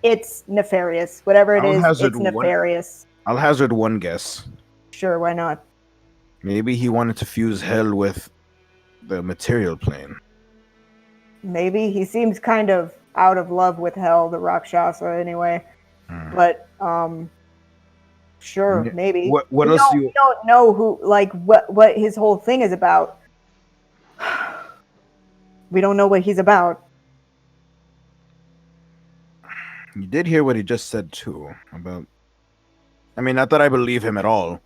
It's nefarious. Whatever it is, it's nefarious. I'll hazard one guess. Sure, why not? Maybe he wanted to fuse hell with the material plane. Maybe. He seems kind of out of love with hell, the Rakshasa, anyway. But, sure, maybe. What else we don't know what his whole thing is about. We don't know what he's about. You did hear what he just said, too, about... I mean, not that I believe him at all.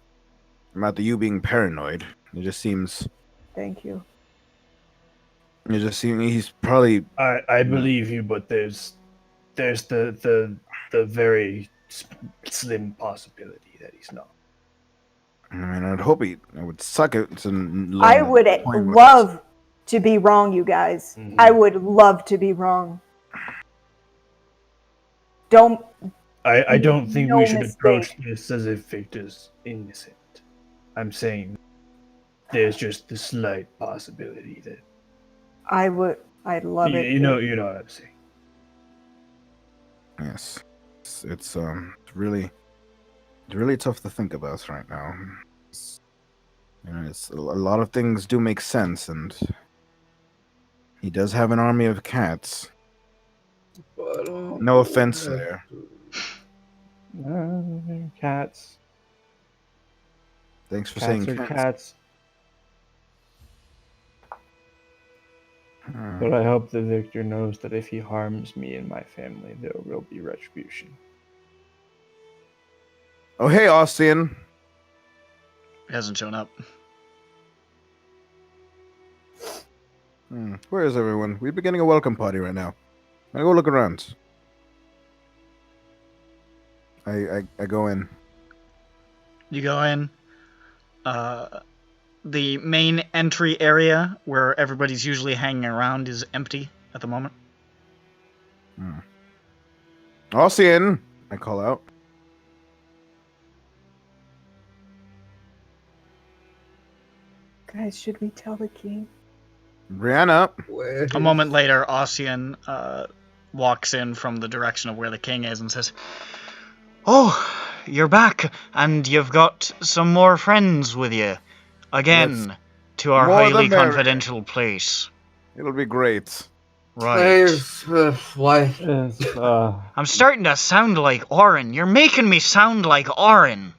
About you being paranoid. It just seems... Thank you. It just seems he's probably... I believe you, but there's the very slim possibility that he's not. I mean, I'd hope it would suck it to... I would love to be wrong, you guys. Mm-hmm. I would love to be wrong. I don't think we should approach this as if Victor's innocent. I'm saying there's just the slight possibility that... I'd love it. You know what I'm saying. Yes. It's really tough to think about right now. It's a lot of things do make sense, and he does have an army of cats. But, no offense there. Cats. Thanks for saying cats. But I hope that Victor knows that if he harms me and my family, there will be retribution. Oh, hey, Austin. He hasn't shown up. Where is everyone? We're beginning a welcome party right now. I go look around. I go in. You go in. The main entry area where everybody's usually hanging around is empty at the moment. Austin! I call out. Guys, should we tell the king? Brianna! A moment later, Ossian walks in from the direction of where the king is and says, "Oh, you're back, and you've got some more friends with you. Again, to our highly confidential place." It'll be great. Right. Why? I'm starting to sound like Orin. You're making me sound like Orin.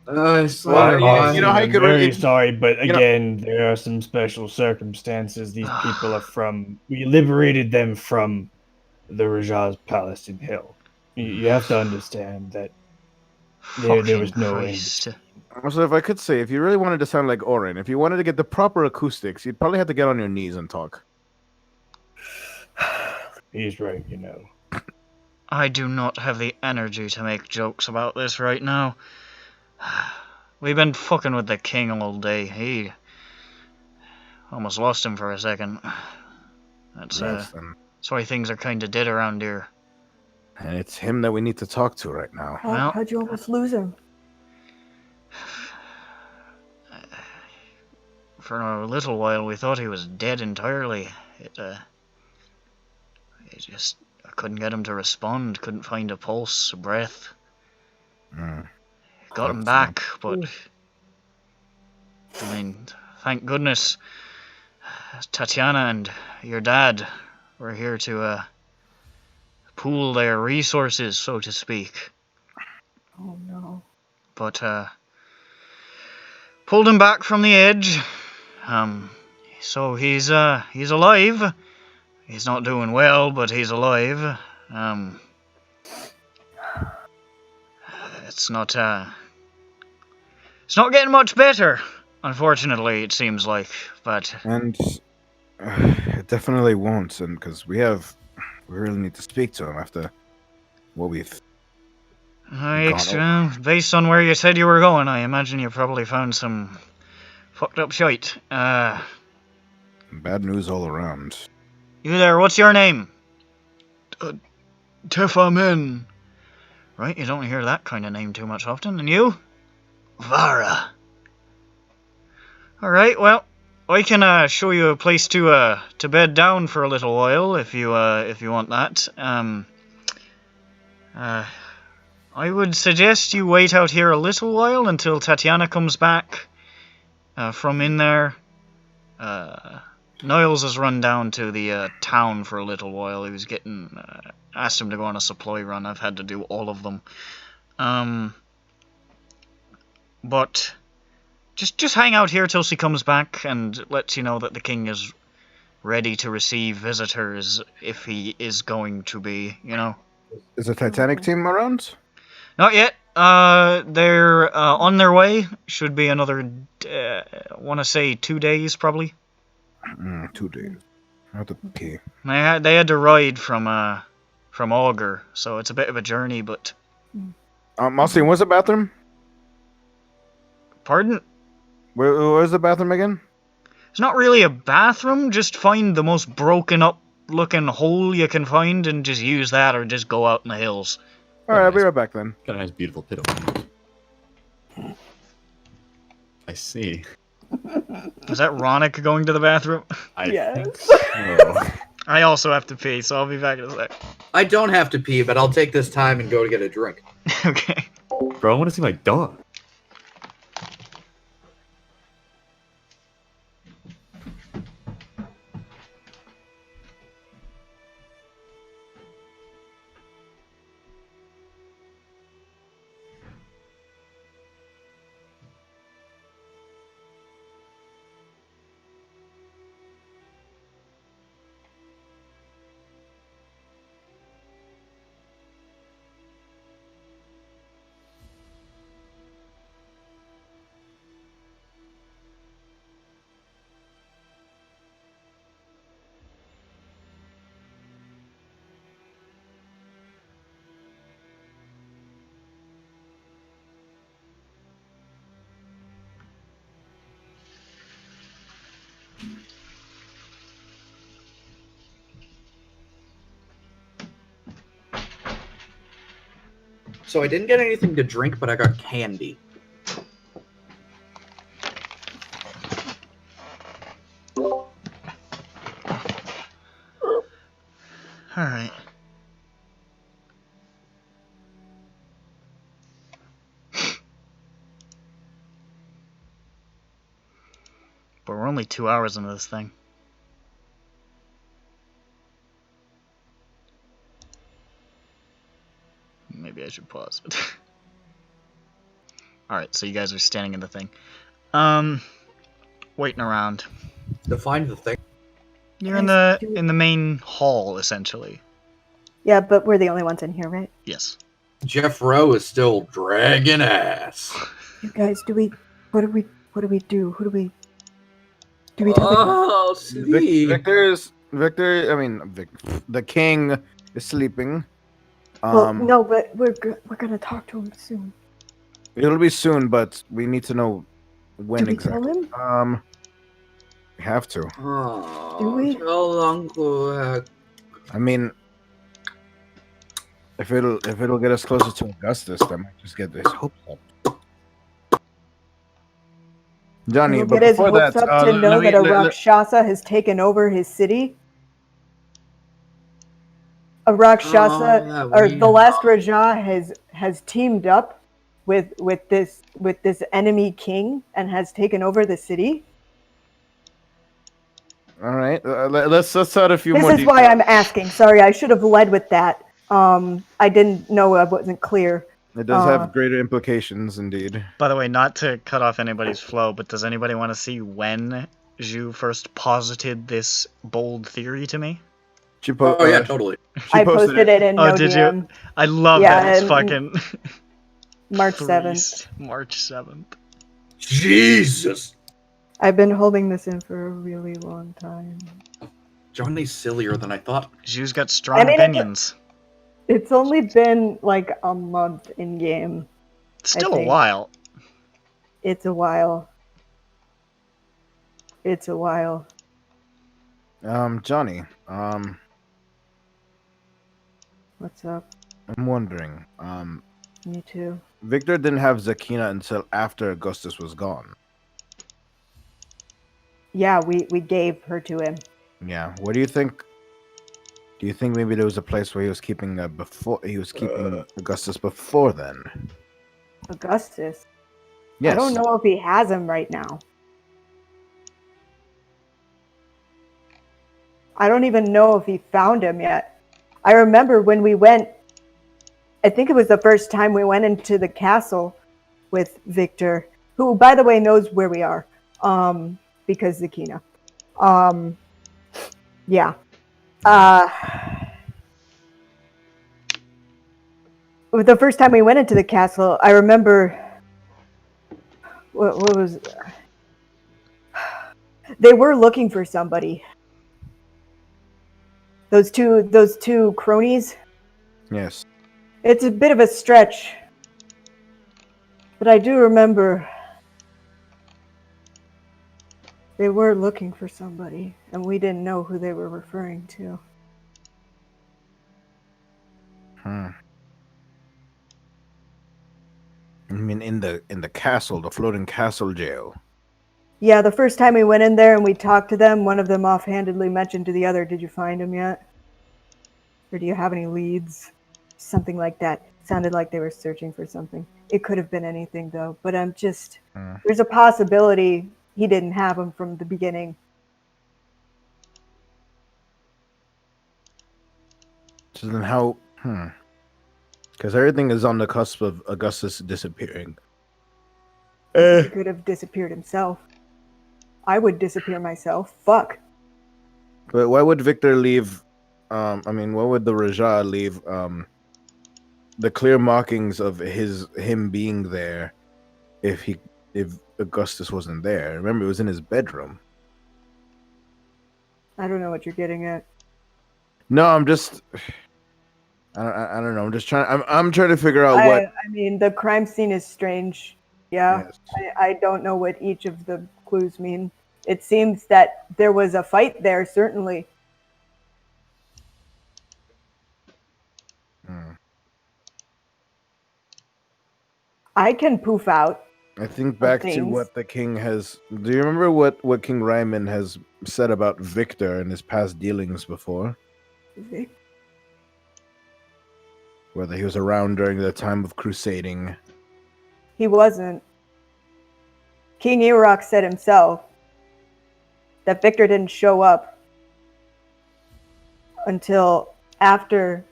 I swear, you know how you I'm could very sorry, but you know- again, there are some special circumstances. These people are from. We liberated them from the Rajah's palace in Hill. You have to understand that there was no in Christ. So if I could say, if you really wanted to sound like Orin, if you wanted to get the proper acoustics, you'd probably have to get on your knees and talk. He's right, you know. I do not have the energy to make jokes about this right now. We've been fucking with the king all day. He almost lost him for a second. That's why things are kinda dead around here. And it's him that we need to talk to right now. Well, How'd you almost lose him? For a little while we thought he was dead entirely. I couldn't get him to respond, couldn't find a pulse, a breath. Got him back, but I mean, thank goodness Tatiana and your dad were here to pool their resources, so to speak. Oh no. But pulled him back from the edge. So he's alive. He's not doing well, but he's alive. It's not getting much better, unfortunately, it seems like, but... And it definitely won't, and because we really need to speak to him after what we've... based on where you said you were going, I imagine you probably found some fucked up shite. Bad news all around. You there, what's your name? Tefamen. Right, you don't hear that kind of name too much often. And you? Vara. Alright, well, I can show you a place to bed down for a little while if you want that. I would suggest you wait out here a little while until Tatiana comes back from in there. Niles has run down to the town for a little while. He was getting... asked him to go on a supply run. I've had to do all of them. But just hang out here till she comes back and lets you know that the king is ready to receive visitors if he is going to be, you know. Is the Titanic team around? Not yet. They're on their way. Should be another, want to say 2 days, probably. 2 days. Okay. They had to ride from Augur, so it's a bit of a journey, but... Austin, where's the bathroom? Pardon? Where's the bathroom again? It's not really a bathroom, just find the most broken up looking hole you can find and just use that, or just go out in the hills. Alright, I'll be right back then. Got a nice beautiful pit over here. I see. Is that Ronick going to the bathroom? I Yes. think so. I also have to pee, so I'll be back in a sec. I don't have to pee, but I'll take this time and go to get a drink. Okay. Bro, I want to see my dog. So I didn't get anything to drink, but I got candy. Alright. But we're only 2 hours into this thing. as you pause. Alright, so you guys are standing in the thing. Waiting around. Define the thing. You're in the main hall, essentially. Yeah, but we're the only ones in here, right? Yes. Jeff Rowe is still dragging ass. You guys, what do we do? Who do we Oh, sleep. The king is sleeping. Well, no, but we're gonna talk to him soon. It'll be soon, but we need to know when Do we exactly. tell him? We have to. Oh, Do we? tell Uncle Heck. I mean, if it'll get us closer to Augustus, that might just get his hopes up. Johnny, He'll but get his before hopes that, up to know that a Rakshasa has taken over his city. A Rakshasa, or the last Raja has teamed up with this enemy king and has taken over the city. All right, let's start a few more. This is why I'm asking. Sorry, I should have led with that. I didn't know I wasn't clear. It does have greater implications, indeed. By the way, not to cut off anybody's flow, but does anybody want to see when Zhu first posited this bold theory to me? Oh yeah, totally. I posted it in did DM. you? I love that. It's fucking March 7th. March 7th. Jesus. I've been holding this in for a really long time. Johnny's sillier than I thought. Zhu's got strong opinions. It's only been like a month in game. Still a while. It's a while. It's a while. Johnny, What's up? I'm wondering. Me too. Victor didn't have Zakina until after Augustus was gone. Yeah, we gave her to him. Yeah. What do you think? Do you think maybe there was a place where he was keeping Augustus before then? Augustus? Yes. I don't know if he has him right now. I don't even know if he found him yet. I remember when we went, I think it was the first time we went into the castle with Victor, who, by the way, knows where we are, because Zakina. Yeah. The first time we went into the castle, I remember, what was, they were looking for somebody. Those two cronies. Yes. It's a bit of a stretch, but I do remember they were looking for somebody, and we didn't know who they were referring to. I mean, in the castle, the floating castle jail. Yeah, the first time we went in there and we talked to them, one of them offhandedly mentioned to the other, "Did you find him yet? Or do you have any leads?" Something like that. Sounded like they were searching for something. It could have been anything, though. But I'm just... There's a possibility he didn't have him from the beginning. So then how... Because everything is on the cusp of Augustus disappearing. He could have disappeared himself. I would disappear myself. Fuck. But why would Victor leave... why would the Raja leave the clear markings of him being there if Augustus wasn't there? Remember, it was in his bedroom. I don't know what you're getting at. No, I'm just... I don't know. I'm just trying... I'm trying to figure out what... I mean, the crime scene is strange. Yeah. Yes. I don't know what each of the clues mean. It seems that there was a fight there, certainly. I can poof out. I think back to what the king has... Do you remember what King Ryman has said about Victor and his past dealings before? Whether he was around during the time of crusading. He wasn't. King Iraq said himself that Victor didn't show up until after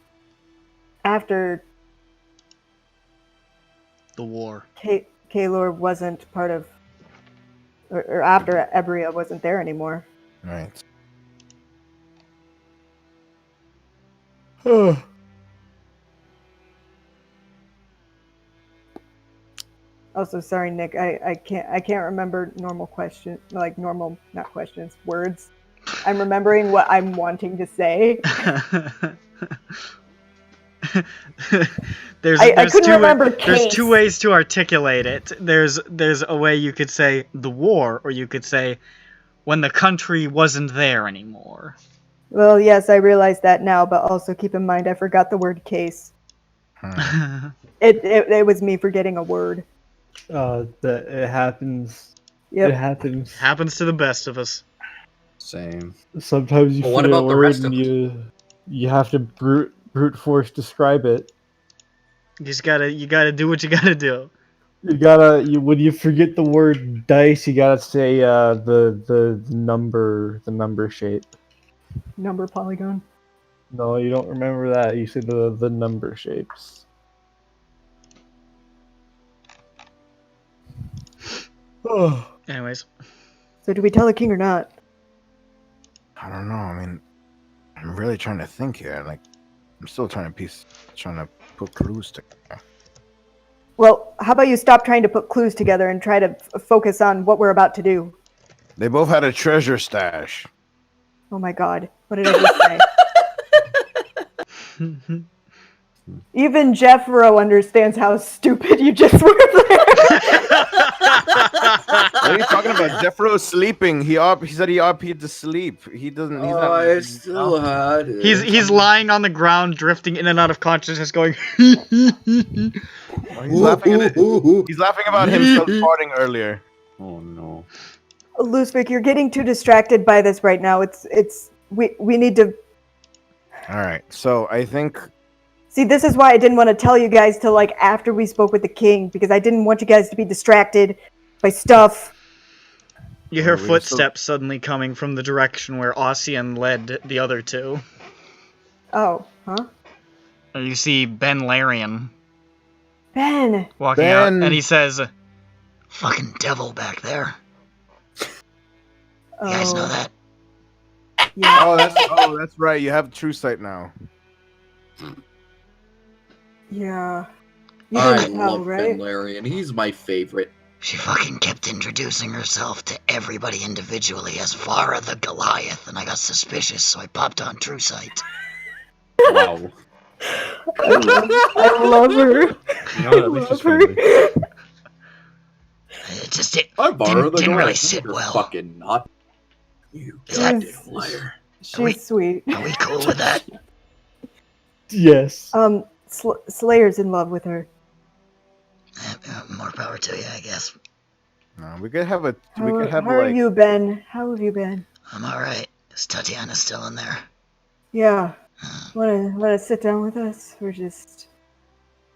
The war. Kaelor wasn't part of, or after Ebria wasn't there anymore. Right. Also, sorry, Nick. I can't remember normal not questions, words. I'm remembering what I'm wanting to say. I couldn't remember case. There's two ways to articulate it. There's a way you could say the war, or you could say when the country wasn't there anymore. Well, yes, I realize that now, but also keep in mind I forgot the word case. It was me forgetting a word. It happens. Yep. It happens. Happens to the best of us. Same. Sometimes you forget a word and you have to brute force describe it. You gotta do what you gotta do. When you forget the word dice, you gotta say the number shape. Number polygon. No, you don't remember that. You say the number shapes. Anyways. So do we tell the king or not? I don't know. I mean, I'm really trying to think here. Like, I'm still trying to put clues together. Well, how about you stop trying to put clues together and try to focus on what we're about to do? They both had a treasure stash. Oh my god. What did I just say? Even Jeffro understands how stupid you just were there. What are you talking about? Jeffro's sleeping. He said he RP'd to sleep. He doesn't. He's not. I still had it. He's lying on the ground, drifting in and out of consciousness, going. He's laughing at it. He's laughing about himself farting earlier. Oh no. Lusvik, you're getting too distracted by this right now. We need to. All right. So I think. See, this is why I didn't want to tell you guys till like after we spoke with the king, because I didn't want you guys to be distracted by stuff. You hear footsteps suddenly coming from the direction where Ossian led the other two. Oh, huh? And you see Ben Larian. Ben! Walking out, and he says, "Fucking devil back there. You guys know that?" Yeah. Oh, that's right. You have True Sight now. Yeah. You I didn't tell, love right? Ben Larian. He's my favorite. She fucking kept introducing herself to everybody individually as Vara the Goliath, and I got suspicious, so I popped on True Sight. Wow. I love her. You know, at least it's friendly. It just didn't really sit You're well. fucking not. You Is that- goddamn liar. She's sweet. Are we cool with that? Yes. Slayer's in love with her. More power to you, I guess. No, we could have a. How have you been? How have you been? I'm alright. Is Tatiana still in there? Yeah. Wanna sit down with us? We're just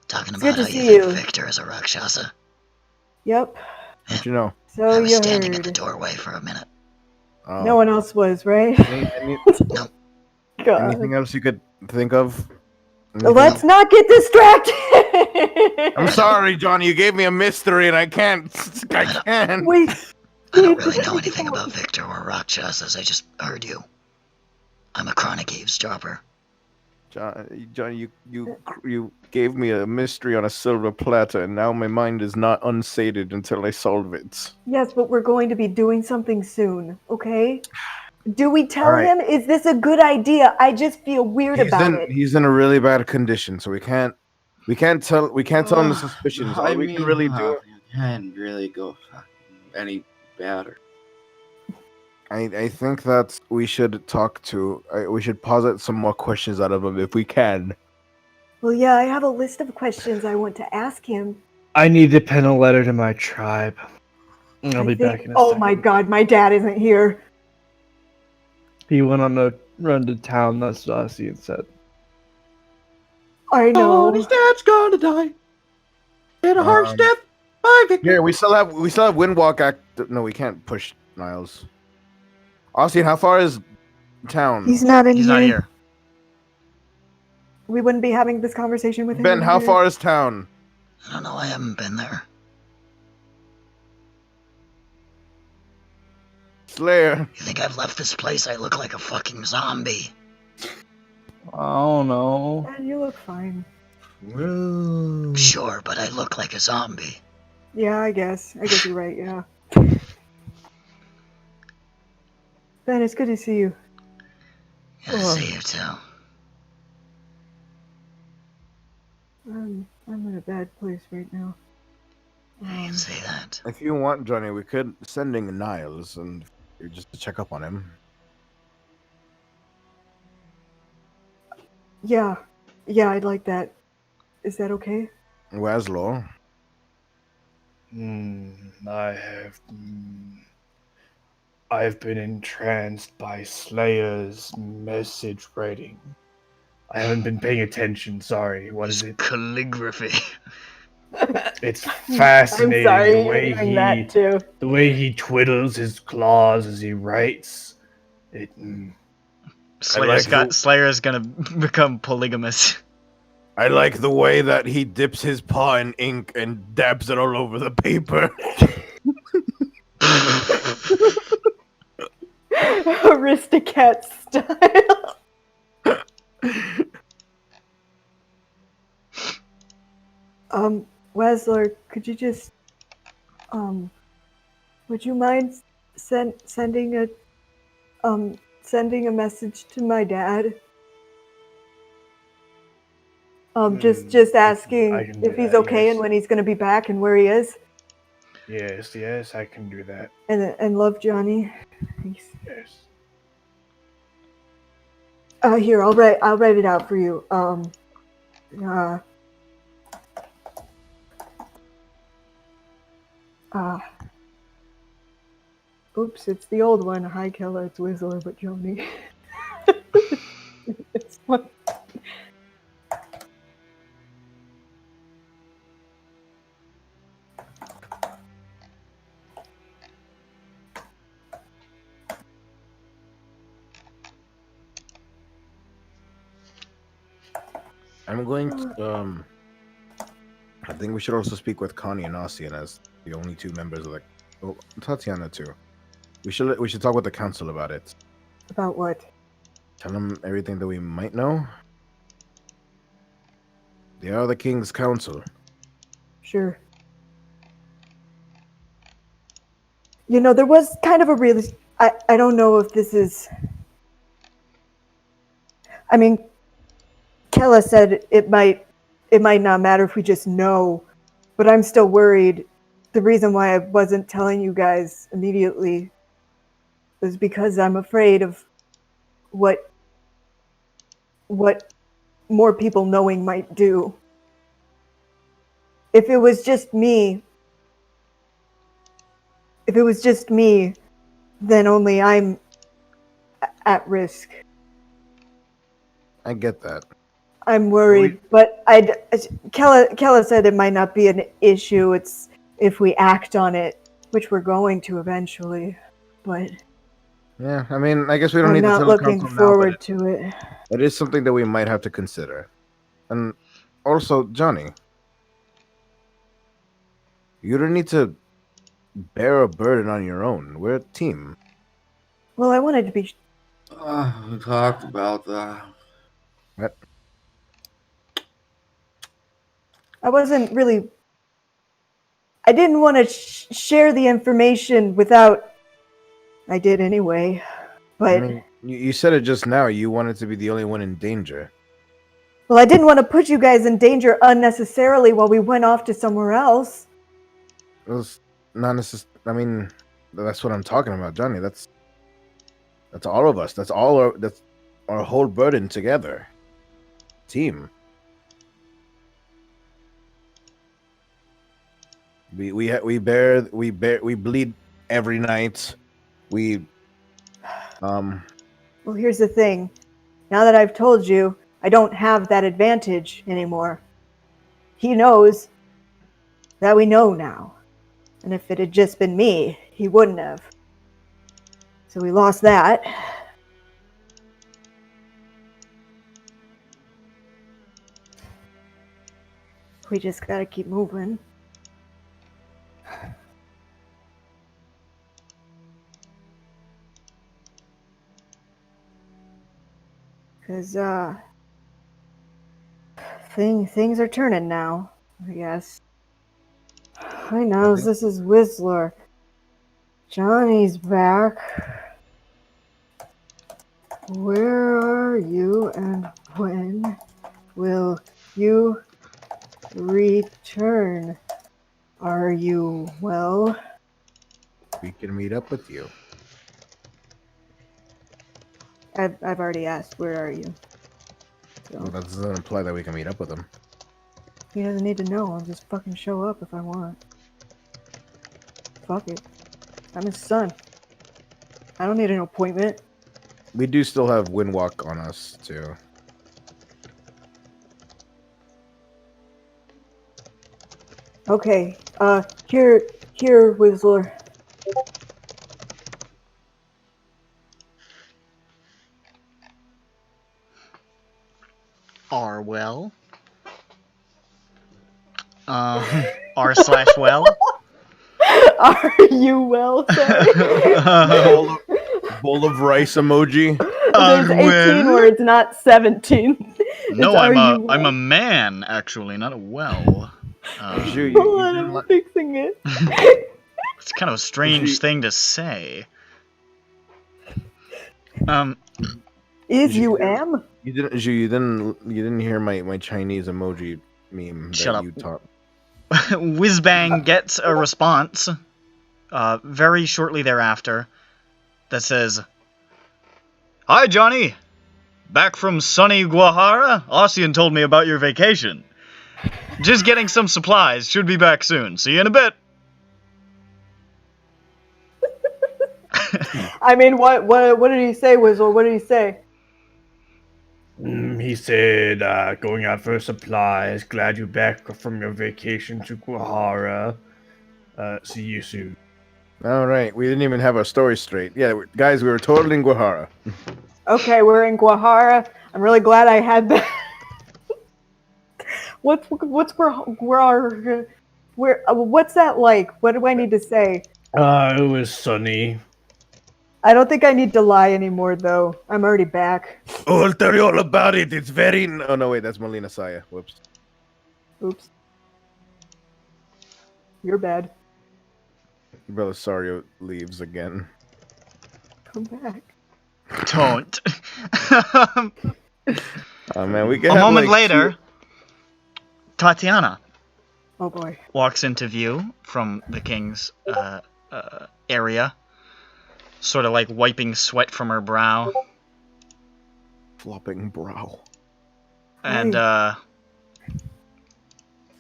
Talking It's about good how to you see think you. Victor is a Rakshasa. Yep. How'd you know? So I was you standing at heard. the doorway for a minute. Oh. No one else was, right? No. God. Anything else you could think of? Let's not get distracted. I'm sorry, Johnny. You gave me a mystery, and I can't. I can't. Wait. I don't really know anything about Victor or Rakshasas. I just heard you. I'm a chronic eavesdropper. Johnny, you gave me a mystery on a silver platter, and now my mind is not unsated until I solve it. Yes, but we're going to be doing something soon, okay? Do we tell him? Is this a good idea? I just feel weird about it. He's in a really bad condition, so we can't tell him the suspicions. All we can really do. You can't really go any better. I think that we should we should posit some more questions out of him if we can. Well, yeah, I have a list of questions I want to ask him. I need to pen a letter to my tribe. I'll be back in a second. My god, my dad isn't here. He went on a run to town, that's what Ossian said. I know. Oh, his dad's gonna die. In a harsh death by Victor. Here, we still have Windwalk No, we can't push Niles. Ossian, how far is town? He's not in He's here. not here. We wouldn't be having this conversation with him. Ben, how far is town? I don't know, I haven't been there. Slayer. You think I've left this place? I look like a fucking zombie. I don't know. And you look fine. Rude. Sure, but I look like a zombie. Yeah, I guess. I guess you're right, yeah. Ben, it's good to see you. Yeah, see you too. I'm in a bad place right now. I can see that. If you want, Johnny, we could send in Niles and just to check up on him. Yeah, I'd like that. Is that okay? Wazlaw. I've been entranced by Slayer's message writing. I haven't been paying attention, sorry. What is it? Calligraphy. It's fascinating. I'm sorry, you're doing that too. The way he twiddles his claws as he writes. Slayer's gonna become polygamous. I like the way that he dips his paw in ink and dabs it all over the paper. Aristocat style. Wesler, could you just, would you mind sending a message to my dad? Just asking if he's okay, yes, and when he's going to be back and where he is. Yes, I can do that. And love Johnny. Thanks. Yes. Here, I'll write it out for you. Oops, it's the old one. Hi, Keller, it's Whistler, but Johnny. It's fun. I'm going to, I think we should also speak with Connie and Ossian as the only two members of the, oh, Tatiana too. We should talk with the council about it. About what? Tell them everything that we might know. They are the king's council. Sure. You know, there was kind of a really, I don't know if this is, I mean, Kella said it might not matter if we just know, but I'm still worried. The reason why I wasn't telling you guys immediately was because I'm afraid of what more people knowing might do. If it was just me, then only I'm at risk. I get that. I'm worried, but Kella said it might not be an issue. It's if we act on it, which we're going to eventually. But yeah, I mean, I guess we don't need to tell the council now. I'm not looking forward to it. It is something that we might have to consider. And also, Johnny, you don't need to bear a burden on your own. We're a team. Well, I wanted to be. We talked about that. What? I wasn't really. I didn't want to share the information without. I did anyway, but. I mean, you said it just now. You wanted to be the only one in danger. Well, I didn't want to put you guys in danger unnecessarily while we went off to somewhere else. It was not necessarily. I mean, that's what I'm talking about, Johnny. That's all of us. That's our whole burden together. Team. We bleed every night. Well, here's the thing. Now that I've told you, I don't have that advantage anymore. He knows that we know now. And if it had just been me, he wouldn't have. So we lost that. We just gotta keep moving. Cause things are turning now, I guess. I know, this is Whistler. Johnny's back. Where are you and when will you return? Are you well? We can meet up with you. I've already asked, where are you? So, Well, that doesn't imply that we can meet up with him. he doesn't need to know. I'll just fucking show up if I want. Fuck it. I'm his son. I don't need an appointment. We do still have Windwalk on us, too. Okay, here, Whistler. R-well. R/well. Are you well, sorry? Bowl of rice emoji. There's 18 words, not 17. No, I'm a man, actually, not a well. Hold on, I'm fixing it. It's kind of a strange thing to say. Is you am? You didn't hear my Chinese emoji meme Shut that up. you taught. Whizbang gets a response very shortly thereafter that says, "Hi, Johnny. Back from sunny Guajara? Ossian told me about your vacation. Just getting some supplies. Should be back soon. See you in a bit." I mean, what did he say, Whistler? What did he say? He said, going out for supplies. Glad you're back from your vacation to Guajara. See you soon. All right, we didn't even have our story straight. Yeah, guys, we were totally in Guajara. Okay, we're in Guajara. I'm really glad I had that. What's that like? What do I need to say? It was sunny. I don't think I need to lie anymore, though. I'm already back. Oh, I'll tell you all about it. It's very... Oh, no, wait, that's Molina Saya. Whoops. Oops. You're bad. Belisario leaves again. Come back. Don't. Oh, man, we can A have, moment like, later, Tatiana Oh, boy. walks into view from the king's area, sort of like wiping sweat from her brow. Flopping brow. And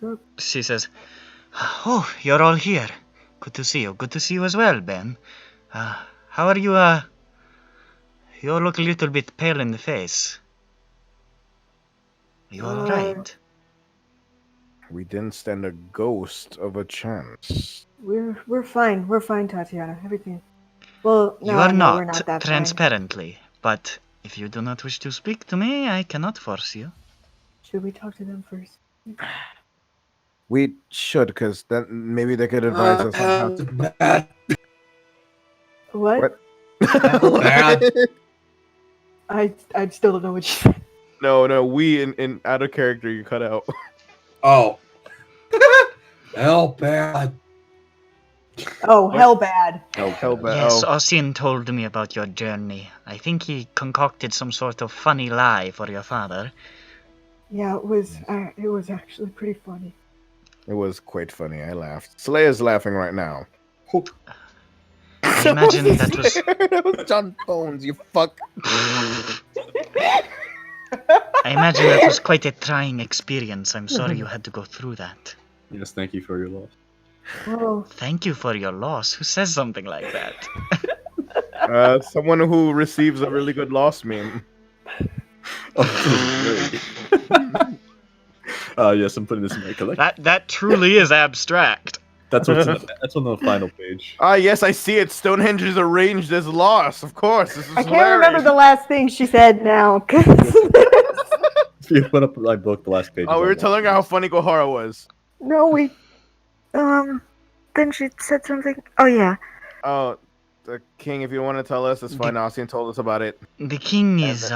So, she says, "Oh, you're all here. Good to see you. Good to see you as well, Ben. How are you? You look a little bit pale in the face. Are you all right?" We didn't stand a ghost of a chance. we're fine. We're fine, Tatiana. Everything. Well, no, You are no, we're not, not that fine. transparently, but if you do not wish to speak to me, I cannot force you. Should we talk to them first? We should, because then maybe they could advise us on how to... What? Bad. I still don't know what you said. No, we in out of character, you cut out. Oh. Hell bad. Oh, hell bad. Hell bad. Yes, Oh. Ossian told me about your journey. I think he concocted some sort of funny lie for your father. Yeah, it was actually pretty funny. It was quite funny. I laughed. Slayer's laughing right now. I imagine that was... That was John Bones, you fuck. I imagine that was quite a trying experience. I'm sorry you had to go through that. Yes, thank you for your loss. Whoa. Thank you for your loss. Who says something like that? Someone who receives a really good loss meme. Yes, I'm putting this in my collection. That truly is abstract. That's on the final page. Ah, yes, I see it. Stonehenge is arranged as loss. Of course, this is I can't remember the last thing she said now. You put up my book, the last page. Oh, we were telling her how funny Gohara was. No, we. Then she said something. Oh yeah. Oh, the king. If you want to tell us, it's fine. Ossian told us about it. The king is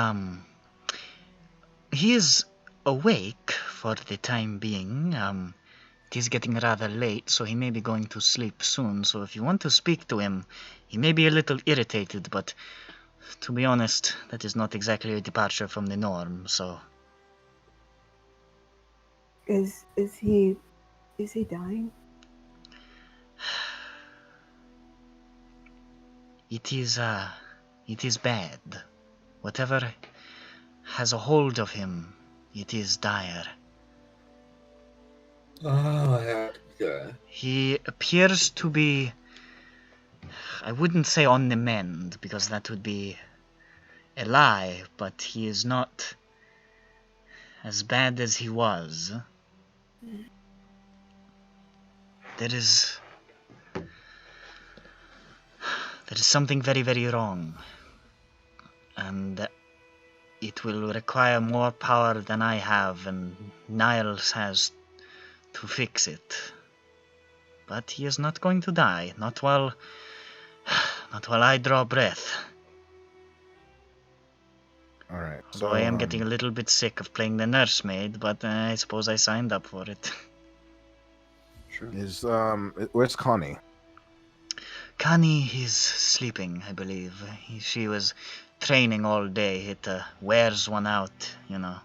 he is awake for the time being. It is getting rather late, so he may be going to sleep soon. So if you want to speak to him, he may be a little irritated, but to be honest, that is not exactly a departure from the norm. So Is he dying? it is bad. Whatever has a hold of him, it is dire. Oh, yeah. He appears to be, I wouldn't say on the mend, because that would be a lie, but he is not as bad as he was. There is something very, very wrong, and it will require more power than I have, and Niles has to fix it. But he is not going to die, not while I draw breath. Alright. So I am getting a little bit sick of playing the nursemaid, but I suppose I signed up for it. Sure. Where's Connie? Connie is sleeping, I believe. She was training all day. It wears one out, you know.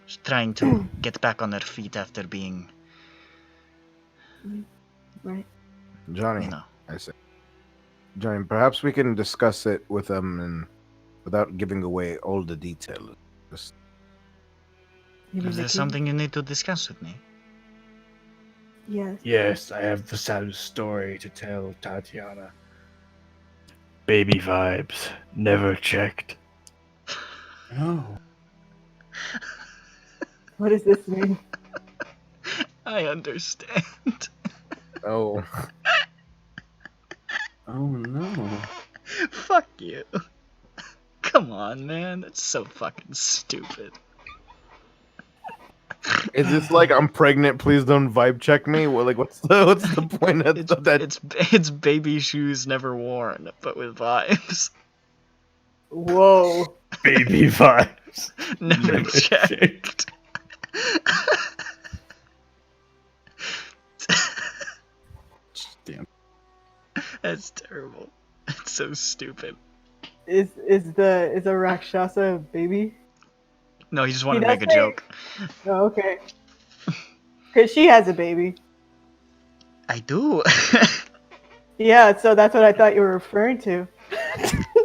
She's trying to get back on her feet after being... Right. Johnny, You know. I say. Johnny, perhaps we can discuss it with them and without giving away all the details. Just... Is there something you need to discuss with me? Yes. Yes, I have the saddest story to tell, Tatiana. Baby vibes. Never checked. Oh. What does this mean? I understand. Oh. Oh no. Fuck you. Come on, man. That's so fucking stupid. Is this like I'm pregnant? Please don't vibe check me. Well, like, what's the point of that? It's baby shoes never worn, but with vibes. Whoa. Baby vibes. Never checked. Damn. That's terrible. That's so stupid. Is a Rakshasa a baby? No, he just wanted He to make a does say- joke. Oh, okay. Cause she has a baby. I do. Yeah, so that's what I thought you were referring to.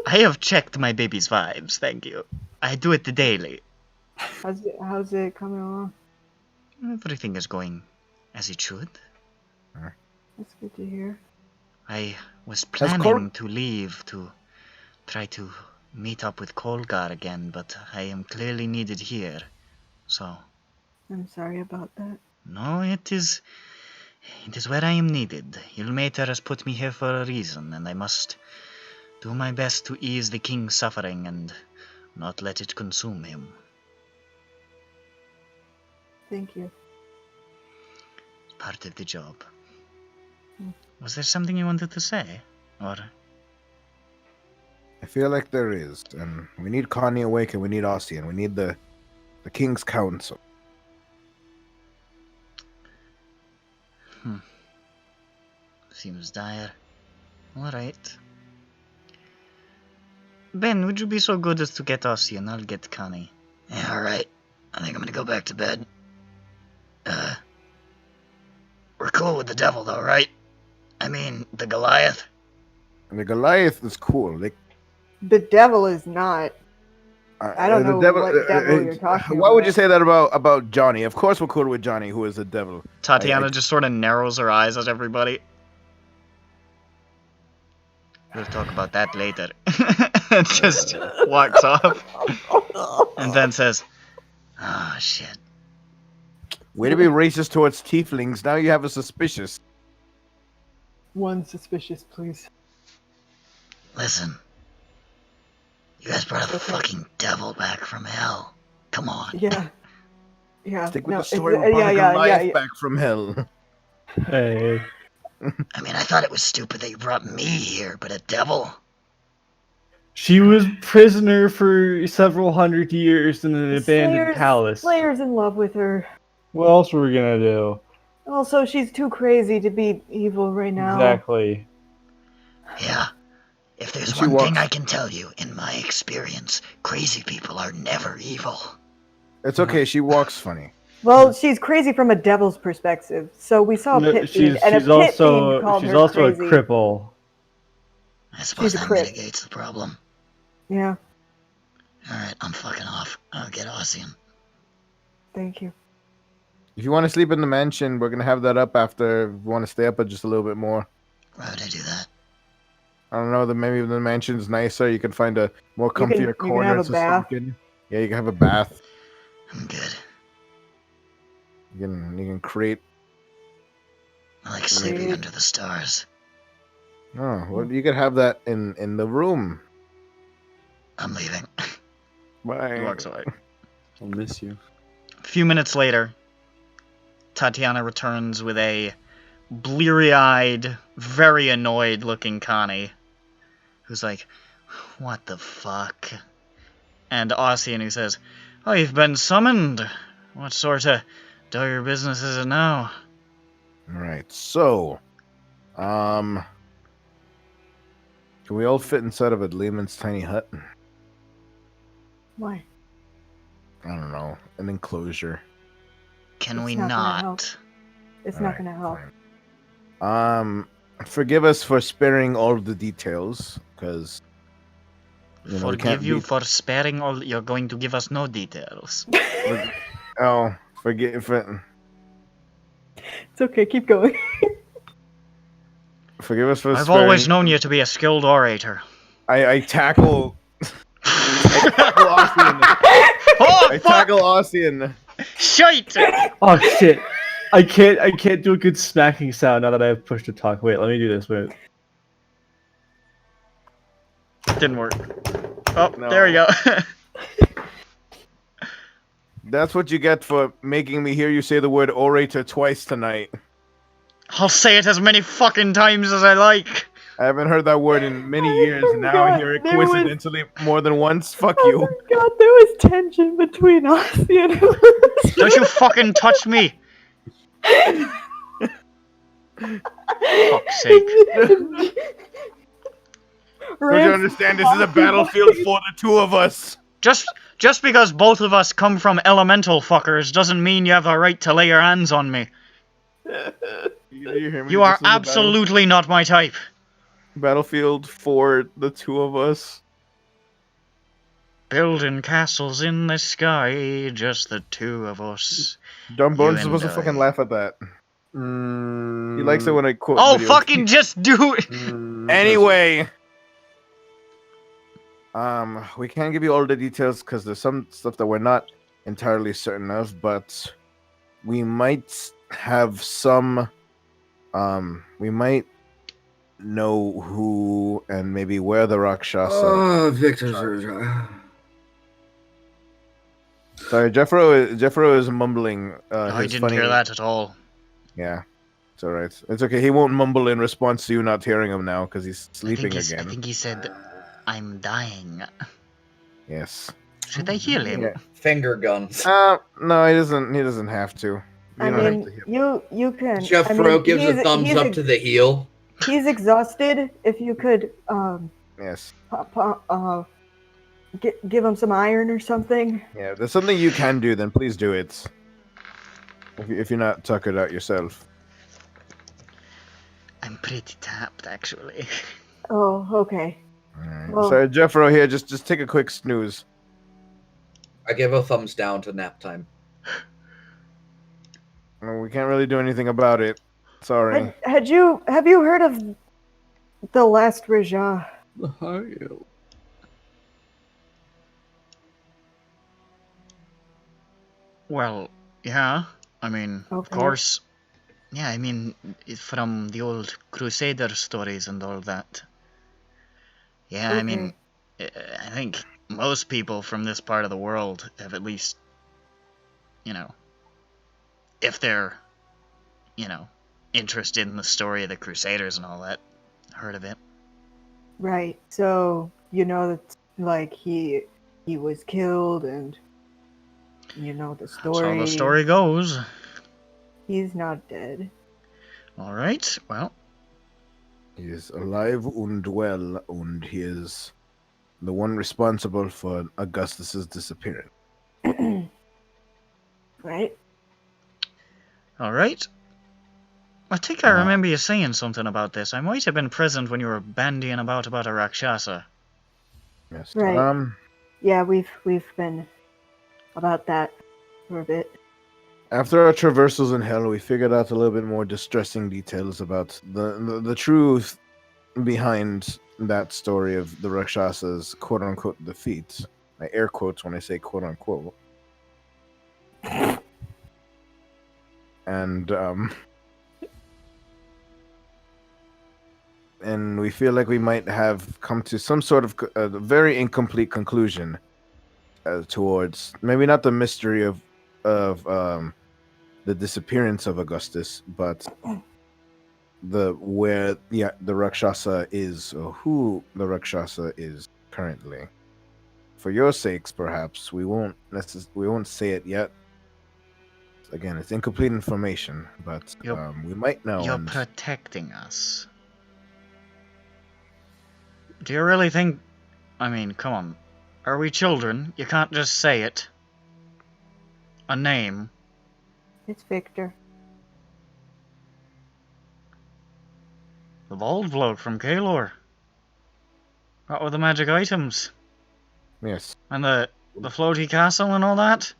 I have checked my baby's vibes, thank you. I do it daily. How's it coming along? Everything is going as it should. That's good to hear. I was planning to leave to try to meet up with Kolgar again, but I am clearly needed here. So, I'm sorry about that. no, it is where I am needed. Ilmater has put me here for a reason, and I must do my best to ease the king's suffering and not let it consume him. Thank you. It's part of the job. Was there something you wanted to say? Or... I feel like there is, and we need Connie awake, and we need Ossian. We need the King's Council. Seems dire. Alright. Ben, would you be so good as to get Ossian? I'll get Connie. Yeah, alright. I think I'm gonna go back to bed. We're cool with the devil though, right? I mean, the Goliath. And the Goliath is cool. The devil is not. I don't know what devil you're talking Why about. would you say that about Johnny? Of course we're cool with Johnny, who is the devil. Tatiana just sort of narrows her eyes at everybody. We'll talk about that later. And just walks off. And then says, oh, shit. Way to be racist towards tieflings. Now you have us suspicious. One suspicious, please. Listen. You guys brought a fucking devil back from hell. Come on. Yeah. Yeah. Stick with no, the story. it's- We brought yeah, Goliath back from hell. Hey. I mean, I thought it was stupid that you brought me here, but a devil? She was prisoner for several hundred years in an abandoned palace. Slayer's in love with her. What else were we gonna do? Also, she's too crazy to be evil right now. Exactly. Yeah. If there's She one thing walks- I can tell you, in my experience, crazy people are never evil. It's okay. She walks funny. Well, she's crazy from a devil's perspective. So we saw a pit fiend, and a She's pit also fiend called she's her also crazy. a cripple. I suppose She's a that crit. mitigates the problem. Yeah, Alright, I'm fucking off. I'll get Ossian. thank you. If you want to sleep in the mansion, we're gonna have that up after. If you want to stay up just a little bit more. Why would I do that? I don't know. Maybe the mansion's nicer. You can find a more You comfier can corner. have a to bath. sleep in. Yeah, you can have a bath. I'm good. You can create. I like sleeping under the stars. Oh, well, you could have that in the room. I'm leaving. Bye. He walks away. I'll miss you. A few minutes later, Tatiana returns with a bleary-eyed, very annoyed-looking Connie, who's like, "What the fuck?" And Ossian, who says, "Oh, you've been summoned. What sort of dire business is it now?" All right. So, can we all fit inside of a Lehman's tiny hut? Why? I don't know. An enclosure. Can It's we not gonna help. not? It's All not right, gonna help. fine. Forgive us for sparing all of the details, because Forgive you for sparing all. You're going to give us no details. Forgive It's okay. Keep going. us for. I've always known you to be a skilled orator. I tackle. I tackle Ossian. Oh, I fuck! tackle Ossian. Shite! Oh shit! I can't do a good smacking sound now that I have push to talk. Wait, let me do this. Wait. Didn't work. Oh, No. there we go. That's what you get for making me hear you say the word orator twice tonight. I'll say it as many fucking times as I like. I haven't heard that word in many years, and now I hear it There was- coincidentally more than once. Fuck Oh you. my god, there was tension between us and Don't you fucking touch me! Fuck's sake. Don't you understand? This is a battlefield for the two of us. Just because both of us come from elemental fuckers doesn't mean you have a right to lay your hands on me. You hear me? You are This is a absolutely not my type. battlefield for the two of us. Building castles in the sky, just the two of us. Dumbone's You supposed to and fucking I. laugh at that. He likes it when I quote. Oh, video fucking games. just do it! Anyway, we can't give you all the details because there's some stuff that we're not entirely certain of, but we might have some. We might know who and maybe where the Rakshasa. Victor's. Sorry, Jeffro is mumbling. I his didn't funny... hear that at all. Yeah, it's all right. It's okay. He won't mumble in response to you not hearing him now because he's sleeping I again. think he said, "I'm dying." Yes. Should I heal him? Yeah. Finger guns. No, he doesn't. He doesn't have to. I don't have mean, to heal. you can. Jeffro gives a thumbs up to the heel. He's exhausted. If you could, Yes. give him some iron or something. Yeah. If there's something you can do, then please do it. If you're not tuckered out yourself. I'm pretty tapped, actually. Oh, okay. Alright. Well- Sorry, Jeffro here. Just take a quick snooze. I give a thumbs down to nap time. Well, we can't really do anything about it. Sorry. Have you heard of the last Raja? Well, yeah. I mean, of Okay. course. Yeah, I mean, from the old Crusader stories and all that. Yeah, I mean, I think most people from this part of the world have at least, you know, if they're, you know, interested in the story of the Crusaders and all that, heard of it. Right. So, you know that, like, he was killed and, you know, the story. That's how the story goes. He's not dead. Alright, well. He is alive and well, and he is the one responsible for Augustus's disappearance. Right? Alright. I think I remember you saying something about this. I might have been present when you were bandying about a Rakshasa. Yes. Right. Yeah, we've been about that for a bit. After our traversals in hell, we figured out a little bit more distressing details about the truth behind that story of the Rakshasa's quote-unquote defeat. I air quotes when I say quote-unquote. And we feel like we might have come to some sort of a very incomplete conclusion towards maybe not the mystery of the disappearance of Augustus, but the Rakshasa is, or who the Rakshasa is currently. For your sakes, perhaps we won't say it yet. Again, it's incomplete information, but we might know. You're protecting us. Do you really think... I mean, come on. Are we children? You can't just say it. A name. It's Victor. The bald bloke from Kaelor. What were the magic items? Yes. And the floaty castle and all that?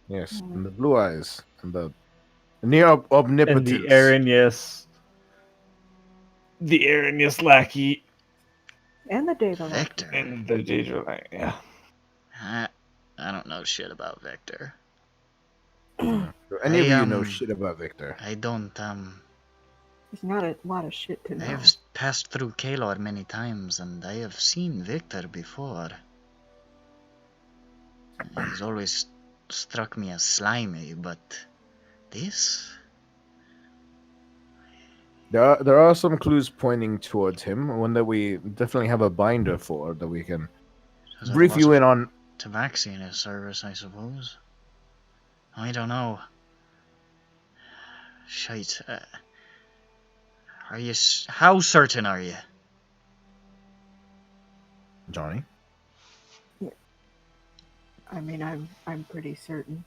Yes, and the blue eyes, and the near omnipotence. And the Arrhenius. The Arrhenius lackey. And the Daedalus. Victor. And the Daedalus, yeah. I don't know shit about Victor. Any of you know shit about Victor? I don't, There's not a lot of shit to know. I have passed through Kaelor many times, and I have seen Victor before. He's always struck me as slimy, but this... There are some clues pointing towards him, one that we definitely have a binder for, that we can brief you in on. Tabaxi in his service, I suppose. I don't know. Shite. Are you... How certain are you? Johnny? I mean, I'm pretty certain.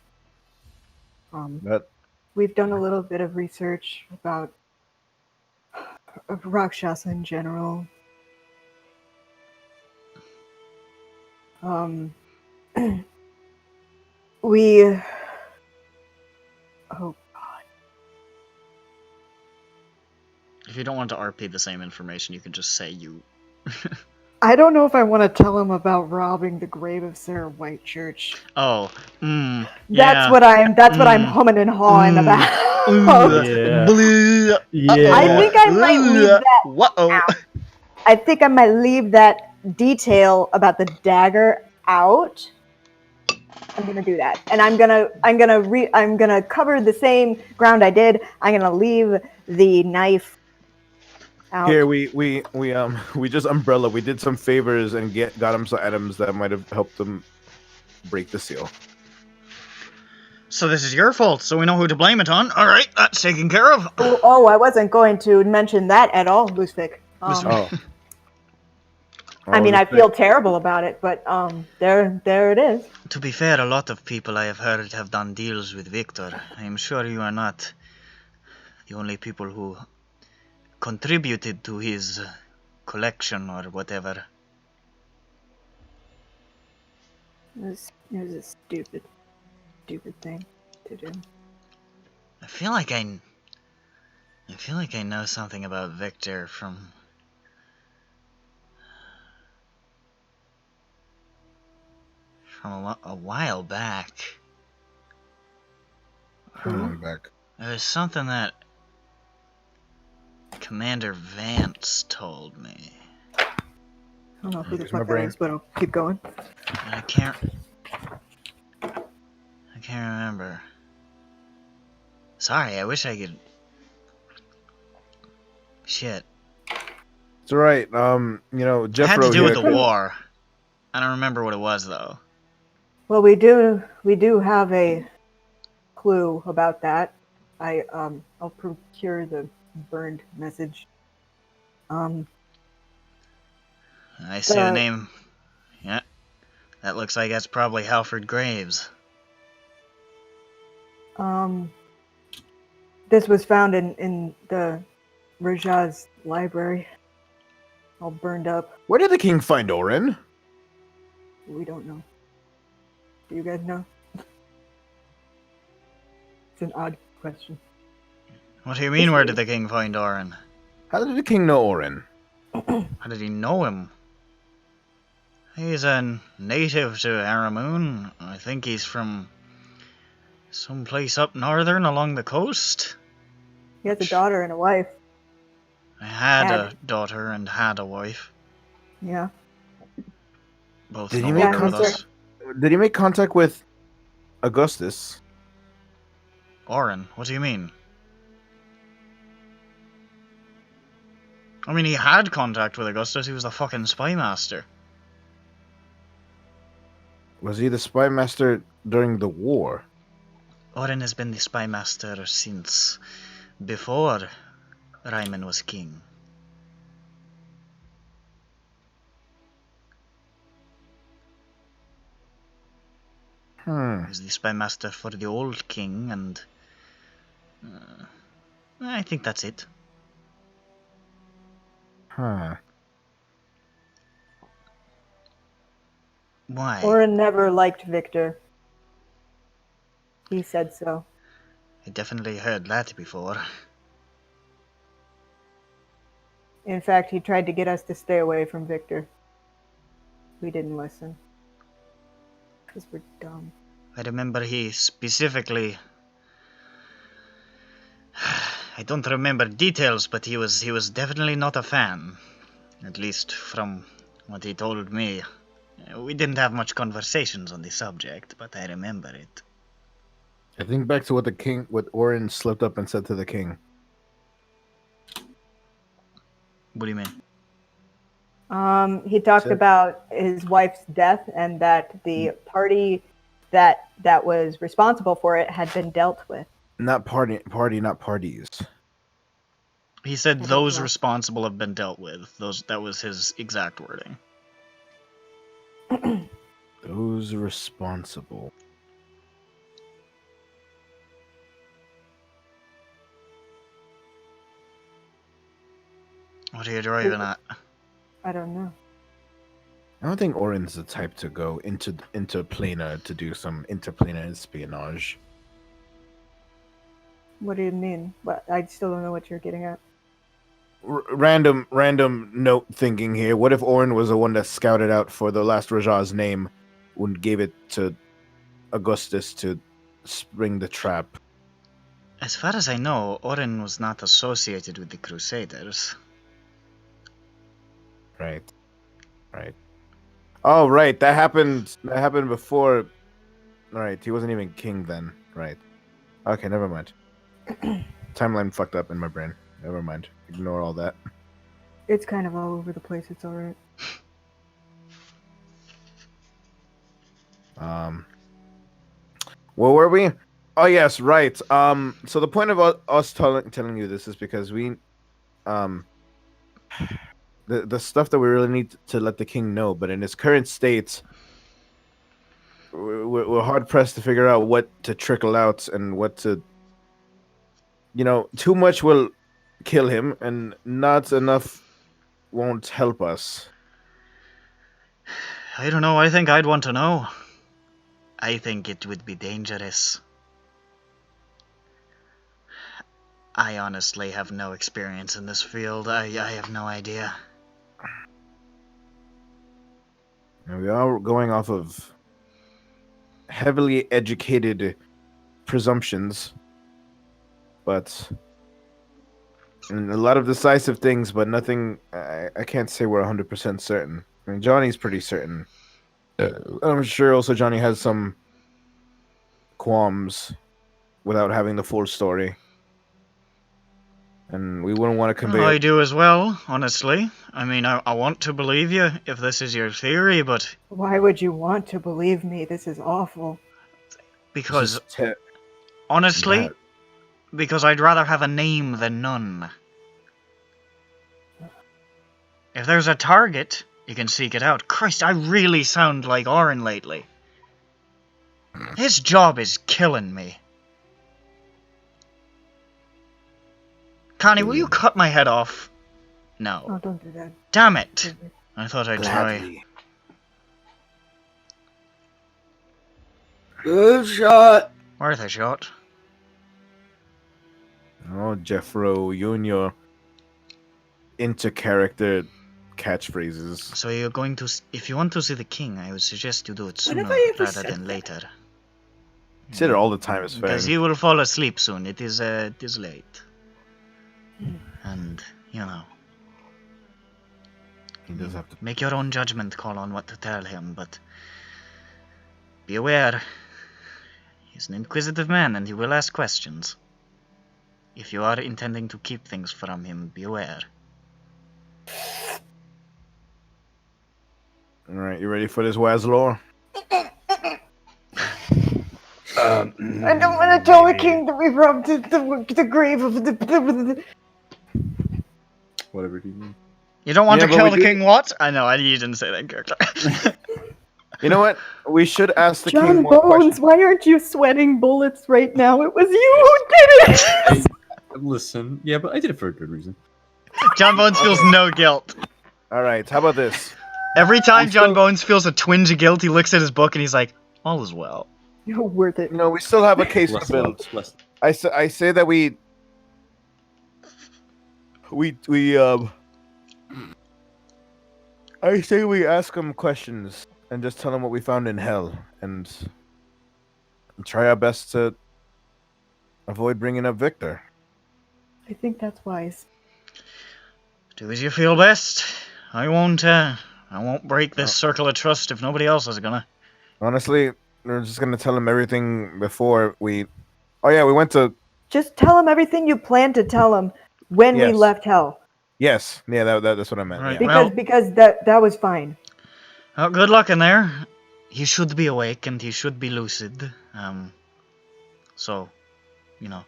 That we've done a little bit of research about Rakshasa in general. We... Oh, God. If you don't want to RP the same information, you can just say you... I don't know if I want to tell him about robbing the grave of Sarah Whitechurch. Oh, That's what I'm humming and hawing about. Yeah. I think I might leave that out. I think I might leave that detail about the dagger out. I'm gonna do that, and I'm gonna cover the same ground I did. I'm gonna leave the knife out. Here we just umbrella. We did some favors and got him some items that might have helped them break the seal. So this is your fault, so we know who to blame it on. Alright, that's taken care of. Oh, I wasn't going to mention that at all, Loosevik. I mean, I feel terrible about it, but there it is. To be fair, a lot of people I have heard have done deals with Victor. I am sure you are not the only people who contributed to his collection or whatever. It was a stupid thing to do. I feel like I know something about Victor from a while back. How long back? It was something that Commander Vance told me. I don't know who the Here's my fuck that brain. is, but I'll keep going. I can't remember. Sorry, I wish I could. Shit. It's alright. It Jeffro had to do here. with the war. I don't remember what it was though. Well, we do have a clue about that. I'll procure the burned message. I see the name. Yeah. That looks like that's probably Halford Graves. This was found in the Rajah's library. All burned up. Where did the king find Orin? We don't know. Do you guys know? It's an odd question. What do you mean, where did the king find Orin? How did the king know Orin? How did he know him? He's a native to Aramoon. I think he's from someplace up northern along the coast. He has a daughter and a wife. I had a daughter and had a wife. Yeah. Both Did no he make longer with contact? us. Did he make contact with Augustus? Orin, what do you mean? I mean, he had contact with Augustus. He was the fucking spy master. Was he the spy master during the war? Orin has been the spy master since before Ryman was king. He was the spy master for the old king, and I think that's it. Huh. Why? Orin never liked Victor. He said so. I definitely heard that before. In fact, he tried to get us to stay away from Victor. We didn't listen. Because we're dumb. I remember he specifically... I don't remember details, but he was definitely not a fan. At least from what he told me. We didn't have much conversations on the subject, but I remember it. I think back to what Orin slipped up and said to the king. What do you mean? He talked about his wife's death and that the party that was responsible for it had been dealt with. Not party, not parties. He said those responsible have been dealt with. That was his exact wording. Those responsible. What are you driving at? I don't know. I don't think Orin's the type to go into interplanar to do some interplanar espionage. What do you mean? But I still don't know what you're getting at. Random note thinking here. What if Orin was the one that scouted out for the last Rajah's name and gave it to Augustus to spring the trap? As far as I know, Orin was not associated with the Crusaders. Right. Oh, right. That happened before. All right. He wasn't even king then. Right. Okay. Never mind. Timeline fucked up in my brain. Never mind. Ignore all that. It's kind of all over the place. It's all right. Where were we? Oh yes, right. So the point of us telling you this is because we, the stuff that we really need to let the king know, but in his current state, we're hard pressed to figure out what to trickle out and what to. Too much will kill him, and not enough won't help us. I don't know. I think I'd want to know. I think it would be dangerous. I honestly have no experience in this field. I have no idea. And we are going off of heavily educated presumptions, and a lot of decisive things, but nothing. I can't say we're 100% certain. And Johnny's pretty certain. I'm sure also Johnny has some qualms without having the full story. And we wouldn't want to convey I do as well, honestly. I mean, I want to believe you if this is your theory, but... Why would you want to believe me? This is awful. Because, honestly, because I'd rather have a name than none. If there's a target, you can seek it out. Christ, I really sound like Orin lately. His job is killing me. Connie, will you cut my head off? No. Oh, don't do that. Damn it! I thought I'd try. Good shot. Worth a shot. Oh, Jeffro, you and your inter-character catchphrases. So you're going to... If you want to see the king, I would suggest you do it sooner rather than later. You said it all the time, it's fair. Because he will fall asleep soon. It is late. And, you know... He does have to... Make your own judgment call on what to tell him, but... Be aware. He's an inquisitive man, and he will ask questions. If you are intending to keep things from him, be aware. Alright, you ready for this Wazlor? I don't want to tell the king that we robbed the grave of the... Whatever he means. You don't want to kill the king what? I know, you didn't say that in character. You know what? We should ask the king John more Bones, questions. why aren't you sweating bullets right now? It was you who did it! Listen, yeah, but I did it for a good reason. John Bones feels no guilt. Alright, how about this? Every time John Bones feels a twinge of guilt, he looks at his book and he's like, all is well. You're worth it. No, we still have a case to build. I say that we I say we ask him questions and just tell him what we found in hell and try our best to avoid bringing up Victor. I think that's wise. Do as you feel best. I won't break this circle of trust if nobody else is gonna. Honestly, we're just gonna tell him everything before we... Oh yeah, we went to... Just tell him everything you planned to tell him when we left hell. Yes, yeah, that's what I meant. Right. Yeah. Because that was fine. Well, good luck in there. He should be awake and he should be lucid. So, you know.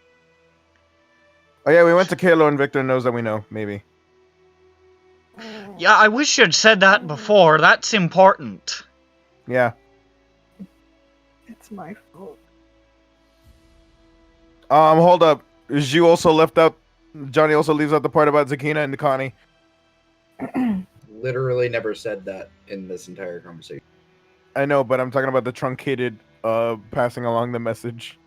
Oh yeah, we went to Kalo and Victor knows that we know, maybe. Yeah, I wish you'd said that before. That's important. Yeah. It's my fault. Hold up. Zhu also left out... Johnny also leaves out the part about Zakina and Connie. Literally never said that in this entire conversation. I know, but I'm talking about the truncated passing along the message.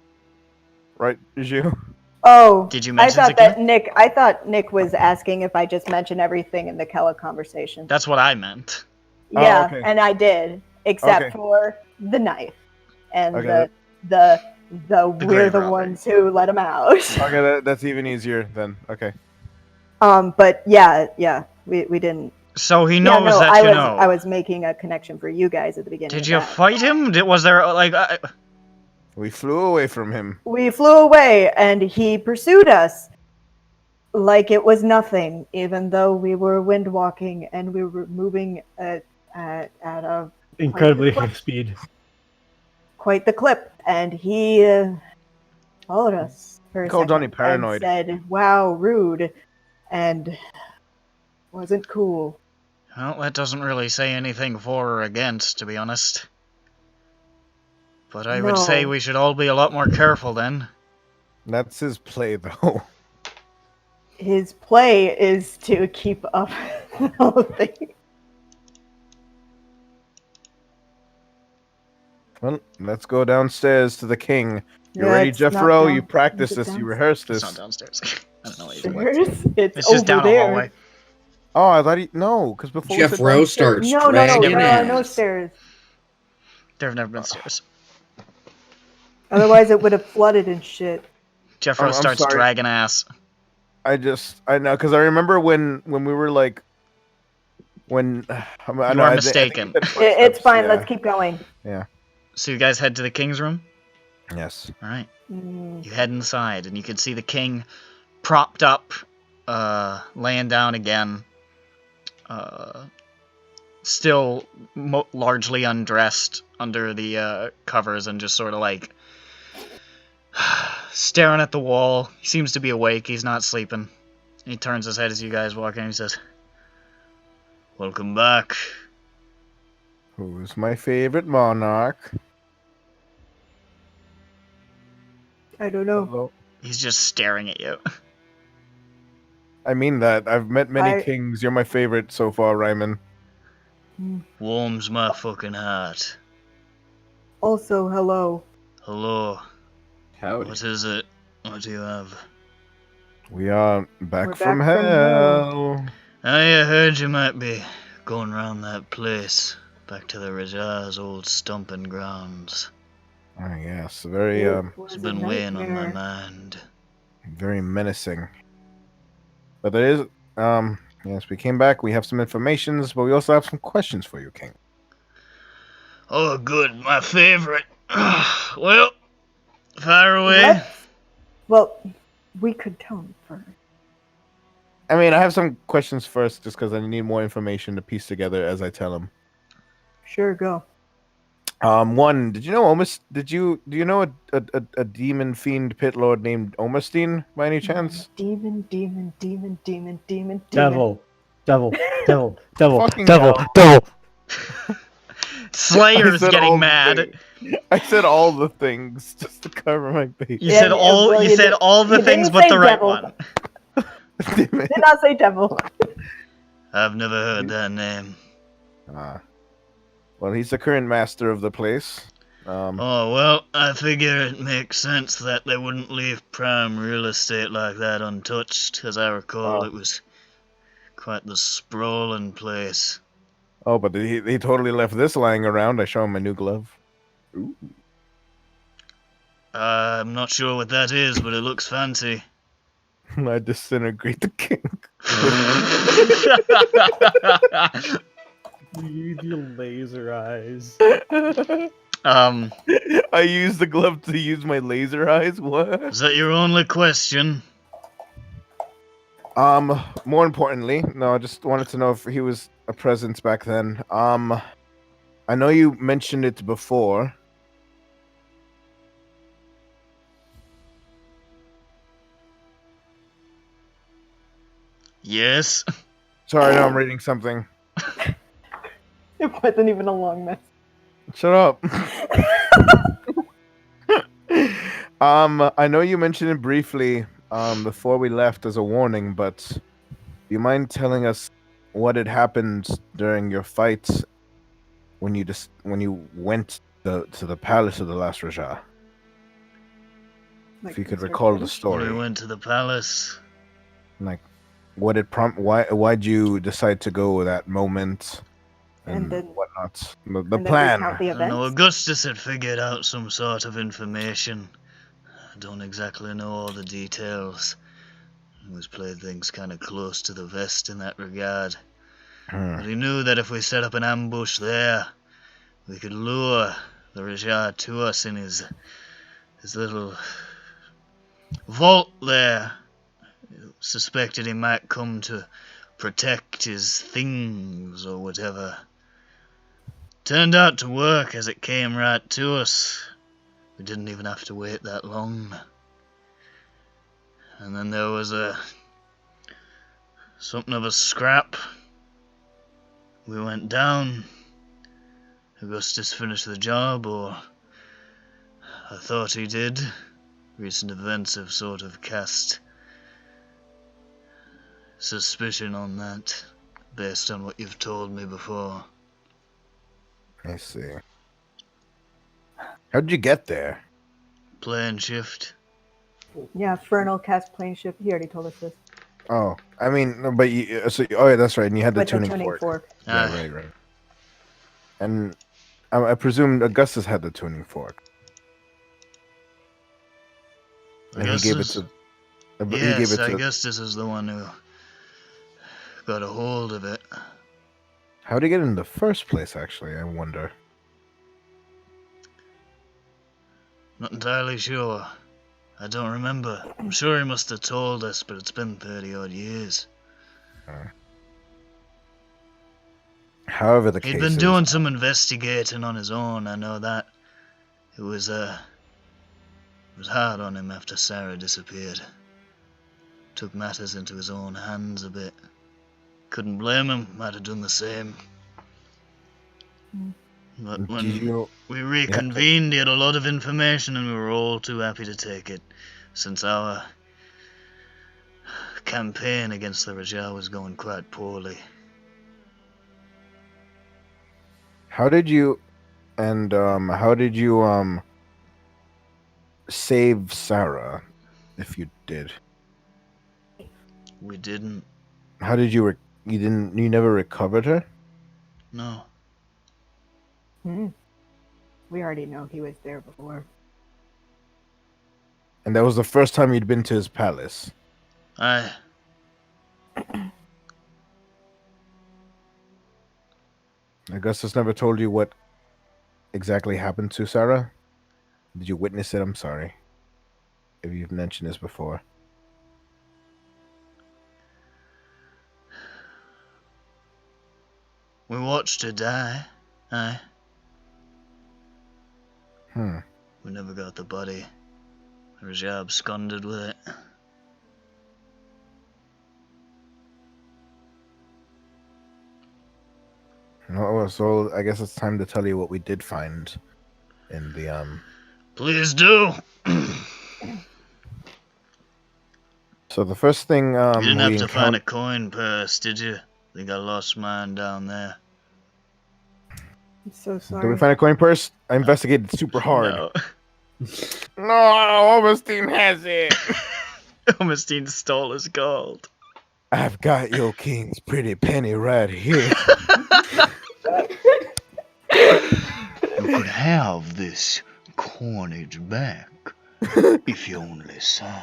Right, Zhu? Oh, did you mention I thought Nick was asking if I just mentioned everything in the Kella conversation. That's what I meant. Yeah, okay. and I did, except for the knife and the we're the ones who let him out. Okay, that's even easier then. Okay. But yeah, we didn't. So he knows that you know. I was making a connection for you guys at the beginning. Did you fight him? Was there like? We flew away from him. We flew away, and he pursued us like it was nothing, even though we were wind walking and we were moving at a incredibly high speed. Quite the clip, and he followed us for a Called Johnny second paranoid. and said, "Wow, rude," and wasn't cool. Well, that doesn't really say anything for or against, to be honest. But I would say we should all be a lot more careful then. That's his play, though. His play is to keep up the whole thing. Well, let's go downstairs to the king. You Yeah, ready, it's not Jeffro? down- You practiced is it this. You down- rehearsed It's this. not downstairs. I don't know what you're doing. It's It's just over down there. a hallway. Oh, I thought no, because before Jeff we said Rowe downstairs- starts No, dragging there are no ass. stairs. There have never been stairs. Otherwise, it would have flooded and shit. Jeffro I'm starts sorry. dragging ass. I know, because I remember when we were like when You are mistaken. It's fine. Let's keep going. Yeah. So you guys head to the king's room? Yes. All right. You head inside, and you can see the king propped up, laying down again, still largely undressed under the covers and just sort of like staring at the wall. He seems to be awake. He's not sleeping. He turns his head as you guys walk in and he says, "Welcome back." Who's my favorite monarch? I don't know. Hello? He's just staring at you. I mean that. I've met many kings. You're my favorite so far, Ryman. Warms my fucking heart. Also, hello. Hello. Howdy. What is it? What do you have? We are back We're from back from hell. I heard you might be going round that place. Back to the Rajar's old stomping grounds. Ah, yes. Very, It's been weighing on my mind. very menacing. But there is, yes, we came back. We have some informations, but we also have some questions for you, King. Oh, good. My favorite. Well, fire away. Well, we could tell him first. I mean, I have some questions first, just because I need more information to piece together as I tell him. Sure, go. One, did you know do you know a demon fiend pit lord named Omastine by any chance? Demon. Devil. Fucking hell. Slayer's I said all getting the mad. things. I said all the things just to cover my base. You said all. well, you said all the you things didn't but say the right devil. one. Did not say devil. I've never heard that name. Well, he's the current master of the place. Oh, well, I figure it makes sense that they wouldn't leave prime real estate like that untouched. As I recall, it was quite the sprawling place. Oh, but he totally left this lying around. I show him my new glove. Ooh. I'm not sure what that is, but it looks fancy. I disintegrate the king. Your laser eyes. I use the glove to use my laser eyes. What? Is that your only question? More importantly, no, I just wanted to know if he was a presence back then. I know you mentioned it before. Yes. Sorry, no, I'm reading something. It wasn't even a long mess. Shut up. I know you mentioned it briefly before we left as a warning, but do you mind telling us what had happened during your fight when you went to the palace of the last Raja? Like, If you could recall the story. We went to the palace. Like, what it why'd you decide to go that moment and then whatnot? The and then plan. recount the I know events? Augustus had figured out some sort of information. I don't exactly know all the details. He always played things kind of close to the vest in that regard. But he knew that if we set up an ambush there, we could lure the Raja to us in his little vault there. Suspected he might come to protect his things or whatever. Turned out to work as it came right to us. We didn't even have to wait that long. And then there was something of a scrap. We went down. Augustus finished the job, or I thought he did. Recent events have sort of cast suspicion on that, based on what you've told me before. I see. How'd you get there? Plane shift. Yeah, Fernal cast plane shift. He already told us this. Oh, I mean, no, but you. Oh, yeah, that's right. And you had the With tuning, the tuning fork. Yeah, right. And I presume Augustus had the tuning fork. And he gave it to. Yes, Augustus is the one who got a hold of it. How'd he get in the first place, actually, I wonder? Not entirely sure. I don't remember. I'm sure he must have told us, but it's been 30-odd years. However the case He'd been is, doing some investigating on his own, I know that. It was hard on him after Sarah disappeared. Took matters into his own hands a bit. Couldn't blame him, might have done the same. But when we reconvened, he had a lot of information and we were all too happy to take it, since our campaign against the Raja was going quite poorly. how did you save Sarah, if you did? We didn't. How did you you never recovered her? No. We already know he was there before. And that was the first time you'd been to his palace. Aye. Augustus never told you what exactly happened to Sarah? Did you witness it? I'm sorry if you've mentioned this before. We watched her die. Aye. We never got the body. Raja absconded with it. Oh, so I guess it's time to tell you what we did find in the Please do. So the first thing You didn't have to find a coin purse, did you? I think I lost mine down there. I'm so sorry. Did we find a coin purse? I investigated super hard. No. No, Augustine has it. Augustine stole his gold. I've got your king's pretty penny right here. You could have this coinage back if you only sign.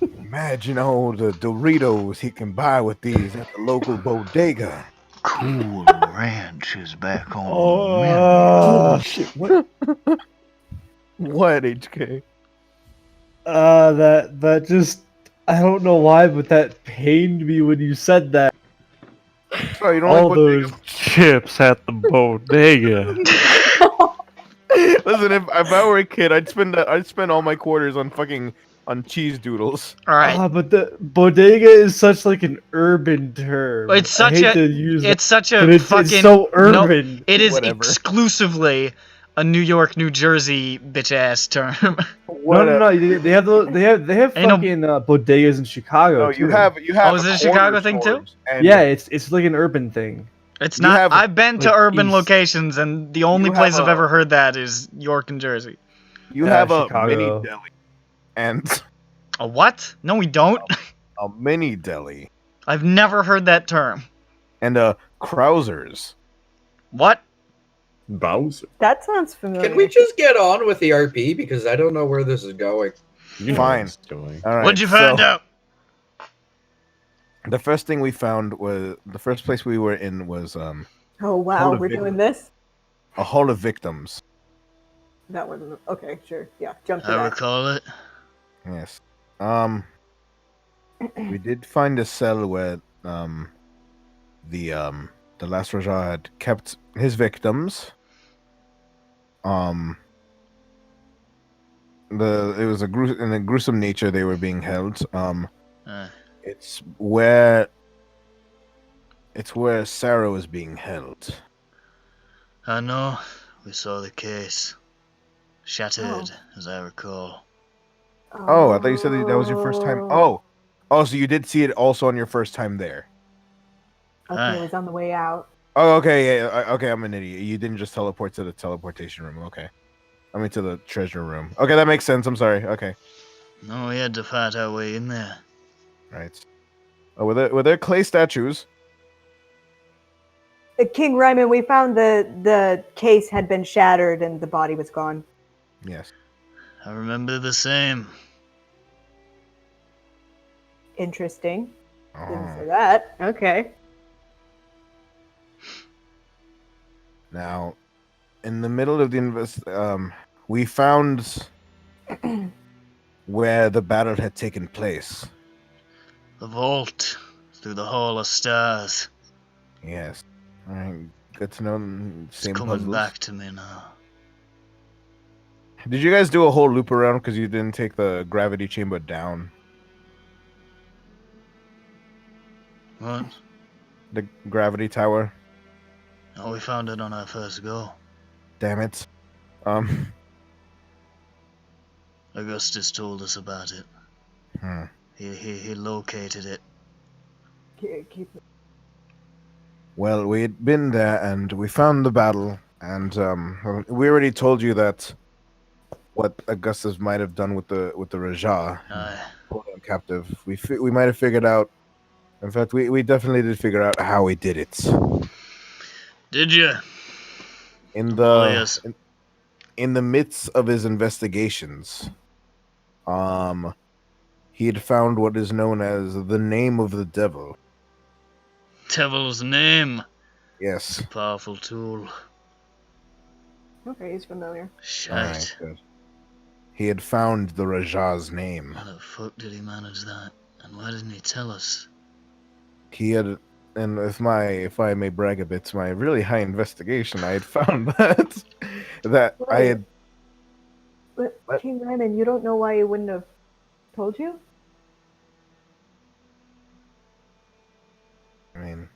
Imagine all the Doritos he can buy with these at the local bodega. Cool Ranch is back on Oh, the menu. oh shit! What? What, HK? That just, I don't know why, but that pained me when you said that. Oh, you don't All like those chips at the bodega. Listen, if I were a kid, I'd spend all my quarters on cheese doodles. All right. But the bodega is such like an urban term. It's such I hate to use it's such but a it's fucking so urban. No, it is Whatever. exclusively a New York, New Jersey bitch ass term. No. They have Ain't no- fucking bodegas in Chicago. No, too. you have. Oh, is it a Chicago corner thing, too? stores, and Yeah, it's like an urban thing. It's You not. have, I've been to like, urban east. locations, and the only You place have I've ever heard that is York and Jersey. you Yeah, have a Chicago. mini deli, and A what? No, we don't. a mini deli, I've never heard that term. and a Krausers. What? Bowser. That sounds familiar. Can we just get on with the RP because I don't know where this is going. You know Fine. what it's doing. All right. What'd you find out? The first thing we found was the first place we were in was Oh wow, Hold a we're video. doing this? a hall of victims. That wasn't okay. Sure, yeah, jump to I that. recall it. Yes. We did find a cell where the last Raja had kept his victims. It was in a gruesome nature they were being held. It's where Sarah was being held. I know. We saw the case. Shattered, as I recall. Oh, I thought you said that was your first time. Oh, so you did see it also on your first time there. Okay, it was on the way out. Oh, okay, yeah, okay. I'm an idiot. You didn't just teleport to the teleportation room. Okay, I mean to the treasure room. Okay, that makes sense. I'm sorry. Okay, No, we had to fight our way in there. right. Oh, were there clay statues? King Ryman, we found the case had been shattered and the body was gone. Yes. I remember the same. Interesting. Didn't Oh. say that. Okay. Now, in the middle of the we found where the battle had taken place. The vault through the Hall of Stars. Yes. All right. Good to know. It's Same coming puzzles. back to me now. Did you guys do a whole loop around because you didn't take the gravity chamber down? What? The gravity tower? Oh, we found it on our first go. Damn it. Augustus told us about it. He located it. Keep it. Well, we had been there and we found the battle, and we already told you that what Augustus might have done with the Raja, pulled him captive. We might have figured out. In fact, we definitely did figure out how he did it. Did you? In the midst of his investigations, he had found what is known as the name of the devil. Devil's name. Yes. It's a powerful tool. Okay, he's familiar. Shite. Right, good. He had found the Raja's name. How the fuck did he manage that? And why didn't he tell us? He had, and if I may brag a bit, my really high investigation, I had found that I had. But King Ryman, you don't know why he wouldn't have told you? I mean,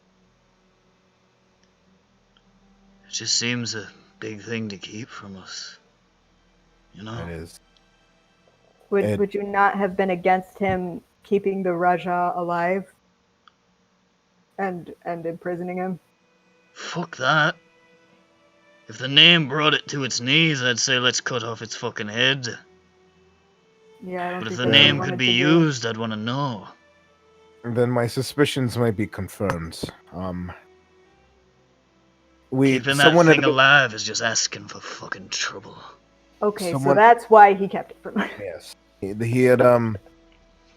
It just seems a big thing to keep from us. You know? it is. Would you not have been against him keeping the Raja alive and imprisoning him? Fuck that. If the name brought it to its knees, I'd say let's cut off its fucking head. Yeah, I don't But if think the they name wanted could be to do- used, I'd want to know. Then my suspicions might be confirmed. Keeping that thing alive is just asking for fucking trouble. Okay, so that's why he kept it from us. Yes. He had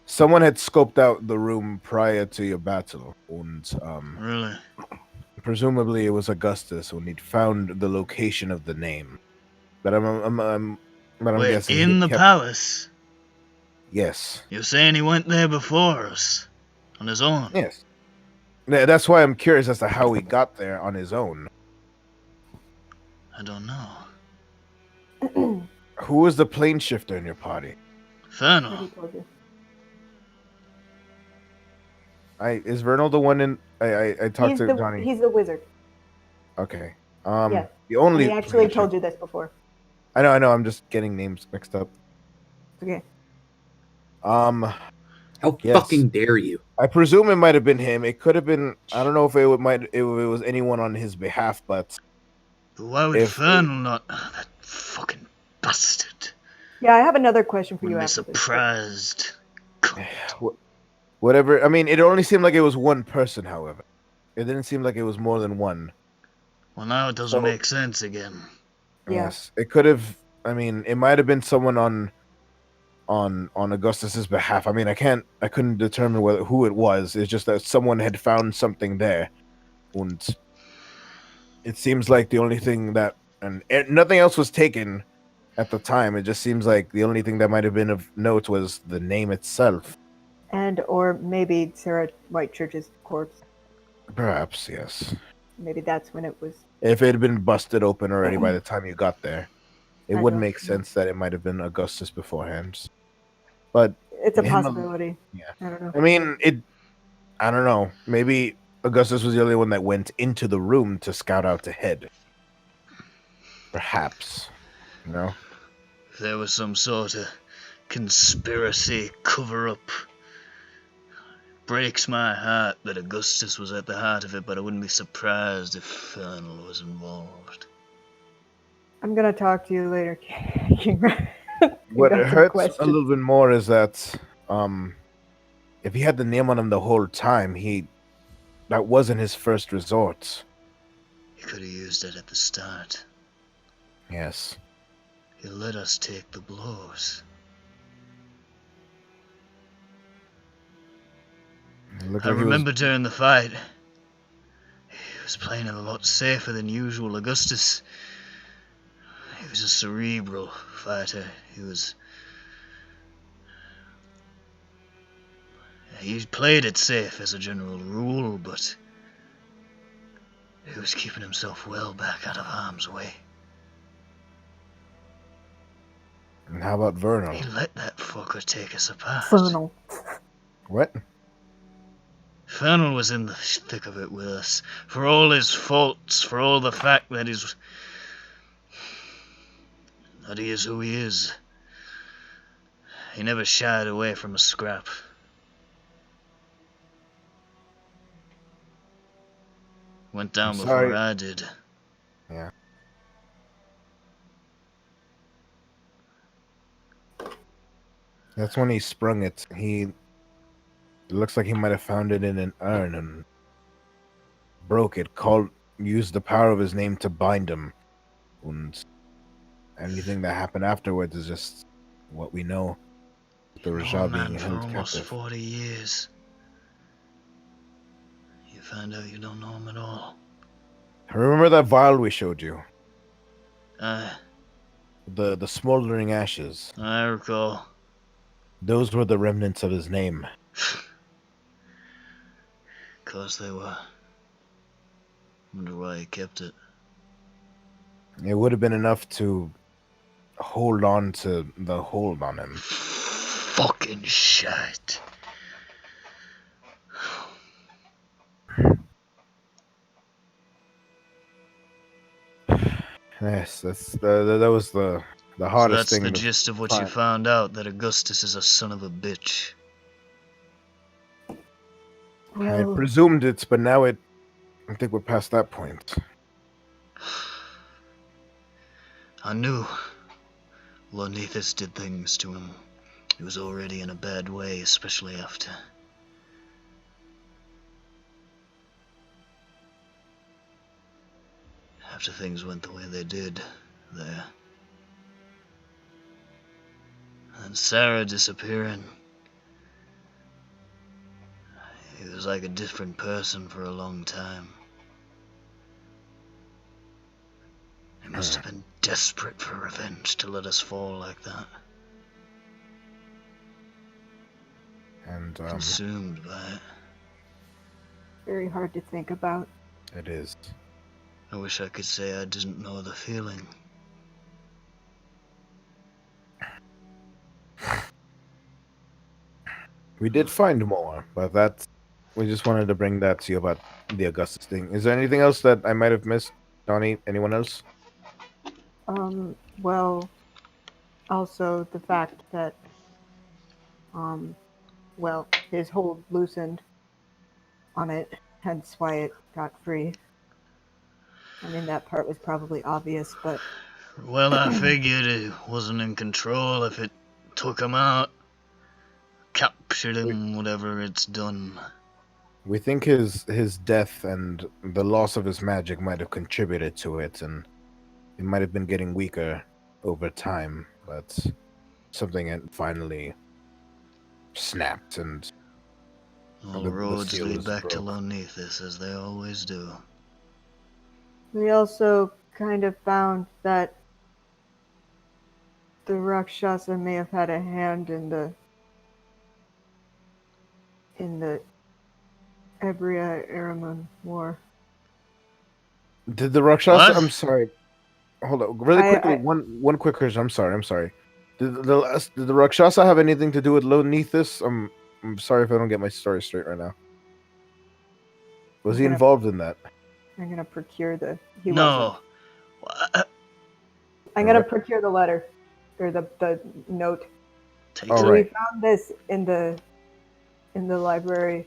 someone had scoped out the room prior to your battle, and Really? presumably it was Augustus when he'd found the location of the name. But I'm Wait, guessing in the palace? Yes. You're saying he went there before us? On his own? Yes. Yeah, that's why I'm curious as to how he got there on his own. I don't know. Who was the plane shifter in your party? Vernal. Is Vernal the one in? I talked to Johnny. He's the wizard. Okay. Yeah. The only. He actually told you this before. I know. I'm just getting names mixed up. Okay. How fucking dare you? I presume it might have been him. It could have been. I don't know if it was anyone on his behalf, but. Why would Vernal not? That fucking bastard. Yeah, I have another question for you. Be surprised. Whatever. I mean, it only seemed like it was one person. However, it didn't seem like it was more than one. Well, now it doesn't make sense again. Yes, it could have. I mean, it might have been someone on Augustus's behalf. I mean, I couldn't determine who it was. It's just that someone had found something there, and it seems like the only thing that nothing else was taken at the time. It just seems like the only thing that might have been of note was the name itself, or maybe Sarah Whitechurch's corpse. Perhaps, yes. Maybe that's when it was. If it had been busted open already by the time you got there, it wouldn't make sense that it might have been Augustus beforehand. But it's a possibility. Yeah. I don't know. I mean, I don't know. Maybe Augustus was the only one that went into the room to scout out ahead. Perhaps. You know? If there was some sort of conspiracy cover-up. Breaks my heart that Augustus was at the heart of it, but I wouldn't be surprised if Fernal was involved. I'm gonna talk to you later, King. What hurts a little bit more is that if he had the name on him the whole time, that wasn't his first resort. He could have used it at the start. Yes. He let us take the blows. I remember during the fight, was playing it a lot safer than usual. Augustus, he was a cerebral fighter. He played it safe as a general rule, but he was keeping himself well back out of harm's way. And how about Vernal? He let that fucker take us apart. Vernal. What? Vernal was in the thick of it with us. For all his faults, for all the fact that he is who he is. He never shied away from a scrap. Went down before I did. Yeah. That's when he sprung it. It looks like he might have found it in an urn and broke it. Used the power of his name to bind him. And anything that happened afterwards is just what we know. The Rajah being held for almost captive. 40 years. You find out you don't know him at all. Remember that vial we showed you? The smoldering ashes. I recall. Those were the remnants of his name. Of course they were. Wonder why he kept it. It would have been enough to hold on to the hold on him. Fucking shit. Yes, that was the hardest thing. So that's the gist of what you found out, that Augustus is a son of a bitch. I presumed it, but now I think we're past that point. I knew Lonethus did things to him. He was already in a bad way, especially after things went the way they did there. And Sarah disappearing. He was like a different person for a long time. He must have been desperate for revenge to let us fall like that. And consumed by it. Very hard to think about. It is. I wish I could say I didn't know the feeling. We did find more, but we just wanted to bring that to you about the Augustus thing. Is there anything else that I might have missed, Donnie? Anyone else? Well, also the fact that, his hold loosened on it, hence why it got free. I mean, that part was probably obvious, but... Well, I figured it wasn't in control if it took him out. Captured him, whatever it's done. We think his death and the loss of his magic might have contributed to it, and it might have been getting weaker over time, but something had finally snapped, and all the roads lead back to Lonethus, as they always do. We also kind of found that the Rakshasa may have had a hand in the Ebria-Araman war. Did the Rakshasa... What? I'm sorry. Hold on. Really quickly, one quick question. I'm sorry. Did the Rakshasa have anything to do with Lonethus? I'm sorry if I don't get my story straight right now. Was he involved in that? I'm gonna procure the... No. I'm gonna procure the letter. Or the note. All right. We found this in the library.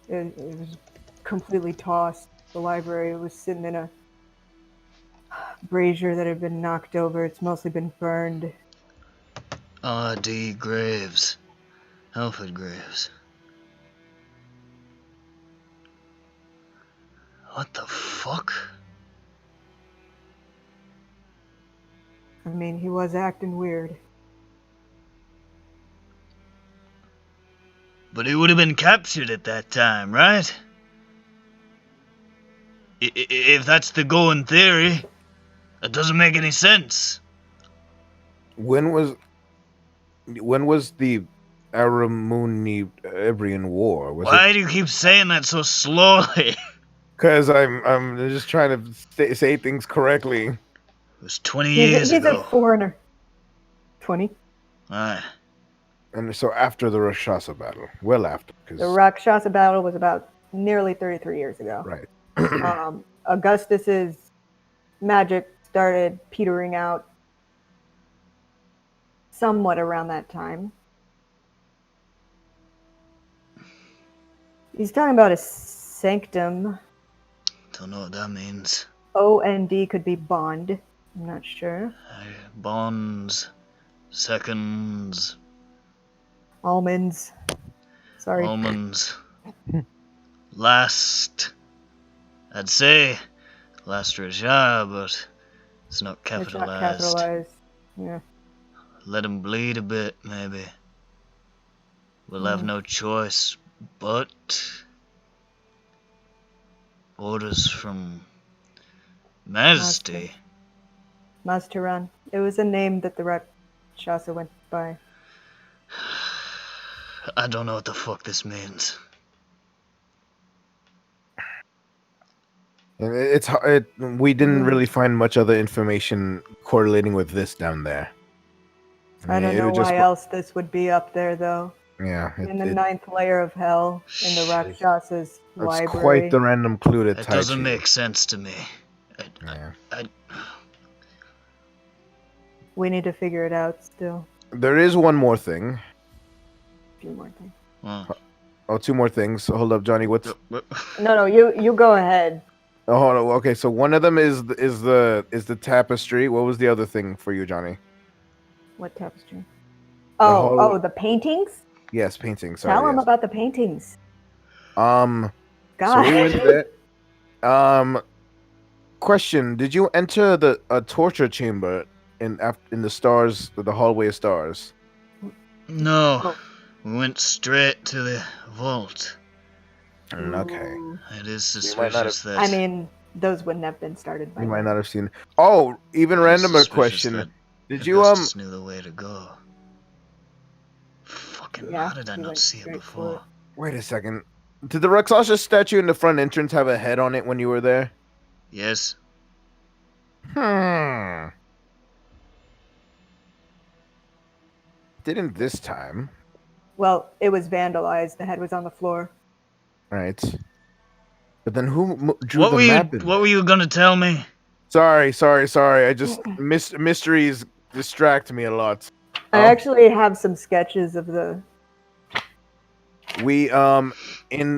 It was completely tossed. The library was sitting in a brazier that had been knocked over. It's mostly been burned. R.D. Graves. Alfred Graves. What the fuck? I mean, he was acting weird. But he would have been captured at that time, right? If that's the going theory, that doesn't make any sense. When was the Aramunian War? Why do you keep saying that so slowly? Because I'm just trying to say things correctly. It was 20 years ago. He's a foreigner. 20. Aye. And so after the Rakshasa battle, well after. The Rakshasa battle was about nearly 33 years ago. Right. Augustus's magic started petering out somewhat around that time. He's talking about a sanctum. Don't know what that means. O-N-D could be bond. I'm not sure. Bonds. Seconds. Almonds. Sorry. Almonds. Last. I'd say last Raja, but it's not capitalized. It's not capitalized. Yeah. Let him bleed a bit, maybe. We'll have no choice, but orders from Majesty. Masteran. It was a name that the Rakshasa went by. I don't know what the fuck this means. We didn't really find much other information correlating with this down there. I don't know why else this would be up there, though. Yeah. In the 9th layer of hell, in the Rakshasa's library. It's quite the random clue that It doesn't make sense to me. We need to figure it out still. There is one more thing. A few more things. Oh, two more things. Hold up, Johnny. What's? No, you go ahead. Oh, hold on. Okay, so one of them is the tapestry. What was the other thing for you, Johnny? What tapestry? The paintings? Yes, paintings. Sorry, Tell him about the paintings. God. So we went there. Question: did you enter a torture chamber in the stars, the hallway of stars? No, we went straight to the vault. Okay. It is suspicious that. I mean, those wouldn't have been started by. You might not have seen. Oh, even randomer question. Did you knew the way to go. Fucking how did I not see it before? Wait a second. Did the Rakshasa statue in the front entrance have a head on it when you were there? Yes. Didn't this time. Well, it was vandalized. The head was on the floor. Right. But then who drew the map? What were you gonna tell me? Sorry. I just mysteries distract me a lot. I actually have some sketches of the. We in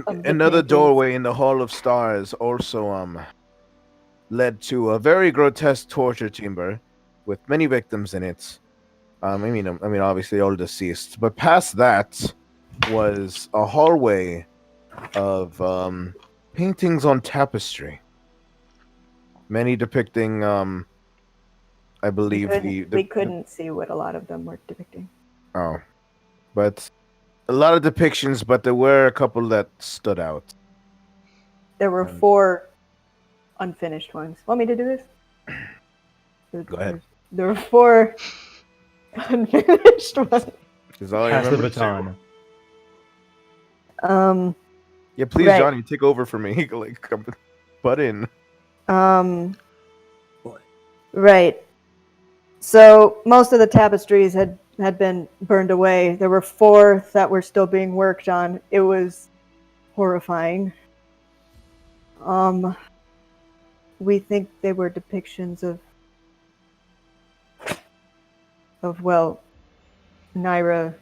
another doorway in the Hall of Stars also led to a very grotesque torture chamber with many victims in it. I mean obviously all deceased, but past that was a hallway of paintings on tapestry. Many depicting I believe we couldn't see what a lot of them were depicting. Oh. But a lot of depictions, but there were a couple that stood out. There were 4 unfinished ones. Want me to do this? Go ahead. There were 4 unfinished ones. Pass the baton. Yeah, please, right. Johnny, take over for me. Like, come butt in. Right. So most of the tapestries had been burned away. There were 4 that were still being worked on. It was horrifying. We think they were depictions of Naira,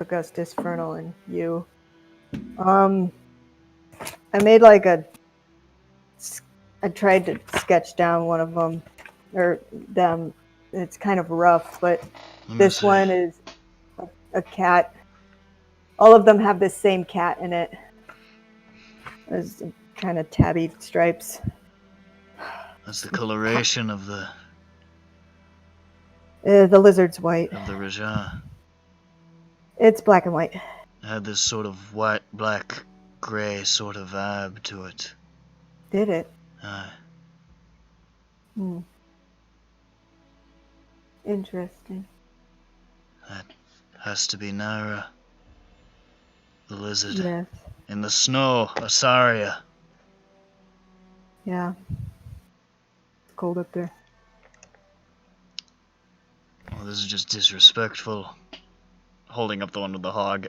Augustus, Fernal, and you. I made like I tried to sketch down one of them, or them. It's kind of rough, but this one is a cat. All of them have this same cat in it. There's kind of tabby stripes. That's the coloration of the lizard's white. Of the Raja. It's black and white. It had this sort of white, black, grey sort of vibe to it. Did it? Aye. Hmm. Interesting. That has to be Naira. The lizard. Yes. In the snow, Asaria. Yeah. It's cold up there. Oh, this is just disrespectful. Holding up the one with the hog.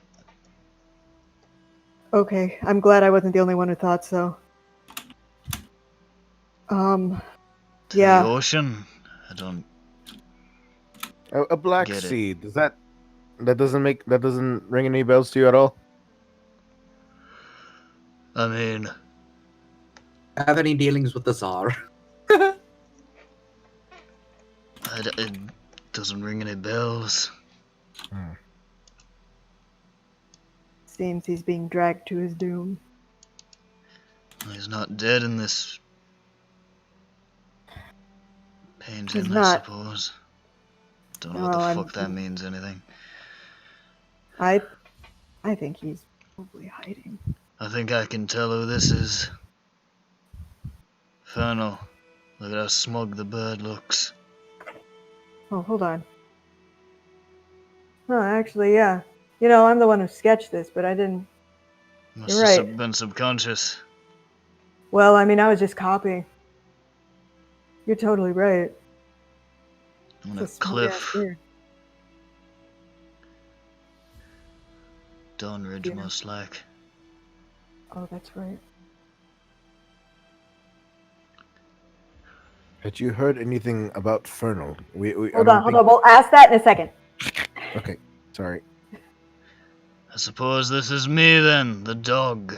Okay, I'm glad I wasn't the only one who thought so. To Yeah. the ocean? I don't A black get it. seed. Does that doesn't ring any bells to you at all? I mean, Have any dealings with the Tsar? it doesn't ring any bells. Seems he's being dragged to his doom. He's not dead in this painting, He's I not. suppose. Don't know Well, what the fuck that means anything. I think he's probably hiding. I think I can tell who this is. Fernal. Look at how smug the bird looks. Oh, hold on. Oh, actually, yeah. You know, I'm the one who sketched this, but I didn't. Must You're have right. been subconscious. Well, I mean, I was just copying. You're totally right. On It's a a smug-ass cliff. bird. Dawnridge, Yeah. most like. Oh, that's right. Had you heard anything about Fernal? Hold on. We'll ask that in a second. Okay, sorry. I suppose this is me then, the dog.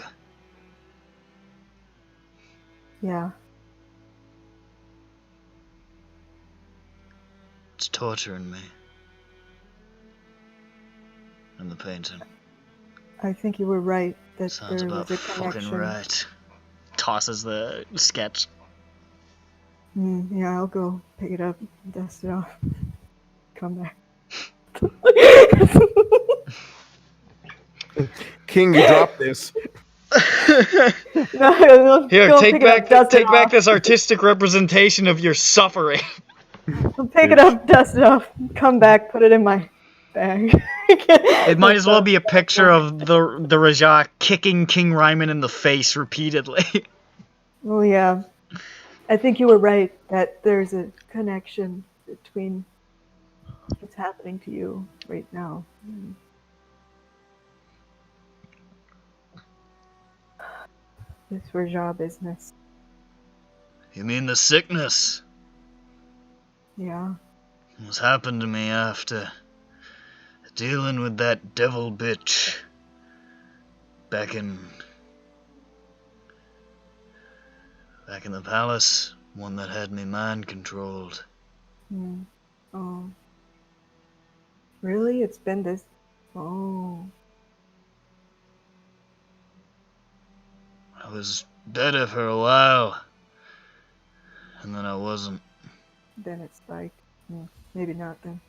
Yeah. It's torturing me. And the painting. I think you were right that Sounds there about was a fucking connection. right. Tosses the sketch. Yeah, I'll go pick it up, dust it off, come back. King, you dropped this. No, Here, go take pick it up, dust it take back off. this artistic representation of your suffering. I'll pick it up, dust it off, come back, put it in my bag. It might as well be a picture of the Rajah kicking King Ryman in the face repeatedly. Oh yeah, I think you were right that there's a connection between what's happening to you right now. This Rajah business. You mean the sickness? Yeah. What's happened to me after dealing with that devil bitch back in the palace, one that had me mind controlled. Oh. Really? It's been this. Oh. I was better for a while, and then I wasn't. Then it's like, maybe not then.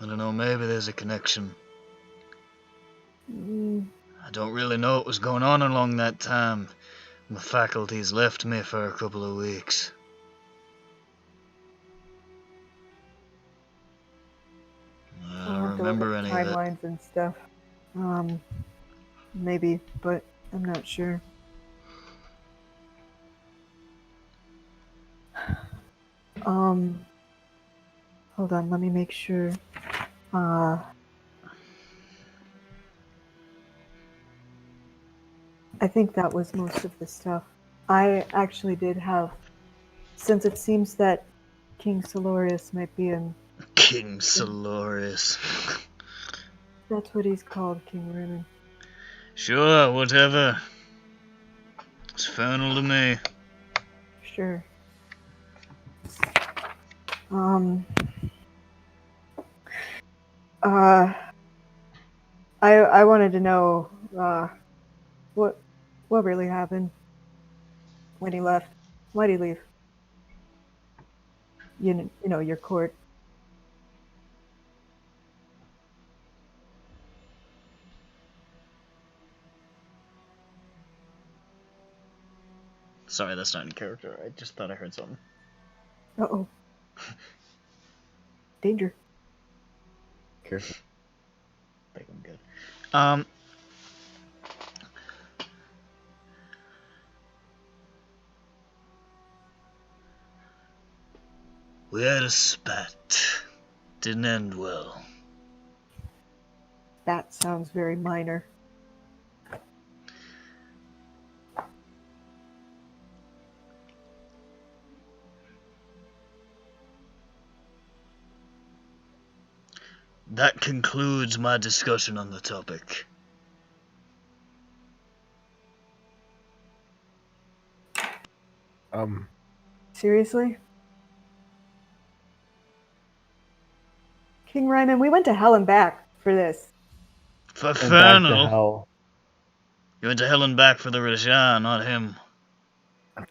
I don't know, maybe there's a connection. Mm, I don't really know what was going on along that time. My faculties left me for a couple of weeks. I I'll don't have to look remember at any of it. timelines and stuff. Maybe, but I'm not sure. Hold on, let me make sure. I think that was most of the stuff. I actually did have, since it seems that King Solorius might be in. King Solorius. That's what he's called, King Ryman. Sure, whatever. It's infernal to me. Sure. I wanted to know, what really happened when he left. Why'd he leave? You know, your court. Sorry, that's not in character. I just thought I heard something. Uh-oh. Danger. Careful. I think I'm good. We had a spat. Didn't end well. That sounds very minor. That concludes my discussion on the topic. Seriously? King Ryman, we went to hell and back for this. For And back to Fernal. hell. You went to hell and back for the Rajan, not him.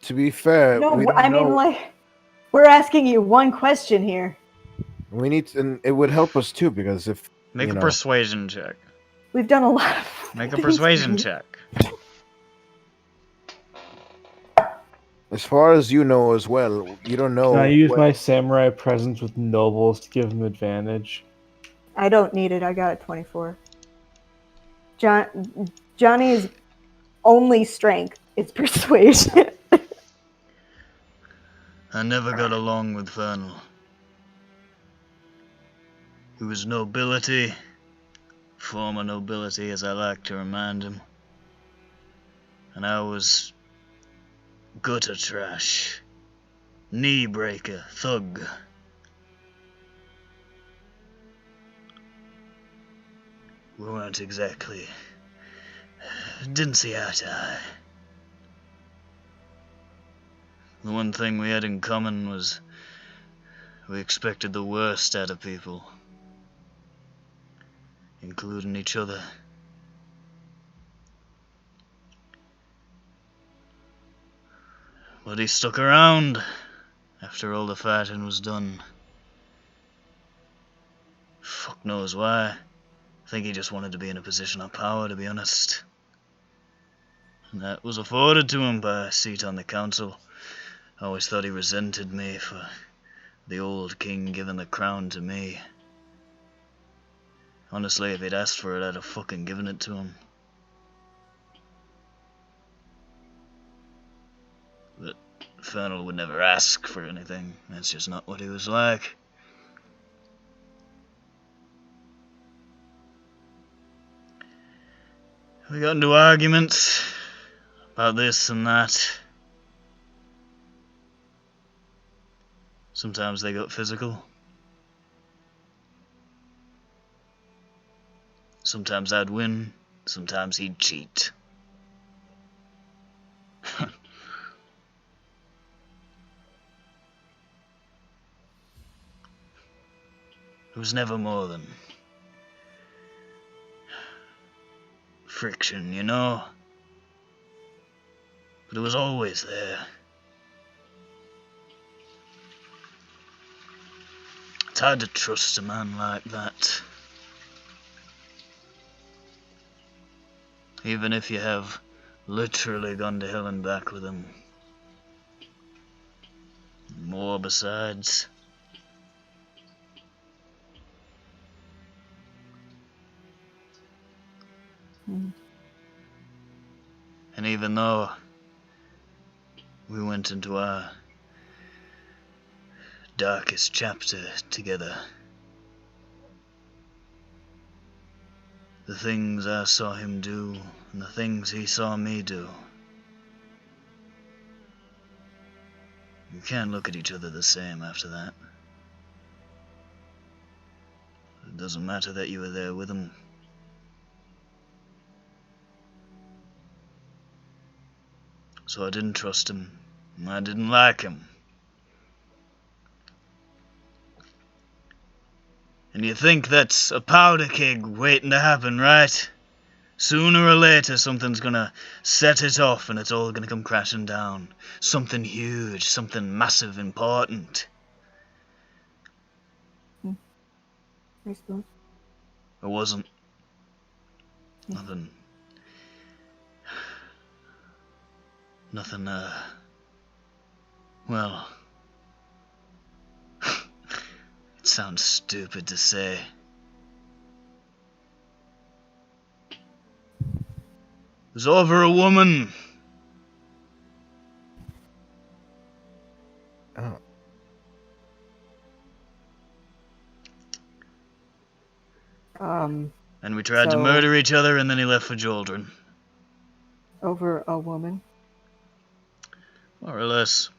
To be fair, No, we don't I know. mean, like, we're asking you one question here. We need to, and it would help us too, because if Make you a know, persuasion check. We've done a lot of Make a things persuasion here. check. as far as you know as well, you don't know. Can I use what- my samurai presence with nobles to give them advantage? I don't need it. I got a 24. Johnny's only strength is persuasion. I never got along with Fernal. He was nobility, former nobility as I like to remind him. And I was gutter trash, knee breaker, thug. We weren't exactly... didn't see eye to eye. The one thing we had in common was we expected the worst out of people, including each other. But he stuck around after all the fighting was done. Fuck knows why. I think he just wanted to be in a position of power, to be honest. And that was afforded to him by a seat on the council. I always thought he resented me for the old king giving the crown to me. Honestly, if he'd asked for it, I'd have fucking given it to him. But Fernal would never ask for anything. That's just not what he was like. We got into arguments about this and that. Sometimes they got physical. Sometimes I'd win, sometimes he'd cheat. It was never more than friction, you know? But it was always there. It's hard to trust a man like that. Even if you have literally gone to hell and back with him. More besides. And even though we went into our darkest chapter together, the things I saw him do and the things he saw me do, you can't look at each other the same after that. It doesn't matter that you were there with him. So I didn't trust him. I didn't like him. And you think that's a powder keg waiting to happen, right? Sooner or later something's gonna set it off and it's all gonna come crashing down. Something huge, something massive, important. I suppose. It wasn't. Nothing Well, it sounds stupid to say. It was over a woman. Oh. And we tried to murder each other, and then he left for Jaldrin. Over a woman? More or less.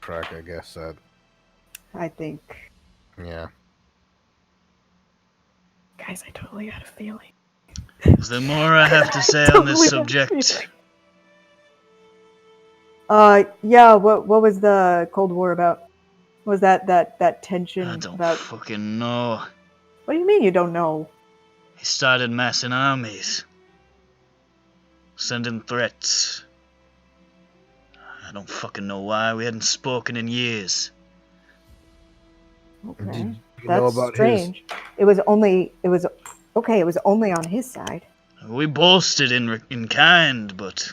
Crack, I guess that. I think. Yeah. Guys, I totally got a feeling. Is there more I have to say on this subject? Yeah, what was the Cold War about? What was that tension I don't about? fucking know. What do you mean you don't know? He started massing armies. Sending threats. I don't fucking know why. We hadn't spoken in years. Okay. That's strange. It was only on his side. We boasted in kind, but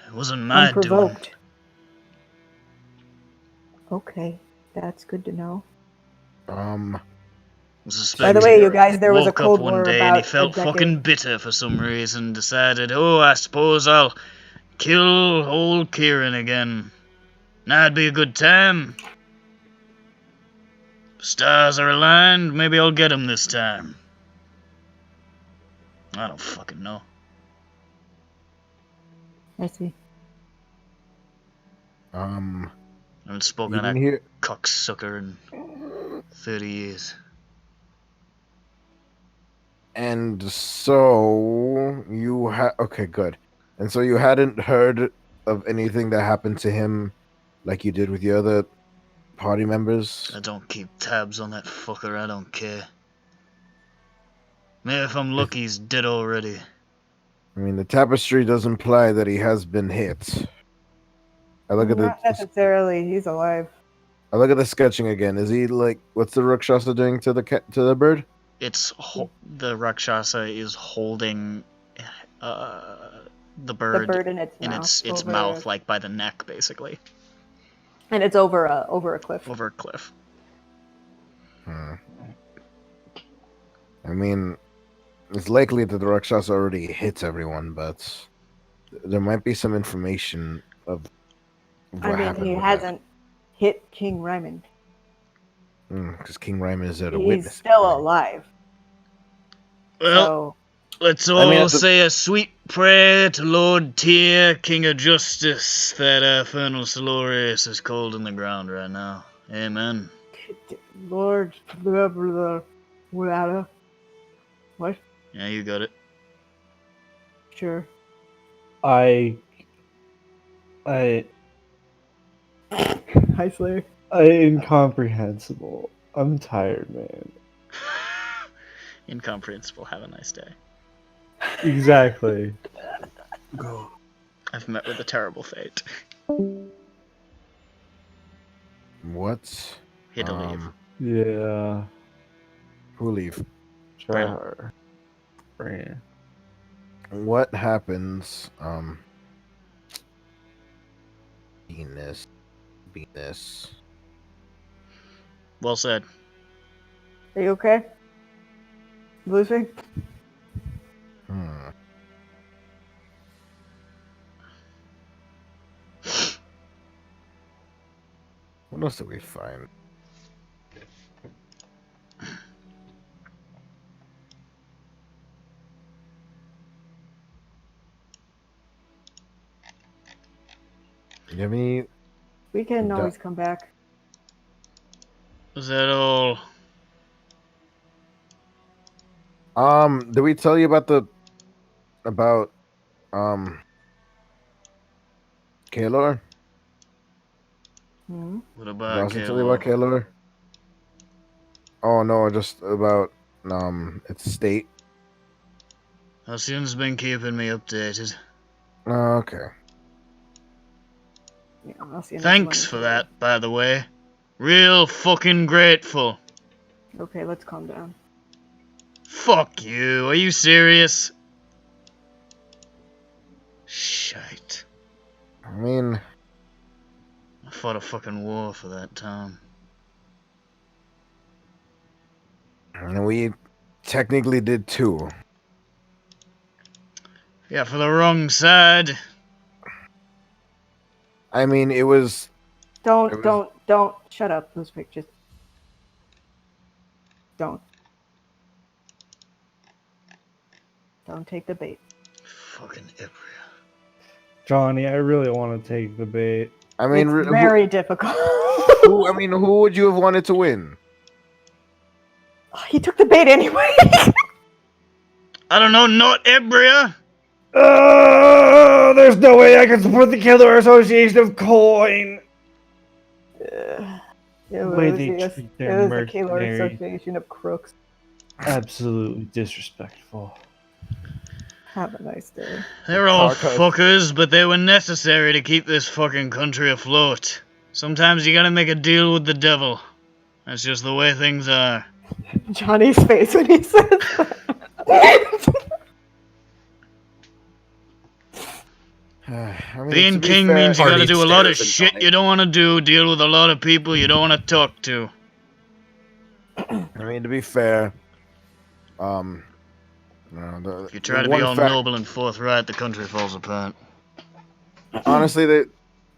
it wasn't my doing. Unprovoked. Okay, that's good to know. By the way, you guys, there was a Cold War one day about and he felt a decade. fucking bitter for some reason. Decided, oh, I suppose I'll kill old Kieran again. That'd be a good time. Stars are aligned. Maybe I'll get him this time. I don't fucking know. I see. I haven't spoken to that cocksucker in 30 years. And so you okay, good. And so you hadn't heard of anything that happened to him like you did with the other party members? I don't keep tabs on that fucker, I don't care. Maybe if I'm lucky he's dead already. I mean, the tapestry does imply that he has been hit. Not necessarily, he's alive. I look at the sketching again. Is he like, what's the Rakshasa doing to the bird? It's the Rakshasa is holding the bird in its mouth, like by the neck, basically. And it's over a cliff. Over a cliff. I mean, it's likely that the Rakshasa already hits everyone, but there might be some information of what happened. He hasn't hit King Ryman. Because King Ryman is there to witness. He's still alive. Well, let's all say a sweet prayer to Lord Tyr, King of Justice, that Infernal Solarius is cold in the ground right now. Amen. Lord, blah, blah, blah. What? Yeah, you got it. Sure. Hi, Slayer. Incomprehensible. I'm tired, man. Incomprehensible. Have a nice day. Exactly. Go. I've met with a terrible fate. What? He had to leave. Yeah. Who leave? Try. What happens? Venus. Well said. Are you okay? Lucy? What else did we find? You have any? We can always come back. Is that all? Did we tell you about Kaelor? What about Did I tell you about Kaelor? Oh no, just about its state. Halcyon's been keeping me updated. Okay. Yeah, Thanks for that, by the way. Real fucking grateful. Okay, let's calm down. Fuck you. Are you serious? Shite. I mean... I fought a fucking war for that town. And we technically did too. Yeah, for the wrong side. I mean, it was... Don't shut up those pictures. Don't take the bait. Fucking Ibria. Johnny, I really want to take the bait. I mean, it's very difficult. who would you have wanted to win? He took the bait anyway. I don't know, not Ibria. There's no way I can support the Killer Association of Coin. It The way was they the treat their Killer mercenaries. Association of Crooks. Absolutely disrespectful. Have a nice day. They're all fuckers, but they were necessary to keep this fucking country afloat. Sometimes you gotta make a deal with the devil. That's just the way things are. Johnny's face when he says that. I mean, Being king means you gotta do a lot of shit you don't want to do, deal with a lot of people you don't want to talk to. I mean, to be fair, If you try to be all noble and forthright, the country falls apart. Honestly,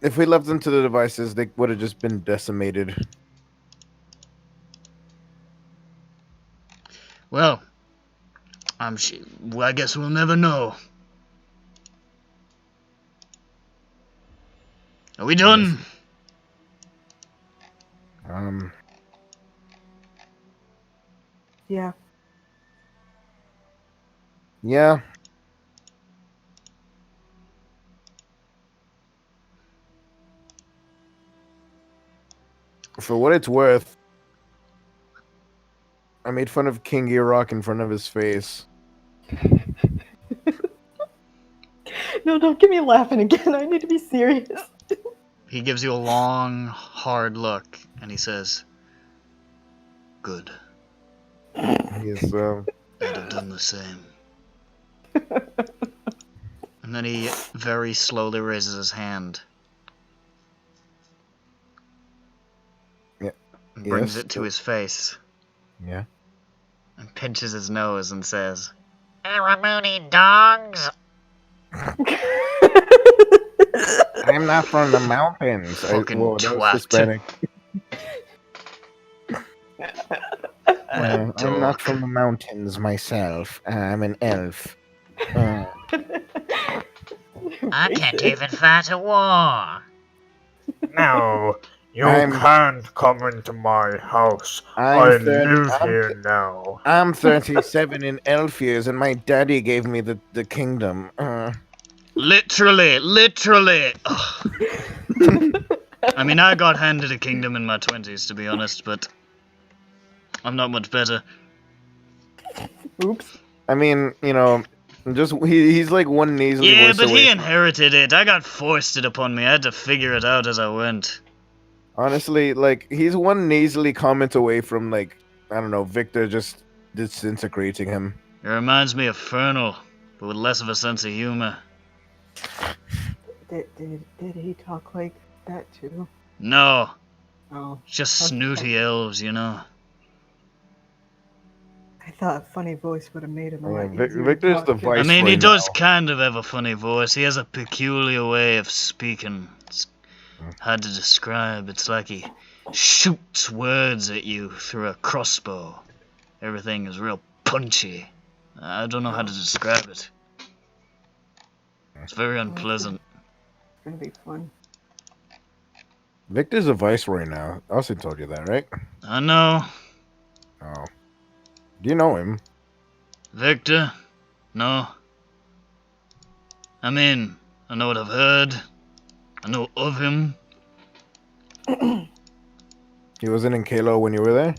if we left them to the devices, they would have just been decimated. Well, I guess we'll never know. Are we done? Yeah. Yeah. For what it's worth, I made fun of King Iraq in front of his face. No, don't get me laughing again. I need to be serious. He gives you a long, hard look, and he says, "Good." He's, I'd have done the same. And then he very slowly raises his hand. Yeah. And brings it to his face. Yeah. And pinches his nose and says, "Aramuni dogs." I'm not from the mountains. Fucking twat. I'm not from the mountains myself. I'm an elf. I can't even fight a war. No, you can't come into my house. I live here now. I'm 37 in elf years, and my daddy gave me the kingdom. Literally. I mean, I got handed a kingdom in my 20s, to be honest, but I'm not much better. Oops. I mean, you know, just he's like one nasally Yeah, voice but away he from- inherited it. I got forced it upon me. I had to figure it out as I went. Honestly, like, he's one nasally comment away from, like, I don't know, Victor just disintegrating him. It reminds me of Fernal, but with less of a sense of humor. Did he talk like that too? No. Oh. Just snooty elves, you know. I thought a funny voice would have made him a lot Yeah, easier Victor's to the talk to. vice. I mean, he right does now. kind of have a funny voice. He has a peculiar way of speaking. It's hard to describe. It's like he shoots words at you through a crossbow. Everything is real punchy. I don't know how to describe it. It's very unpleasant. It's gonna be fun. Victor's a viceroy now. Austin told you that, right? I know. Oh. Do you know him? Victor? No. I mean, I know what I've heard. I know of him. He wasn't in Kalo when you were there?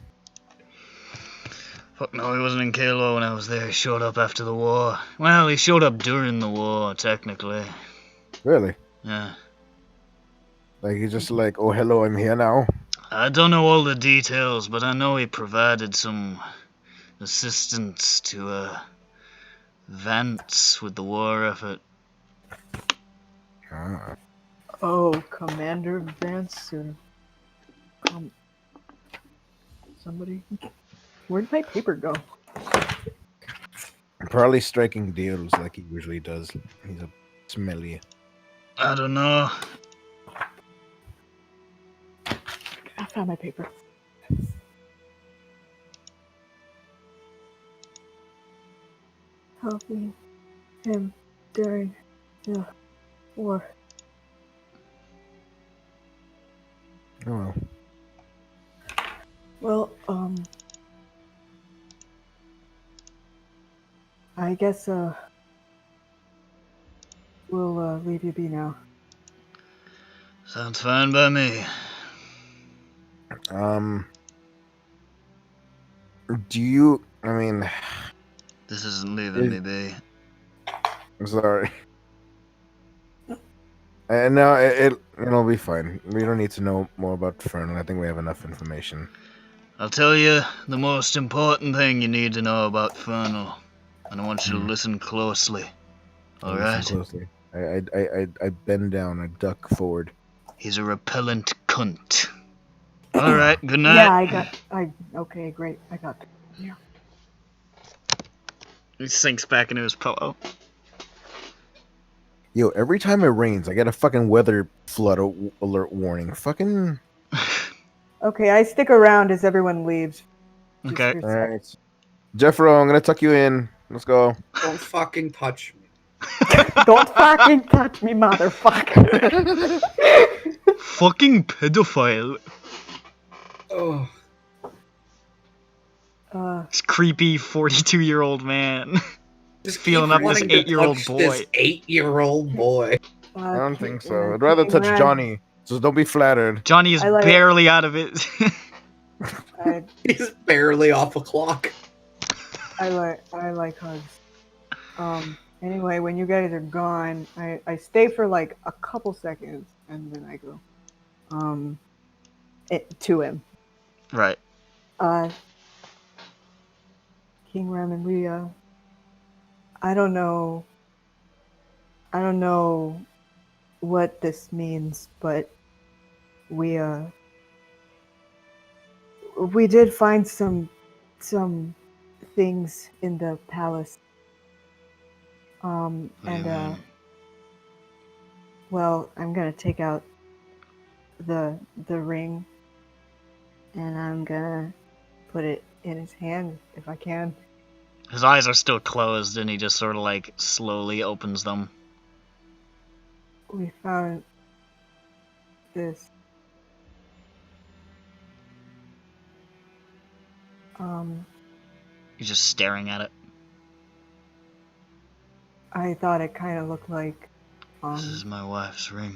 Fuck no, he wasn't in Kalo when I was there. He showed up after the war. Well, he showed up during the war, technically. Really? Yeah. Like, he's just like, oh, hello, I'm here now. I don't know all the details, but I know he provided some assistance to Vance with the war effort. Oh, Commander Vance or somebody. Where'd my paper go? Probably striking deals like he usually does. He's a smelly. I don't know. I found my paper. Helping him during the war. Oh well. I guess we'll leave you be now. Sounds fine by me. Do you? I mean, this isn't leaving me be. I'm sorry. And no, it'll be fine. We don't need to know more about Fern. I think we have enough information. I'll tell you the most important thing you need to know about Fernal, and I want you to listen closely. All right? Listen closely. I bend down. I duck forward. He's a repellent cunt. All right. Good night. Yeah, okay, great. I got that. Yeah. He sinks back into his pillow. Yo, every time it rains, I get a fucking weather flood alert warning. Fucking. Okay, I stick around as everyone leaves. Okay. All right. Jeffro, I'm gonna tuck you in. Let's go. Don't fucking touch me. Don't fucking touch me, motherfucker. Fucking pedophile. Oh. This creepy 42-year-old man. Just feeling up this 8-year-old boy. This 8-year-old boy. I don't think so. I'd rather touch Johnny. So don't be flattered. Johnny is barely out of it. He's barely off a clock. I like hugs. Anyway, when you guys are gone, I stay for like a couple seconds and then I go to him. Right. King Ramen, we I don't know what this means, but we did find some things in the palace. Well, I'm gonna take out the ring and I'm gonna put it in his hand if I can. His eyes are still closed and he just sort of like slowly opens them. We found this. He's just staring at it. I thought it kind of looked like. This is my wife's ring.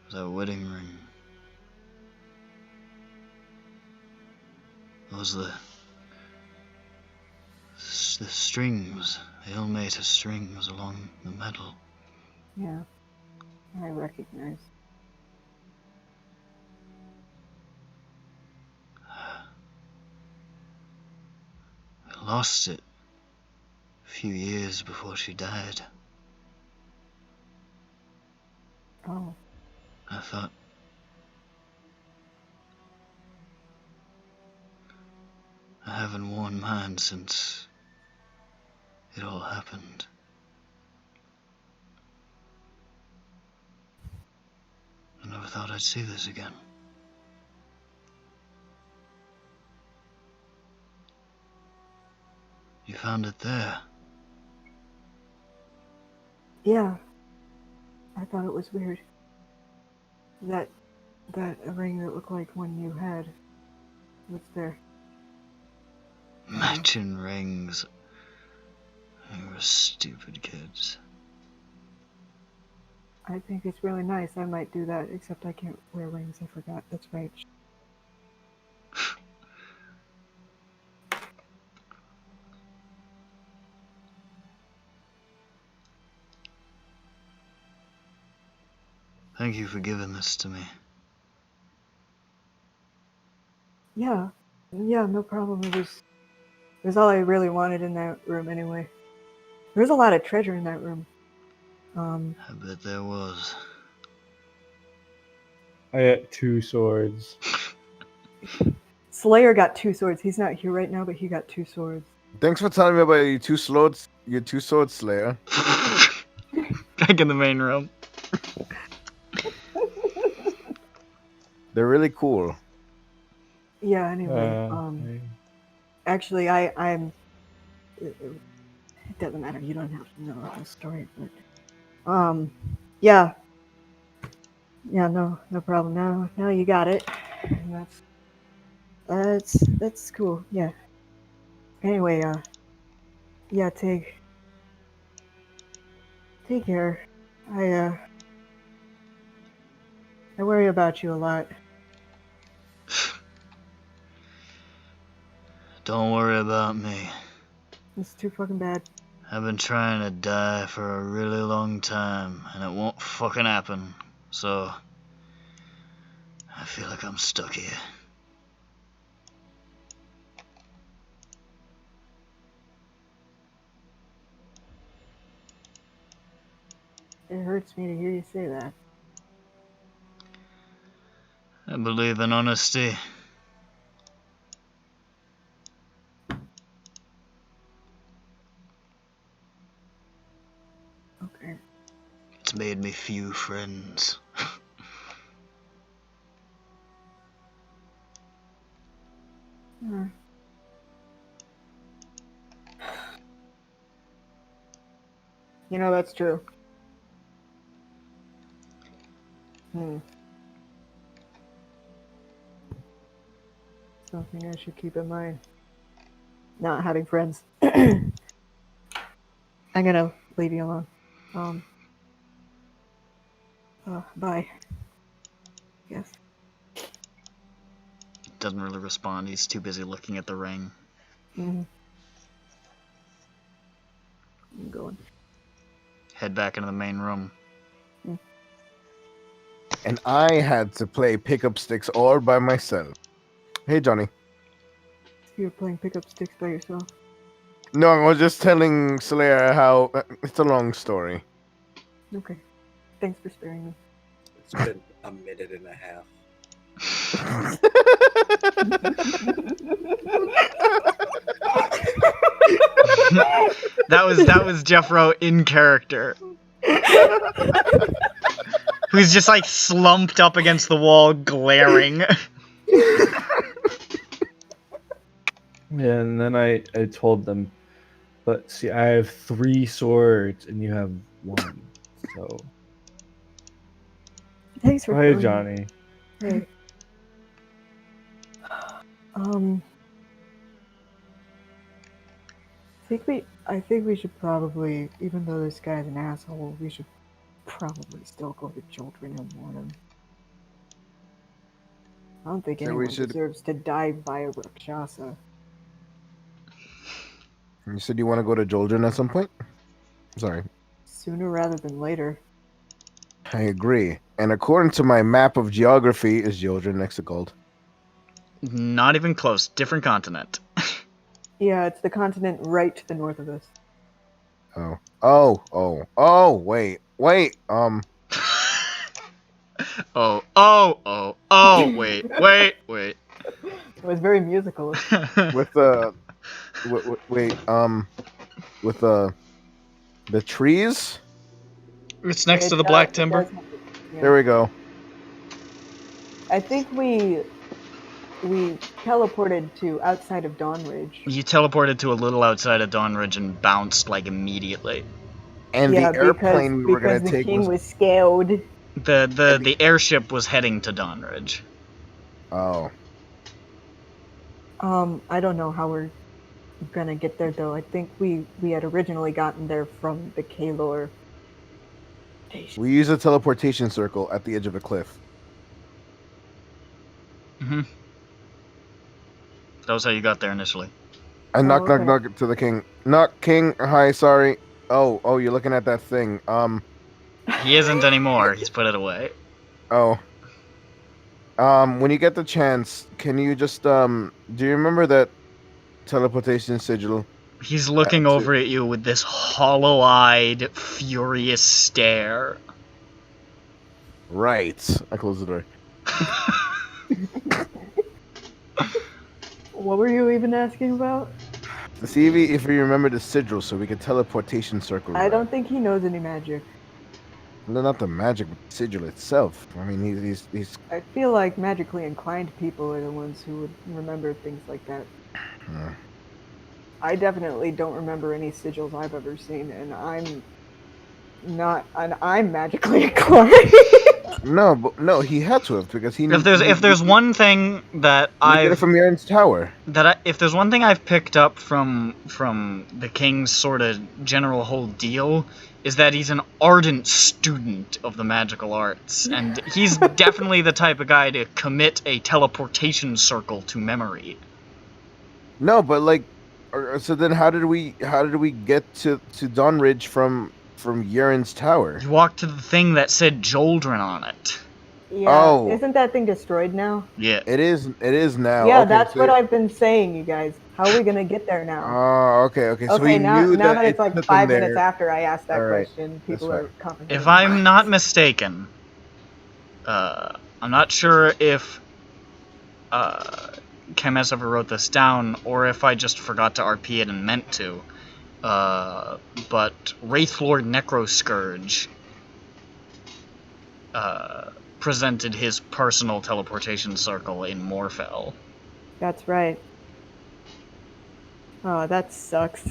It was our wedding ring. Those the strings. They all made of strings along the metal. Yeah, I recognize. I lost it a few years before she died. Oh. I thought I haven't worn mine since it all happened. I never thought I'd see this again. You found it there? Yeah. I thought it was weird. That ring that looked like one you had was there. Matching rings. We were stupid kids. I think it's really nice. I might do that, except I can't wear rings. I forgot. That's right. Thank you for giving this to me. Yeah, no problem. It It was all I really wanted in that room anyway. There was a lot of treasure in that room. I bet there was. I got 2 swords. Slayer got 2 swords. He's not here right now, but he got 2 swords. Thanks for telling me about your 2 swords. Your 2 sword Slayer. Back in the main room. They're really cool. Yeah. Anyway, actually, I'm. It doesn't matter. You don't have to know the whole story, but yeah. Yeah, no problem. Now you got it. And that's cool. Yeah. Anyway, yeah, take care. I worry about you a lot. Don't worry about me. It's too fucking bad. I've been trying to die for a really long time, and it won't fucking happen. So, I feel like I'm stuck here. It hurts me to hear you say that. I believe in honesty. Okay. It's made me few friends. You know, that's true. Something I should keep in mind. Not having friends. I'm gonna leave you alone. Bye. Yes. Doesn't really respond. He's too busy looking at the ring. I'm going. Head back into the main room. And I had to play pickup sticks all by myself. Hey, Johnny. You're playing pickup sticks by yourself? No, I was just telling Slayer how... it's a long story. Okay. Thanks for sparing me. It's been a minute and a half. that was Jeffro in character. Who's just like slumped up against the wall, glaring. Yeah, and then I told them, but see, I have 3 swords and you have 1. So. Thanks for. Hey, Johnny. Hey. I think we should probably, even though this guy's an asshole, we should probably still go to children and warn him. I don't think anyone deserves to die via Rakshasa. You said you want to go to Joldrin at some point? Sorry. Sooner rather than later. I agree. And according to my map of geography, is Joldrin next to Gold? Not even close. Different continent. Yeah, it's the continent right to the north of us. Wait. wait, wait. It was very musical. With the trees? It's next to the black timber. Yeah. There we go. I think we teleported to outside of Dawnridge. You teleported to a little outside of Dawnridge and bounced like immediately. And yeah, the airplane we were gonna the take king was scared. The airship was heading to Dawnridge. Oh. I don't know how we're gonna get there though. I think we had originally gotten there from the Kalor station. We use a teleportation circle at the edge of a cliff. Mm-hmm. That was how you got there initially. I knock to the king. Knock, king. Hi, sorry. Oh, you're looking at that thing. He isn't anymore. He's put it away. Oh. When you get the chance, can you just do you remember that teleportation sigil. He's looking over at you with this hollow-eyed, furious stare. Right. I close the door. What were you even asking about? To see if you remember the sigil, so we can teleportation circle. I don't think he knows any magic. No, not the magic, but the sigil itself. I mean, he's. I feel like magically inclined people are the ones who would remember things like that. I definitely don't remember any sigils I've ever seen, and I'm magically inclined. No, he had to have because he. If there's one thing that get it from Yaren's tower. If there's one thing I've picked up from the king's sort of general whole deal, is that he's an ardent student of the magical arts, and he's definitely the type of guy to commit a teleportation circle to memory. No, but like, so then how did we get to Dawnridge from Yaren's tower? You walked to the thing that said Joldrin on it. Yeah, isn't that thing destroyed now? Yeah. It is now. Yeah, okay, that's what I've been saying, you guys. How are we gonna get there now? Oh, okay. So Okay, he now knew that it's like 5 minutes there. after I asked that Right. question, people are comprehending. If I'm not mistaken, I'm not sure if Chemes ever wrote this down, or if I just forgot to RP it and meant to. But Wraithlord Necroscourge presented his personal teleportation circle in Morfell. That's right. Oh, that sucks.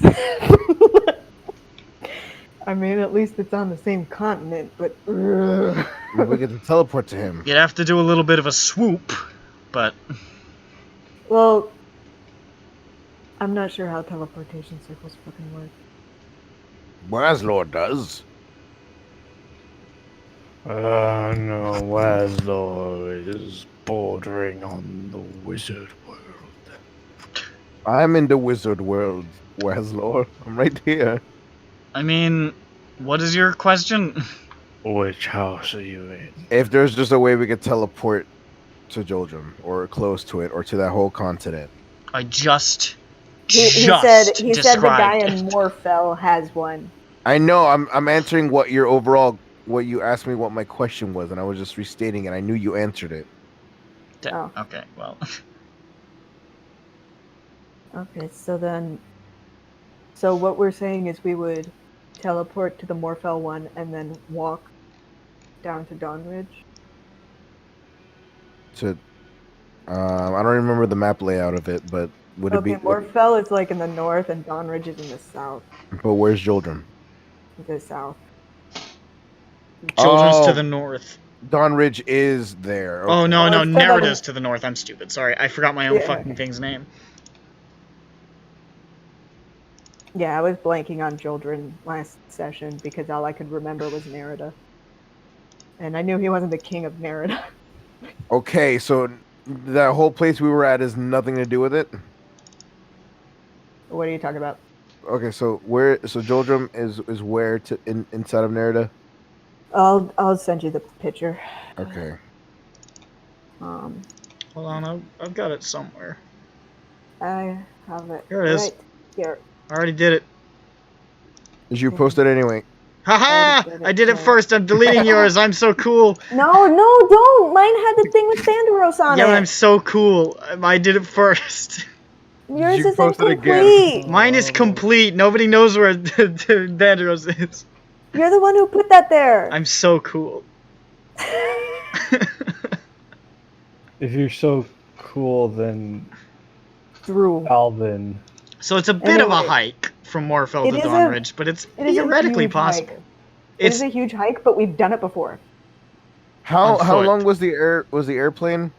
I mean, at least it's on the same continent, but... We get to teleport to him. You'd have to do a little bit of a swoop, but... Well, I'm not sure how teleportation circles fucking work. Waslord does. No, Waslor is bordering on the wizard world. I'm in the wizard world, Waslord. I'm right here. I mean, what is your question? Which house are you in? If there's just a way we could teleport to Joldrum, or close to it, or to that whole continent. I just He said the guy described in it. Morfell has one. I know. I'm answering what your overall. What you asked me, what my question was, and I was just restating it. I knew you answered it. Oh. Okay, well. Okay, so what we're saying is we would teleport to the Morfell one and then walk down to Dawnridge. I don't remember the map layout of it, but would it be? Morfell is like in the north and Dawnridge is in the south. But where's Joldrum? The south. Joldrum's to the north. Dawnridge is there. Okay. Oh, no, it's Nerida's to the north. I'm stupid. Sorry, I forgot my own fucking thing's name. Yeah, I was blanking on Joldrin last session because all I could remember was Nerida. And I knew he wasn't the king of Nerida. Okay, so that whole place we were at has nothing to do with it? What are you talking about? Okay, so Joldrum is where inside of Nerida? I'll send you the picture. Okay. Hold on, I've got it somewhere. I have it. Here it is. Right here. I already did it. You posted anyway. Haha! I did it first. I'm deleting yours. I'm so cool. No, don't. Mine had the thing with Sandros on it. Yeah, but I'm so cool. I did it first. Yours You is posted incomplete. again. Mine is complete. Nobody knows where Dandros is. You're the one who put that there. I'm so cool. If you're so cool, then Drew. Alvin. So it's a bit of a Anyway, hike from Morfell to it is Dawnridge, but it's it is a theoretically huge possible. hike. It It's is a huge hike, but we've done it before. How On foot. long was the airplane?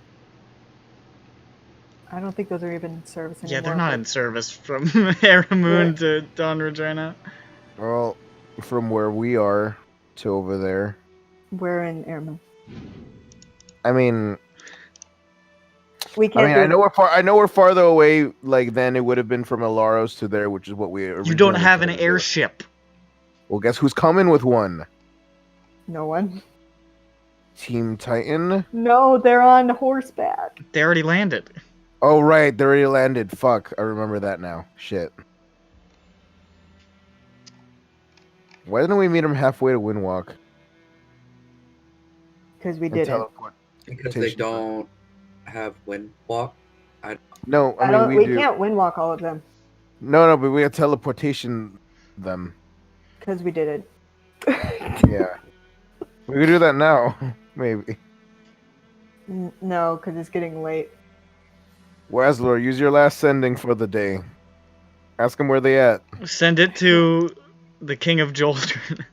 I don't think those are even in service anymore. yeah, they're not in service from Aramoon to Dawnridge right now. Well, from where we are to over there. We're in Airman. I mean, We can't. I know we're far. I know we're farther away. Like than it would have been from Elaros to there, which is what we. You don't originally have an tried to do. airship. Well, guess who's coming with one? No one. Team Titan. No, they're on horseback. They already landed. Oh right, they already landed. Fuck, I remember that now. Shit. Why didn't we meet him halfway to Windwalk? Because we didn't. Because they don't have Windwalk. No, I mean we do. can't windwalk all of them. No, but we have teleportation them. Because we did it. Yeah. We could do that now, maybe. No, because it's getting late. Weslor, use your last sending for the day. Ask them where they at. Send it to the King of Joltron.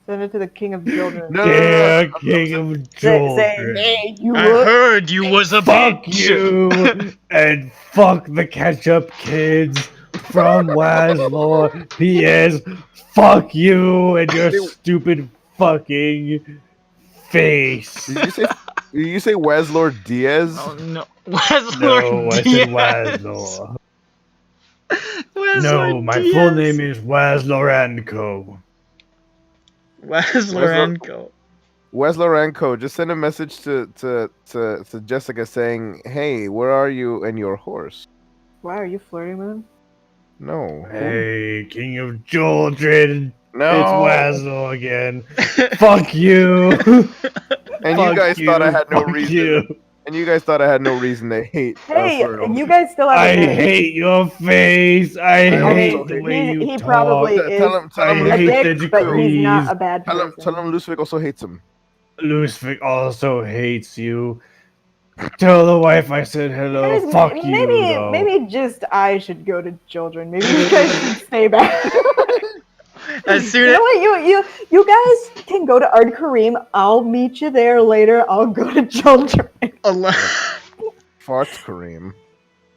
Send it to the King of Children. Yeah, King of Children. Say, hey, you I heard you was a fuck bitch. you and fuck the ketchup kids from Weslor. P.S. Fuck you and your stupid fucking face. Did you say Weslor Diaz? Oh no, Weslor I Diaz. said Weslor. Weslor No, my Diaz. full name is Wesloranko. Wesloranko. Wesloranko, just send a message to Jessica saying, "Hey, where are you and your horse?" Why are you flirting with him? No. Hey, King of Children. No. It's Weslor again. Fuck you. And Fuck you guys thought I had no fuck reason. You. And you guys thought I had no reason to hate. Hey, Frodo. you guys still have I a dick. hate your face. I hate also the hate- way you He talk. probably Tell is him I a hate dick, the but he's not decrees. a bad Tell person. him Lusvik also hates him. Lusvik also hates you. Tell the wife I said hello. Guys, Fuck you, though. maybe just I should go to Children. Maybe you guys should stay back. As soon You know as what? You guys can go to Ard Kareem. I'll meet you there later. I'll go to Children. Farts Kareem.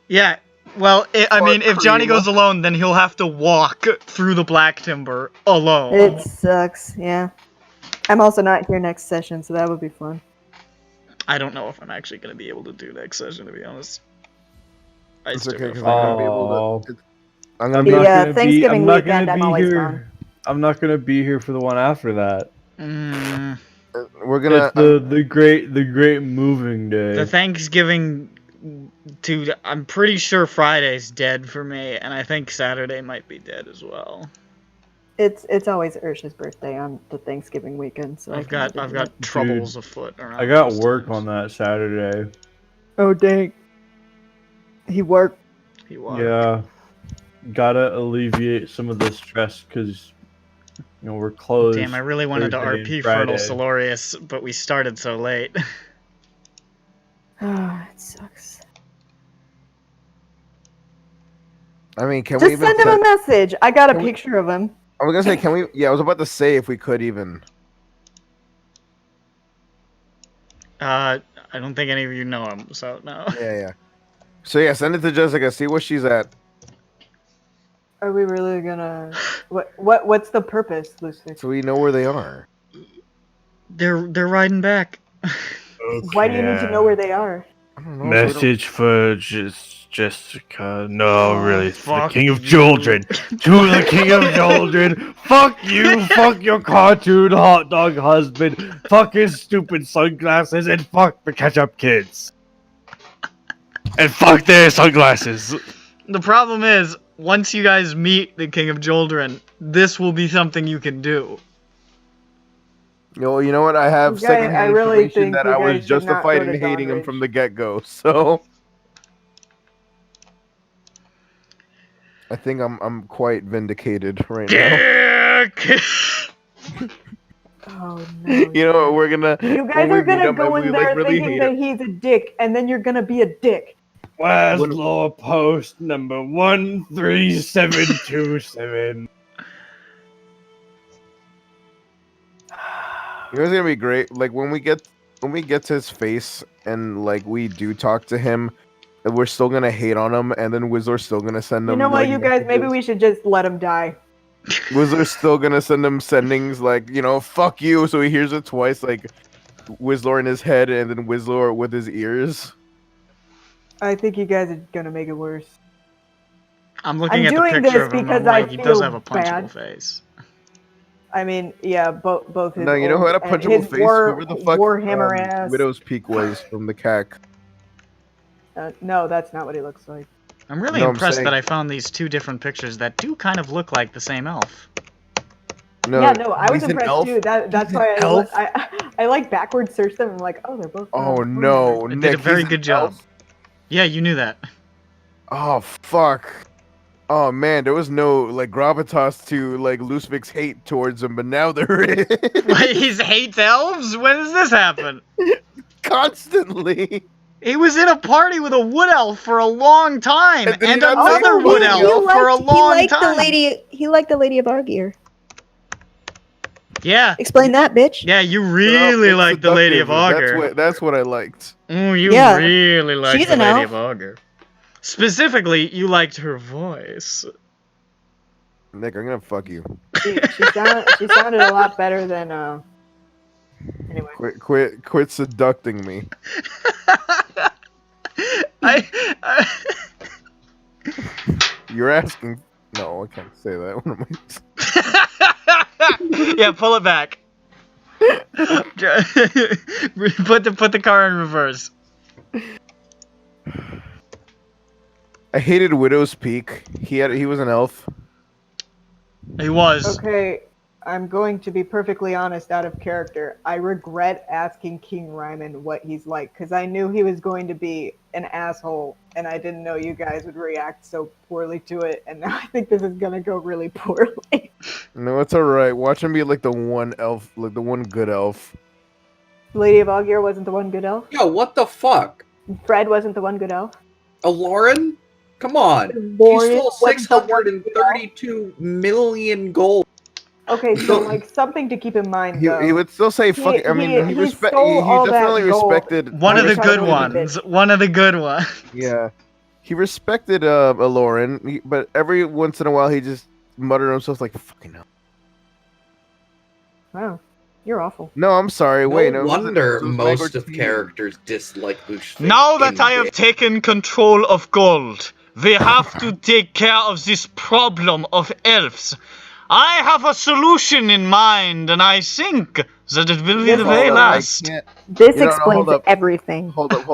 yeah. Well, I mean, if Johnny Kareem. goes alone, then he'll have to walk through the Black Timber alone. It sucks. Yeah. I'm also not here next session, so that would be fun. I don't know if I'm actually gonna be able to do next session, to be honest. I It's still okay, gotta 'cause find I'm out. gonna be able to. I'm The gonna be. Thanksgiving weekend, I'm always gone. I'm not gonna be here for the one after that. We're gonna. It's the great moving day. The Thanksgiving I'm pretty sure Friday's dead for me, and I think Saturday might be dead as well. It's always Ursha's birthday on the Thanksgiving weekend, so I've got troubles afoot around. I got those work times. on that Saturday. Oh dang. He worked. He was. Yeah, gotta alleviate some of the stress because we're closed. Damn, I really wanted to Thursday and RP Friday. Fertile Solarius, but we started so late. Oh, it sucks. I mean, can we Just even send him a message. I got a picture of him. I was gonna say, can we? Yeah, I was about to say if we could even. I don't think any of you know him, so no. Yeah. So yeah, send it to Jessica. See where she's at. Are we really gonna? What's the purpose, Lucy? So we know where they are. They're riding back. Why do you need to know where they are? I don't know. Message for Jessica. No, really. To the fuck King of you. Children. To the King of Children. Fuck you. Fuck your cartoon hot dog husband. Fuck his stupid sunglasses. And fuck the ketchup kids. And fuck their sunglasses. The problem is, once you guys meet the King of Joltron, this will be something you can do. You know what? I have You guys- secondhand I really information think that you I was guys should not justified go in to hating him Dawnbridge. from the get-go. So I think I'm quite vindicated right now. Oh no. You know what? We're gonna. You guys when we are meet gonna him go and we, in there like, really thinking hate that him. he's a dick, and then you're gonna be a dick. Weslor post number 13727. You know what's gonna be great? Like when we get to his face and like we do talk to him, and we're still gonna hate on him, and then Wizard's still gonna send him. You know what, like, you guys? Maybe messages. we should just let him die. Wizard's still gonna send him sendings like, fuck you, so he hears it twice, like Wizlor in his head and then Wizlor with his ears. I think you guys are gonna make it worse. I'm looking I'm at the doing picture this of him. because I'm like, I he does feel have a punchable bad. face. I mean, yeah, both his. No, you know who had a old- and punchable his face? Whoever the fuck Warhammer ass. Widow's Peak was from the CAC. No, that's not what he looks like. I'm really impressed that I found these two different pictures that do kind of look like the same elf. No, yeah, no, I was he's an impressed elf? too. That's why I like backwards searched them. I'm like, oh, they're both. Oh no, It Nick, did a very he's an good job. elf? Yeah, you knew that. Oh fuck. Oh man, there was no like gravitas to like Lusvik's hate towards him, but now there is. Wait, he hates elves? When does this happen? Constantly. He was in a party with a wood elf for a long time, and another Also, wood elf for a long time. He liked the Lady of Argyr. Yeah. Explain that, bitch. Yeah, you really like the Lady of Argyr. That's what I liked. Oh, you Yeah. really like She's the an Lady elf. of Argyr. Specifically, you liked her voice. Nick, I'm gonna fuck you. She sounded a lot better than Anyway. Quit seducting me. You're asking. No, I can't say that. What am I? Yeah, pull it back. put the car in reverse. I hated Widow's Peak. He was an elf. He was. Okay, I'm going to be perfectly honest out of character. I regret asking King Ryman what he's like, because I knew he was going to be an asshole, and I didn't know you guys would react so poorly to it, and now I think this is going to go really poorly. No, it's alright. Watch him be like the one elf, like the one good elf. Lady of Argyr wasn't the one good elf? Yo, what the fuck? Fred wasn't the one good elf? Lauren? Come on. Lauren He stole wasn't the one good 632 million gold. Okay, so like something to keep in mind. Though. He would still say fuck. I mean, he definitely respected one of the good ones. One of the good ones. Yeah, he respected Lauren, but every once in a while he just muttered to himself like, "Fucking hell." Wow, you're awful. No, I'm sorry. Wait, no. Wonder most of characters dislike Lucifer. Now that I have taken control of gold, we have to take care of this problem of elves. I have a solution in mind, and I think that it will be the very last. This explains everything. Hold up.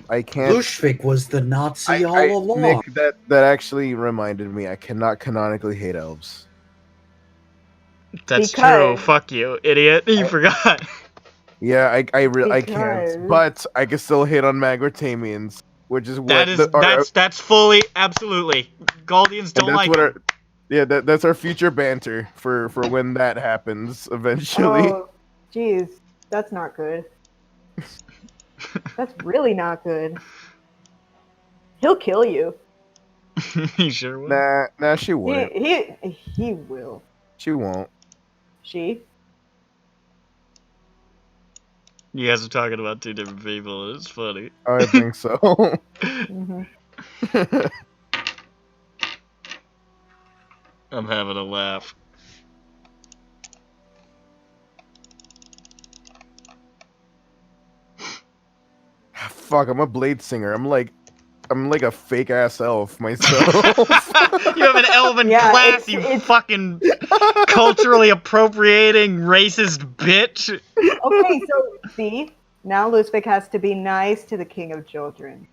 I can't. Lushvik was the Nazi all along. Nick, that actually reminded me. I cannot canonically hate elves. That's true. Fuck you, idiot. You forgot. Yeah, I can't. But I can still hate on Magritamians, which is what that's fully absolutely. Galdians don't like them. That's our future banter for when that happens eventually. Oh, jeez, that's not good. That's really not good. He'll kill you. He sure will. Nah, she won't. He will. She won't. She? You guys are talking about two different people. It's funny. I think so. Mm-hmm. I'm having a laugh. Fuck, I'm a blade singer. I'm like a fake ass elf myself. You have an elven class, you fucking culturally appropriating racist bitch. Okay, so see, now Lusvik has to be nice to the King of Children.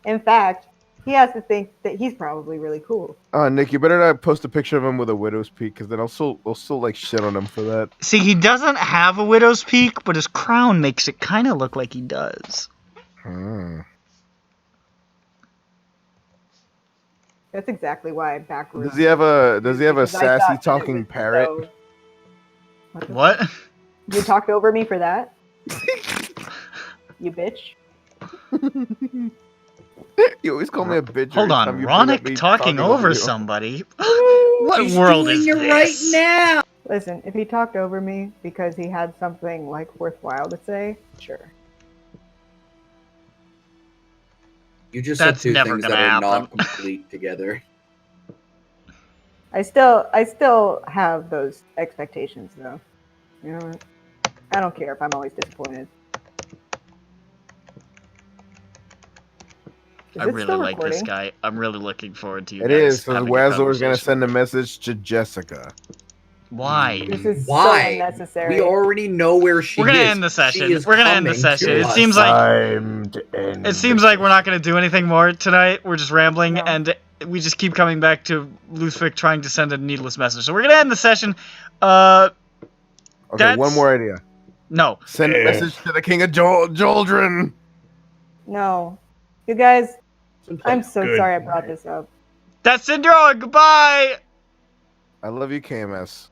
In fact, he has to think that he's probably really cool. Nick, you better not post a picture of him with a widow's peak, because then I'll still like shit on him for that. See, he doesn't have a widow's peak, but his crown makes it kind of look like he does. That's exactly why I'm backwards. Does he have a sassy talking parrot? So... What? You talked over me for that? You bitch. You always call me a bitch. Hold on, Ronick talking over somebody? What world is this? Right now. Listen, if he talked over me because he had something like worthwhile to say, sure. You just said two things that are not complete together. I still have those expectations, though. You know what? I don't care if I'm always disappointed. I really like this guy. I'm really looking forward to you. It is, so Wazlor's gonna send a message to Jessica. Why? This is so Why? unnecessary. We already know where she is. We're gonna end the session. She is We're gonna end the coming session. to It us. seems like Time to end. it seems like we're not gonna do anything more tonight. We're just rambling, No. and we just keep coming back to Luthvik trying to send a needless message. So we're gonna end the session. Okay, That's- one more idea. No. Send a message to the King of Joldrin. No. You guys, I'm so Good sorry I brought this up. That's SINDROA. Goodbye. I love you, KMS.